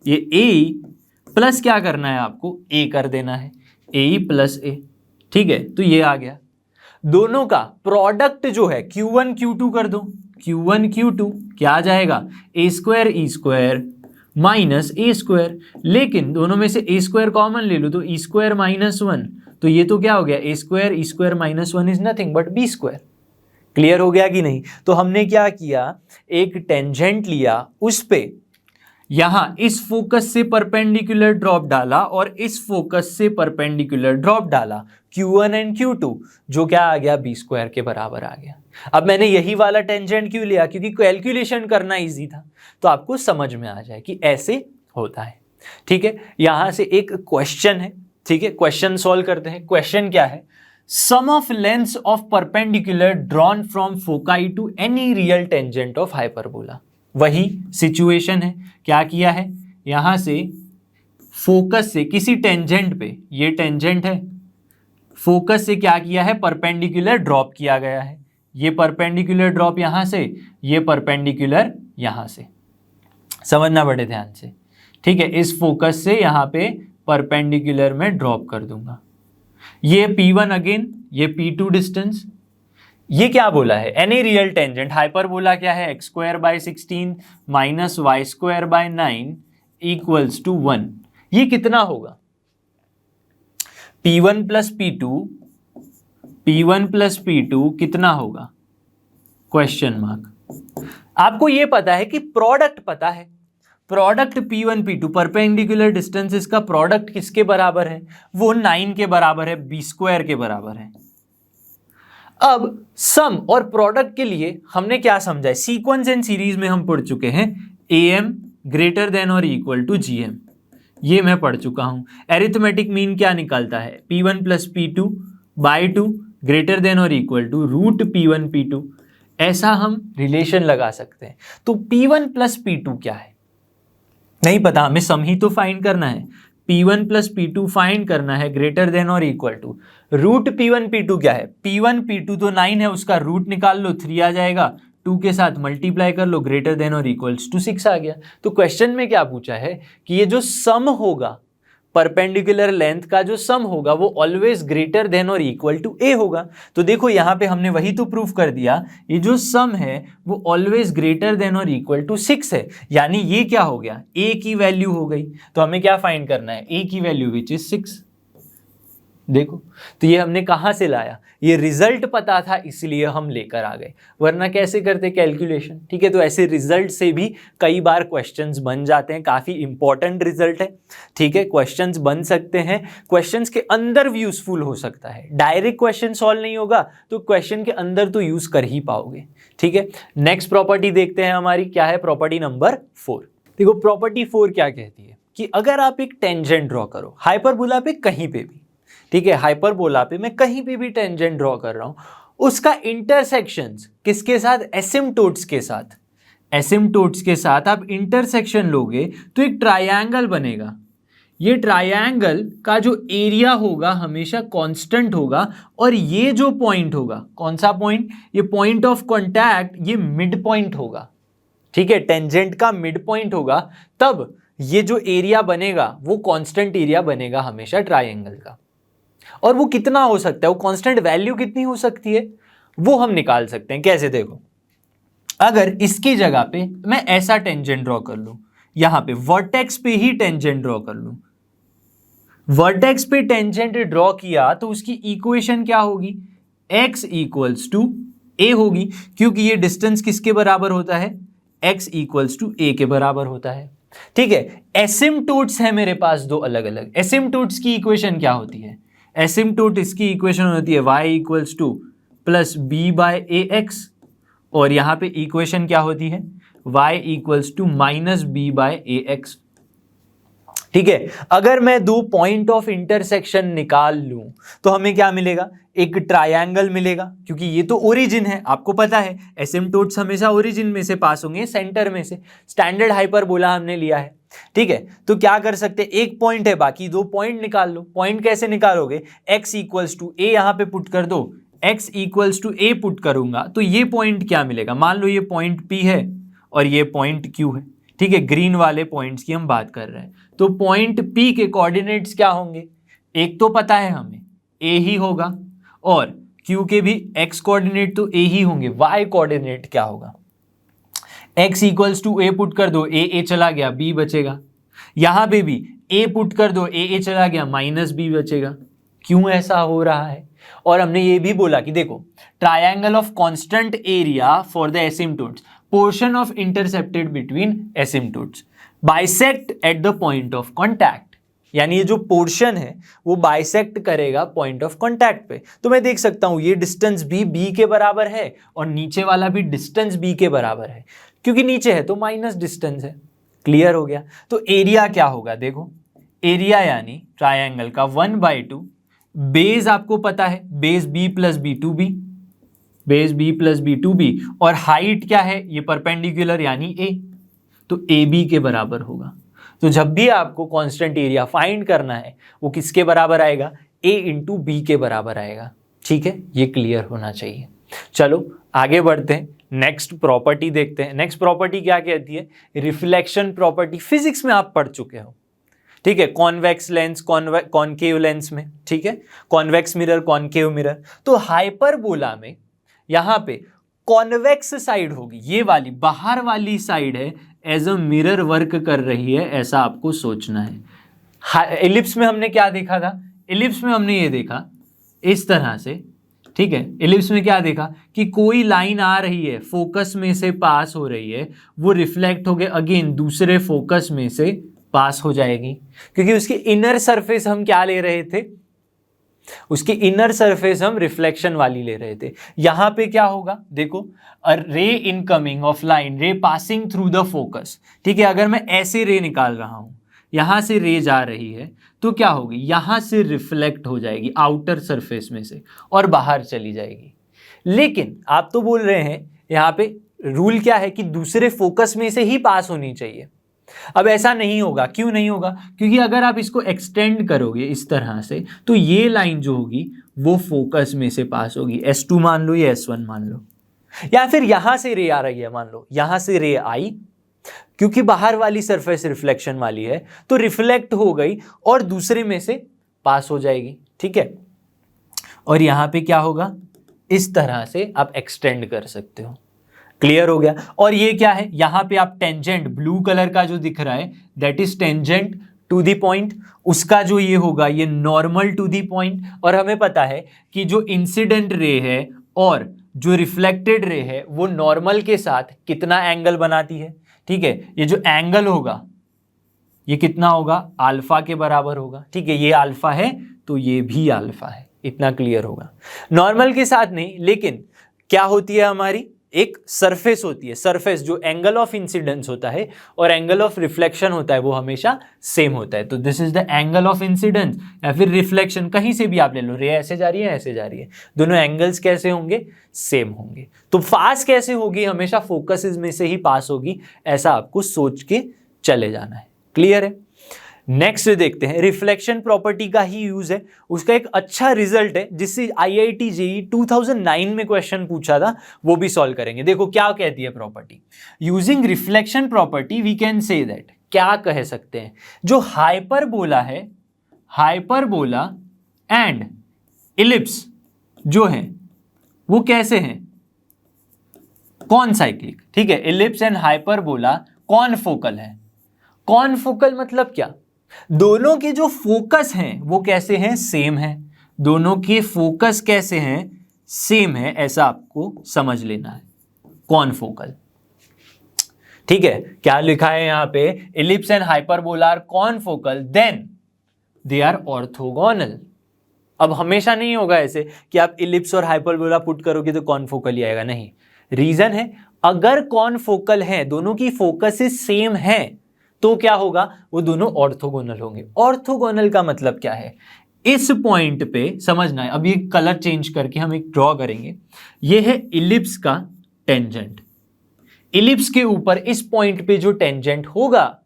ये AE प्लस क्या करना है आपको? A कर देना है, AE प्लस A। ठीक है, तो ये आ गया। दोनों का प्रोडक्ट जो है Q1 Q2 कर दो, Q1 Q2 क्या आ जाएगा? A square E square minus A square. लेकिन दोनों में से A स्क्वायर कॉमन ले लो तो E स्क्वायर माइनस 1, तो ये तो क्या हो गया? A square E square minus 1 is nothing but B square. Clear हो गया कि नहीं? तो हमने क्या किया? एक टेंजेंट लिया, उस पे यहां इस फोकस से परपेंडिकुलर ड्रॉप डाला और इस फोकस से परपेंडिकुलर ड्रॉप डाला, Q1 एंड Q2, जो क्या आ गया? B स्क्वायर के बराबर आ गया। अब मैंने यही वाला टेंजेंट क्यों लिया? क्योंकि कैलकुलेशन करना इजी था, तो आपको समझ में आ जाए कि ऐसे होता है। ठीक है, यहां से एक क्वेश्चन है। ठीक है, क्वेश्चन सॉल्व करते हैं। क्वेश्चन क्या है? Sum of lengths of perpendicular drawn from foci to any real tangent of hyperbola. वही सिचुएशन है। क्या किया है? यहां से फोकस से किसी टेंजेंट पे, ये टेंजेंट है, फोकस से क्या किया है? परपेंडिकुलर ड्रॉप किया गया है। ये परपेंडिकुलर ड्रॉप यहां से, ये परपेंडिकुलर यहां से, समझना बड़े ध्यान से, ठीक है। इस फोकस से यहां पे परपेंडिकुलर में ड्रॉप कर दूंगा। ये P1 अगेन, ये P2 डिस्टेंस। ये क्या बोला है, एनी रियल टेंजेंट हाइपरबोला क्या है, x²/16 minus y²/9 equals to 1। ये कितना होगा, P1 प्लस P2 कितना होगा, क्वेश्चन मार्क। आपको ये पता है कि प्रोडक्ट पता है, product P1 P2 perpendicular distances का प्रोडक्ट किसके बराबर है, वो 9 के बराबर है, b² के बराबर है। अब सम और प्रोडक्ट के लिए हमने क्या समझा है, सीक्वेंस एंड सीरीज में हम पढ़ चुके हैं AM ग्रेटर देन और इक्वल टू GM, ये मैं पढ़ चुका हूं। एरिथमेटिक मीन क्या निकलता है, P1 plus P2/2 greater than और equal to root P1 P2, ऐसा हम रिलेशन लगा सकते हैं। तो P1 प्लस P2 क्या है नहीं पता, हमें सम ही तो फाइंड करना है। P1 प्लस P2 फाइंड करना है ग्रेटर देन और equal to root P1 P2 क्या है, P1 P2 तो 9 है, उसका रूट निकाल लो 3 आ जाएगा, 2 के साथ मल्टीप्लाई कर लो, ग्रेटर देन और इक्वल्स टू 6 आ गया। तो क्वेश्चन में क्या पूछा है कि ये जो सम होगा परपेंडिकुलर लेंथ का, जो सम होगा वो ऑलवेज ग्रेटर देन और इक्वल टू A होगा। तो देखो यहां पे हमने वही तो प्रूफ कर दिया, ये जो सम है वो ऑलवेज ग्रेटर देन और इक्वल टू 6 है, यानी ये क्या हो गया, A की वैल्यू हो गई। तो हमें क्या फाइंड करना है, A की वैल्यू विच इज 6। देखो तो ये हमने कहां से लाया, ये रिजल्ट पता था इसलिए हम लेकर आ गए, वरना कैसे करते कैलकुलेशन, ठीक है। तो ऐसे रिजल्ट से भी कई बार क्वेश्चंस बन जाते हैं, काफी इंपॉर्टेंट रिजल्ट है, ठीक है। क्वेश्चंस बन सकते हैं, क्वेश्चंस के अंदर भी यूजफुल हो सकता है, डायरेक्ट क्वेश्चन सॉल्व नहीं होगा तो क्वेश्चन के अंदर तो यूज कर ही पाओगे, ठीक है। नेक्स्ट प्रॉपर्टी देखते हैं हमारी, क्या है प्रॉपर्टी नंबर 4। देखो प्रॉपर्टी 4 क्या कहती है कि अगर आप एक टेंजेंट ड्रॉ करो हाइपरबोला पे कहीं पे भी, ठीक है, हाइपरबोला पे मैं कहीं पे भी टेंजेंट ड्रॉ कर रहा हूं, उसका इंटरसेक्शंस किसके साथ, एसिम्पटोट्स के साथ, एसिम्पटोट्स के साथ आप इंटरसेक्शन लोगे तो एक ट्रायंगल बनेगा। ये ट्रायंगल का जो एरिया होगा हमेशा कांस्टेंट होगा, और ये जो पॉइंट होगा, कौन सा पॉइंट, ये पॉइंट ऑफ कांटेक्ट, ये मिड पॉइंट होगा, ठीक है, टेंजेंट का मिड पॉइंट होगा। तब ये जो एरिया बनेगा वो कांस्टेंट एरिया बनेगा हमेशा ट्रायंगल का। और वो कितना हो सकता है, वो कांस्टेंट वैल्यू कितनी हो सकती है, वो हम निकाल सकते हैं। कैसे, देखो अगर इसकी जगह पे मैं ऐसा टेंजेंट ड्रॉ कर लूं, यहां पे वर्टेक्स पे ही टेंजेंट ड्रॉ कर लूं, वर्टेक्स पे टेंजेंट ड्रॉ किया तो उसकी इक्वेशन क्या होगी, x इक्वल्स टू a होगी, क्योंकि ये डिस्टेंस किसके बराबर होता है, x इक्वल्स टू a के बराबर होता है, ठीक है। एसिम्पटोट्स है मेरे पास दो अलग अलग, एसिम्पटोट्स की इक्वेशन क्या होती है, एसिम्पटोट इसकी इक्वेशन होती है y equals to plus b/ax, और यहां पे इक्वेशन क्या होती है, y equals to minus b/ax, ठीक है। अगर मैं दो पॉइंट ऑफ इंटरसेक्शन निकाल लूं तो हमें क्या मिलेगा, एक ट्रायंगल मिलेगा, क्योंकि ये तो ओरिजिन है, आपको पता है एसिम्पटोट्स हमेशा ओरिजिन में से पास होंगे, सेंटर में से। स्टैंडर्ड हाइपरबोला हमने लिया है, ठीक है। तो क्या कर सकते, एक पॉइंट है, बाकी दो पॉइंट निकाल लो। पॉइंट कैसे निकालोगे, x इक्वल्स टू a यहां पे पुट कर दो, x equals to a put करूंगा तो ये पॉइंट क्या मिलेगा, मान लो ये पॉइंट p है और ये पॉइंट q है, ठीक है, ग्रीन वाले पॉइंट्स की हम बात कर रहे हैं। तो पॉइंट p के कोऑर्डिनेट्स क्या होंगे, एक तो पता है हमें a ही होगा, और q के भी x कोऑर्डिनेट तो a ही होंगे, y कोऑर्डिनेट क्या होगा, x equals to a put कर दो, a चला गया, b बचेगा, यहां पे भी a पुट कर दो, a चला गया, माइनस b बचेगा। क्यों ऐसा हो रहा है, और हमने ये भी बोला कि देखो triangle of constant area for the asymptotes, portion of intercepted between asymptotes bisect at the point of contact, यानी ये जो पोर्शन है वो बाइसेक्ट करेगा पॉइंट ऑफ कॉन्टैक्ट पे। तो मैं देख सकता हूं ये डिस्टेंस भी b के बराबर है और नीचे वाला भी डिस्टेंस b के बराबर है, क्योंकि नीचे है तो माइनस डिस्टेंस है। क्लियर हो गया। तो एरिया क्या होगा, देखो एरिया यानी ट्रायंगल का 1/2, बेस आपको पता है, base b plus b2b, base b plus b2b, और हाइट क्या है, ये परपेंडिकुलर यानी a, तो ab के बराबर होगा। तो जब भी आपको कांस्टेंट एरिया फाइंड करना है वो किसके बराबर आएगा, a इंटू b के बराबर आएगा, ठीक है, ये क्लियर होना चाहिए। चलो आगे बढ़ते हैं, नेक्स्ट प्रॉपर्टी देखते हैं। नेक्स्ट प्रॉपर्टी क्या कहती है? Reflection property. फिजिक्स में आप पढ़ चुके हो, ठीक है, कॉन्वेक्स लेंस, कॉनकेव लेंस में, ठीक है, कॉन्वेक्स मिरर, कॉनकेव मिरर। तो हाइपरबोला में यहां पे कॉन्वेक्स साइड होगी, ये वाली बाहर वाली साइड है, एज अ मिरर वर्क कर रही है, ऐसा आपको सोचना है। एलिप्स में हमने क्या देखा था? एलिप्स में हमने ये देखा इस तरह से, ठीक है, एलिप्स में क्या देखा कि कोई लाइन आ रही है, फोकस में से पास हो रही है, वो रिफ्लेक्ट होके अगेन दूसरे फोकस में से पास हो जाएगी, क्योंकि उसकी इनर सरफेस हम क्या ले रहे थे? उसकी इनर सरफेस हम रिफ्लेक्शन वाली ले रहे थे। यहां पे क्या होगा? देखो, अ रे इनकमिंग ऑफ लाइन, रे पासिंग थ्रू द फोकस, ठीक है, अगर मैं ऐसे रे निकाल रहा हूं, यहां से रे जा रही है, तो क्या होगी? यहां से रिफ्लेक्ट हो जाएगी आउटर सरफेस में से और बाहर चली जाएगी। लेकिन आप तो बोल रहे हैं यहां पे रूल क्या है कि दूसरे फोकस में से ही पास होनी चाहिए। अब ऐसा नहीं होगा। क्यों नहीं होगा? क्योंकि अगर आप इसको एक्सटेंड करोगे इस तरह से, तो ये लाइन जो होगी वो फोकस में से पास होगी। S2 मान लो या S1 मान लो, या फिर यहां से रे आ रही है, मान लो यहां से रे आई, क्योंकि बाहर वाली सरफेस रिफ्लेक्शन वाली है, तो रिफ्लेक्ट हो गई और दूसरे में से पास हो जाएगी, ठीक है। और यहां पे क्या होगा? इस तरह से आप एक्सटेंड कर सकते हो। क्लियर हो गया? और ये क्या है? यहां पे आप टेंजेंट, ब्लू कलर का जो दिख रहा है, that is tangent to the point, उसका जो ये होगा ये नॉर्मल टू द पॉइंट। और हमें पता है कि जो इंसिडेंट रे है और जो रिफ्लेक्टेड रे है वो नॉर्मल के साथ कितना एंगल बनाती है, ठीक है। ये जो एंगल होगा ये कितना होगा? अल्फा के बराबर होगा, ठीक है। ये अल्फा है तो ये भी अल्फा है, इतना क्लियर होगा। नॉर्मल के साथ नहीं, लेकिन क्या होती है हमारी? एक सरफेस होती है, सरफेस जो एंगल ऑफ इंसिडेंस होता है और एंगल ऑफ रिफ्लेक्शन होता है वो हमेशा सेम होता है। तो this is the angle of incidence या फिर रिफ्लेक्शन, कहीं से भी आप ले लो, रे ऐसे जा रही है, ऐसे जा रही है, दोनों एंगल्स कैसे होंगे? सेम होंगे। तो पास कैसे होगी? हमेशा फोकसेस में से ही पास होगी, ऐसा आपको सोच के चले जाना है। क्लियर है? नेक्स्ट देखते हैं, रिफ्लेक्शन प्रॉपर्टी का ही यूज है, उसका एक अच्छा रिजल्ट है जिससे IIT JEE 2009 में क्वेश्चन पूछा था, वो भी सॉल्व करेंगे। देखो क्या कहती है property. Using reflection property we can say that, क्या कह सकते हैं, जो हाइपरबोला है, हाइपरबोला एंड इलिप्स जो है वो कैसे हैं? कौन साइक्लिक, ठीक है। इलिप्स एंड हाइपरबोला कौन फोकल है। कौन फोकल मतलब क्या? दोनों के जो फोकस हैं वो कैसे हैं? सेम है। दोनों के फोकस कैसे हैं? सेम है, ऐसा आपको समझ लेना है। कौन फोकल, ठीक है। क्या लिखा है यहां पे? इलिप्स एंड हाइपरबोला आर कौन focal, then they are orthogonal. अब हमेशा नहीं होगा ऐसे कि आप इलिप्स और हाइपरबोला पुट करोगे तो कौन फोकल ही आएगा, नहीं। रीजन है, अगर कौन फोकल है, दोनों की फोकसेस सेम है, तो क्या होगा? वो दोनों ऑर्थोगोनल होंगे। ऑर्थोगोनल का मतलब क्या है? इस पॉइंट पे समझना है। अब ये कलर चेंज करके हम एक ड्रॉ करेंगे। ये है इलिप्स का टेंजेंट। इलिप्स के ऊपर इस पॉइंट पे जो टेंजेंट होगा,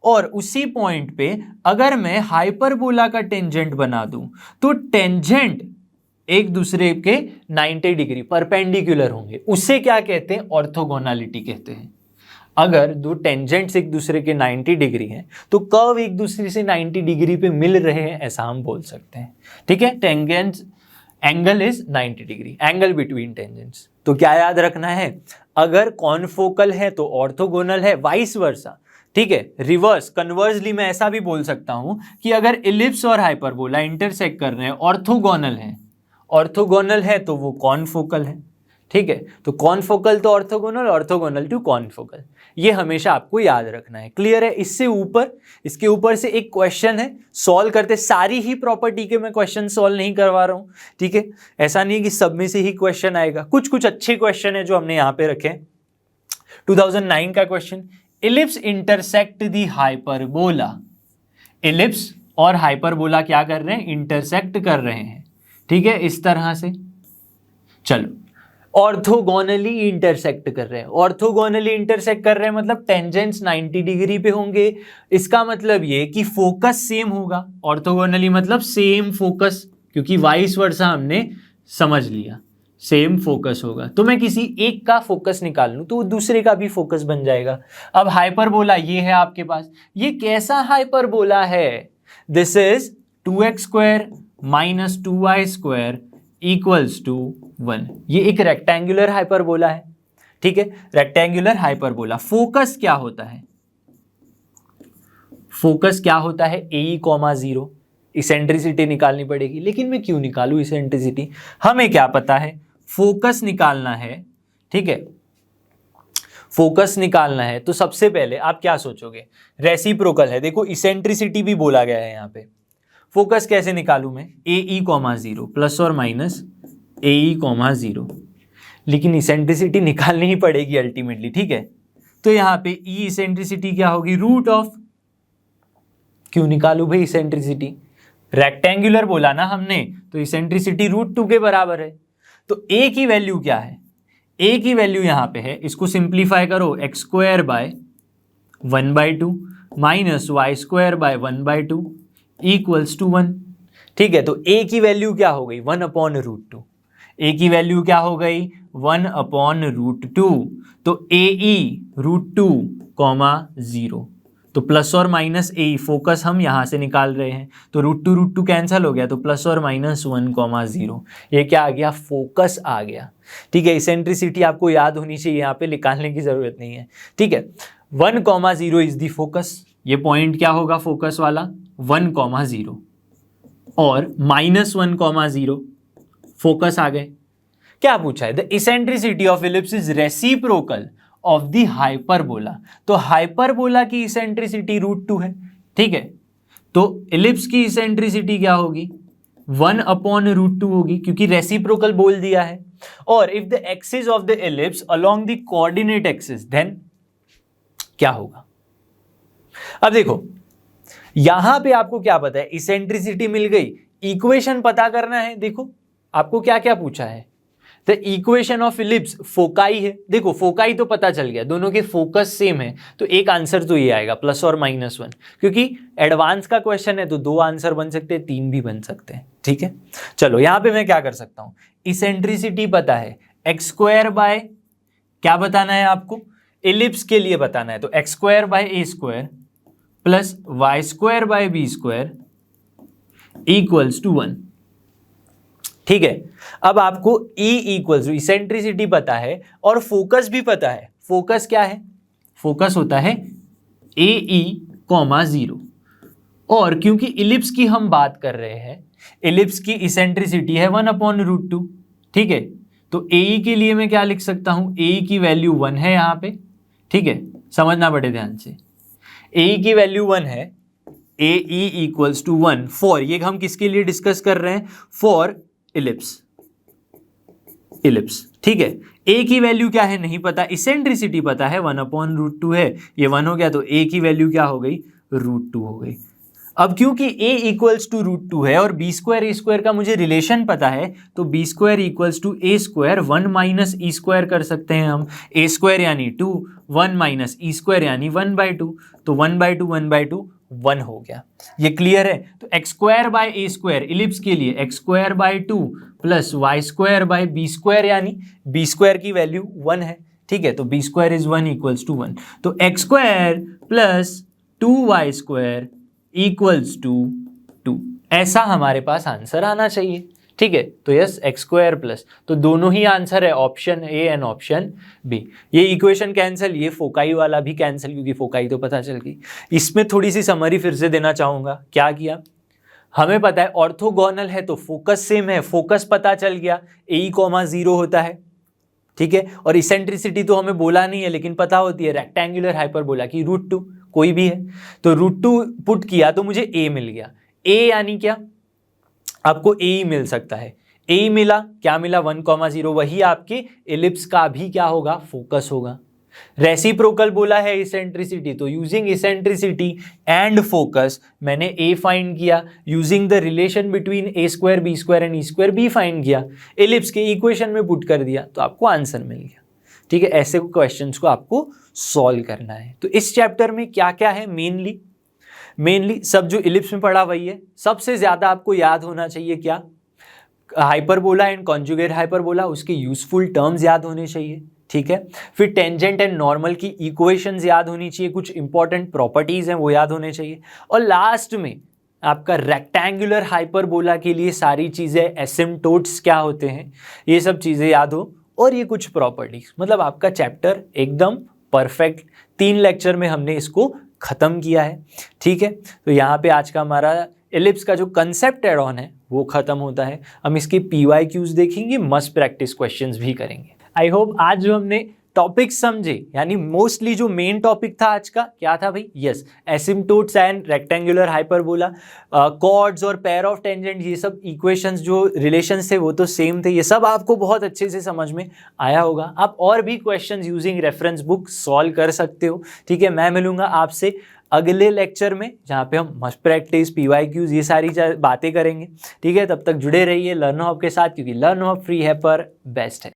और उसी पॉइंट पे अगर मैं हाइपरबोला का टेंजेंट बना दूं, तो टेंजेंट एक दूसरे के 90 डिग्री परपेंडिकुलर होंगे। उसे क्या कहते हैं? ऑर्थोगोनलिटी कहते हैं। अगर दो टेंजेंट्स एक दूसरे के 90 डिग्री हैं, तो कर्व एक दूसरे से 90 डिग्री पे मिल रहे हैं, ऐसा हम बोल सकते हैं, ठीक है। Tangents angle is 90 degree, angle between tangents. तो क्या याद रखना है? अगर कॉनफोकल है तो ऑर्थोगोनल है, वाइस वर्सा, ठीक है। रिवर्स कन्वर्सली मैं ऐसा भी बोल सकता हूं कि अगर इलिप्स और हाइपरबोला इंटरसेक्ट कर रहे हैं, ऑर्थोगोनल है, ऑर्थोगोनल है तो वो कॉनफोकल है, ठीक है। तो कॉनफोकल तो ऑर्थोगोनल, ऑर्थोगोनल टू कॉनफोकल, ये हमेशा आपको याद रखना है। क्लियर है? इससे ऊपर, इसके ऊपर से एक क्वेश्चन है, सॉल्व करते। सारी ही प्रॉपर्टी के मैं क्वेश्चन सॉल्व नहीं करवा रहा हूं, ठीक है। ऐसा नहीं कि सब में से ही क्वेश्चन आएगा, कुछ कुछ अच्छे क्वेश्चन है जो हमने यहां पे रखे हैं। 2009 का क्वेश्चन, इलिप्स इंटरसेक्ट दी हाइपरबोला। इलिप्स और हाइपरबोला क्या कर रहे हैं? इंटरसेक्ट कर रहे हैं, ठीक है, इस तरह से। चलो, ऑर्थोगोनली इंटरसेक्ट कर रहे हैं। ऑर्थोगोनली इंटरसेक्ट कर रहे हैं मतलब टेंजेंट्स 90 डिग्री पे होंगे। इसका मतलब ये कि फोकस सेम होगा। ऑर्थोगोनली मतलब सेम फोकस, क्योंकि वाइस वर्सा हमने समझ लिया, सेम फोकस होगा। तो मैं किसी एक का फोकस निकाल लूं तो वो दूसरे का भी फोकस बन जाएगा। अब हाइपरबोला ये है आपके पास, ये कैसा हाइपरबोला है? This is 2x square minus 2y square equals to 1। ये एक रेक्टेंगुलर हाइपरबोला है, ठीक है, रेक्टेंगुलर हाइपरबोला। फोकस क्या होता है? फोकस क्या होता है? ए कॉमा 0। इसेंट्रिसिटी निकालनी पड़ेगी, लेकिन मैं क्यों निकालूं इसेंट्रिसिटी? हमें क्या पता है, फोकस निकालना है, ठीक है, फोकस निकालना है। तो सबसे पहले आप क्या सोचोगे? रेसिप्रोकल है, देखो इसेंट्रिसिटी भी बोला गया है यहाँ पे। फोकस कैसे निकालूं मैं? ए ई कॉमा 0 प्लस और माइनस ए ई कॉमा 0, लेकिन इसेंट्रिसिटी निकालनी ही पड़ेगी अल्टीमेटली, ठीक है। तो यहाँ पे ई इसेंट्रिसिटी क्या होगी? रूट ऑफ, क्यों निकालू भाई इसेंट्रिसिटी? रेक्टेंगुलर बोला ना हमने, तो इसेंट्रिसिटी √2 के बराबर है। तो ए की वैल्यू क्या है? ए की वैल्यू यहाँ पे है, इसको सिंप्लीफाई करो, x square by 1/2 minus y square by 1/2 equals to 1, ठीक है। तो ए की वैल्यू क्या हो गई? 1/√2। ए की वैल्यू क्या हो गई? 1/√2। तो ए ई √2 कॉमा 0, तो प्लस और माइनस ए ई, फोकस हम यहाँ से निकाल रहे हैं, तो √2 कैंसिल हो गया, तो प्लस और माइनस 1,0। ये क्या आ गया? फोकस आ गया, ठीक है। इसेंट्रिसिटी आपको याद होनी चाहिए, यहाँ पे निकालने की जरूरत नहीं है, ठीक है। 1,0 इज द फोकस। ये पॉइंट क्या होगा फोकस वाला? 1,0 और -1,0 फोकस आ गए। क्या पूछा है? The eccentricity of ellipse is reciprocal of the hyperbola. तो हाइपरबोला की इसेंट्रिसिटी √2 है, ठीक है। तो इलिप्स की इसेंट्रिसिटी क्या होगी? 1/√2 होगी, क्योंकि रेसिप्रोकल बोल दिया है। और if the axis of the ellipse along the coordinate axis, then क्या होगा? अब देखो यहां पे आपको क्या पता है? इसेंट्रिसिटी मिल गई, इक्वेशन पता करना है। देखो आपको क्या क्या पूछा है? The equation of ellipse, foci है, देखो फोकाई तो पता चल गया, दोनों के फोकस सेम है, तो एक आंसर तो ये आएगा प्लस और -1, क्योंकि एडवांस का क्वेश्चन है तो 2 आंसर बन सकते हैं, 3 भी बन सकते हैं, ठीक है। चलो यहां पे मैं क्या कर सकता हूं? इसेंट्रिसिटी पता है, एक्स स्क्वायर बाय, क्या बताना है आपको? इलिप्स के लिए बताना है, तो x square by a square plus y square by b square equals to 1, ठीक है। अब आपको E इक्वल्स इसेंट्रिसिटी पता है और फोकस भी पता है। फोकस क्या है? फोकस होता है ए ई कॉमा 0, और क्योंकि इलिप्स की हम बात कर रहे हैं, इलिप्स की इसेंट्रिसिटी है 1/√2, ठीक है। तो ए ई के लिए मैं क्या लिख सकता हूं? ए ई की वैल्यू 1 है यहाँ पे, ठीक है, समझना पड़े ध्यान से। ए ई की वैल्यू 1 है, ए ई इक्वल्स टू 1 फॉर, ये हम किसके लिए डिस्कस कर रहे हैं? फॉर इलिप्स, इलिप्स, ठीक है। ए की वैल्यू क्या है नहीं पता, इसेंट्रिसिटी पता है 1/√2 है, ये 1 हो गया, तो ए की वैल्यू क्या हो गई? √2 हो गई। अब क्योंकि a इक्वल्स टू √2 है और b स्क्वायर ए स्क्वायर का मुझे रिलेशन पता है, तो b square equals to a square 1 minus e square कर सकते हैं हम। ए स्क्वायर यानी 2, 1 माइनस ई स्क्वायर यानी 1/2, तो 1/2 1/2 1 हो गया। ये क्लियर है? तो x square by a square ellipse के लिए x square by 2 plus y square by b square, यानी बी स्क्वायर की वैल्यू 1 है, ठीक है। तो b square is 1 equals to 1, तो x square plus 2y square equals to 2, ऐसा हमारे पास आंसर आना चाहिए, ठीक है। तो यस एक्स स्क्वायर प्लस, तो दोनों ही आंसर है, option a and option b. ये इक्वेशन कैंसिल, ये फोकाई वाला भी कैंसिल, क्योंकि फोकाई तो पता चल गई। इसमें थोड़ी सी समरी फिर से देना चाहूंगा। क्या किया? हमें पता है ऑर्थोगोनल है तो फोकस सेम है, फोकस पता चल गया, ए कॉमा 0 होता है, ठीक है। और इसेंट्रिसिटी तो हमें बोला नहीं है, लेकिन पता होती है, रेक्टेंगुलर हाइपरबोला की √2 कोई भी है, तो √2 पुट किया तो मुझे ए मिल गया। ए यानी क्या? आपको ए ही मिल सकता है, ए ही मिला, क्या मिला? 1,0, वही आपके इलिप्स का भी क्या होगा? फोकस होगा। रेसिप्रोकल बोला है इसेंट्रिसिटी, तो यूजिंग इसेंट्रिसिटी एंड फोकस मैंने ए फाइंड किया, using the relation between a square b square and e square b find किया, इलिप्स के इक्वेशन में पुट कर दिया, तो आपको आंसर मिल गया, ठीक है। ऐसे क्वेश्चंस को आपको सॉल्व करना है। तो इस चैप्टर में क्या क्या है? मेनली सब जो इलिप्स में पढ़ा वही है। सबसे ज्यादा आपको याद होना चाहिए क्या? हाइपरबोला एंड कॉन्जुगेट हाइपरबोला, उसके यूजफुल टर्म्स याद होने चाहिए, ठीक है। फिर टेंजेंट एंड नॉर्मल की इक्वेशंस याद होनी चाहिए, कुछ इंपॉर्टेंट प्रॉपर्टीज हैं वो याद होने चाहिए, और लास्ट में आपका रेक्टेंगुलर हाइपरबोला के लिए सारी चीज़ें, एसिम्टोट्स क्या होते हैं, ये सब चीज़ें याद हो, और ये कुछ प्रॉपर्टीज। मतलब आपका चैप्टर एकदम परफेक्ट 3 लेक्चर में हमने इसको ख़त्म किया है, ठीक है। तो यहाँ पे आज का हमारा एलिप्स का जो कंसेप्ट एड ऑन है वो ख़त्म होता है। हम इसकी PYQs देखेंगे, मस्ट प्रैक्टिस क्वेश्चंस भी करेंगे। आई होप आज जो हमने टॉपिक समझे, यानी मोस्टली जो मेन टॉपिक था आज का क्या था भाई, yes, asymptotes and rectangular hyperbola, chords और पेयर ऑफ टेंजेंट, ये सब इक्वेशंस जो रिलेशंस थे वो तो सेम थे। ये सब आपको बहुत अच्छे से समझ में आया होगा। आप और भी questions using reference book solve कर सकते हो, ठीक है। मैं मिलूंगा आपसे अगले लेक्चर में जहाँ पे हम मस्ट प्रैक्टिस, PYQs, ये सारी बातें करेंगे, ठीक है। तब तक जुड़े रहिए लर्न हब के साथ, क्योंकि लर्न हब फ्री है पर बेस्ट है।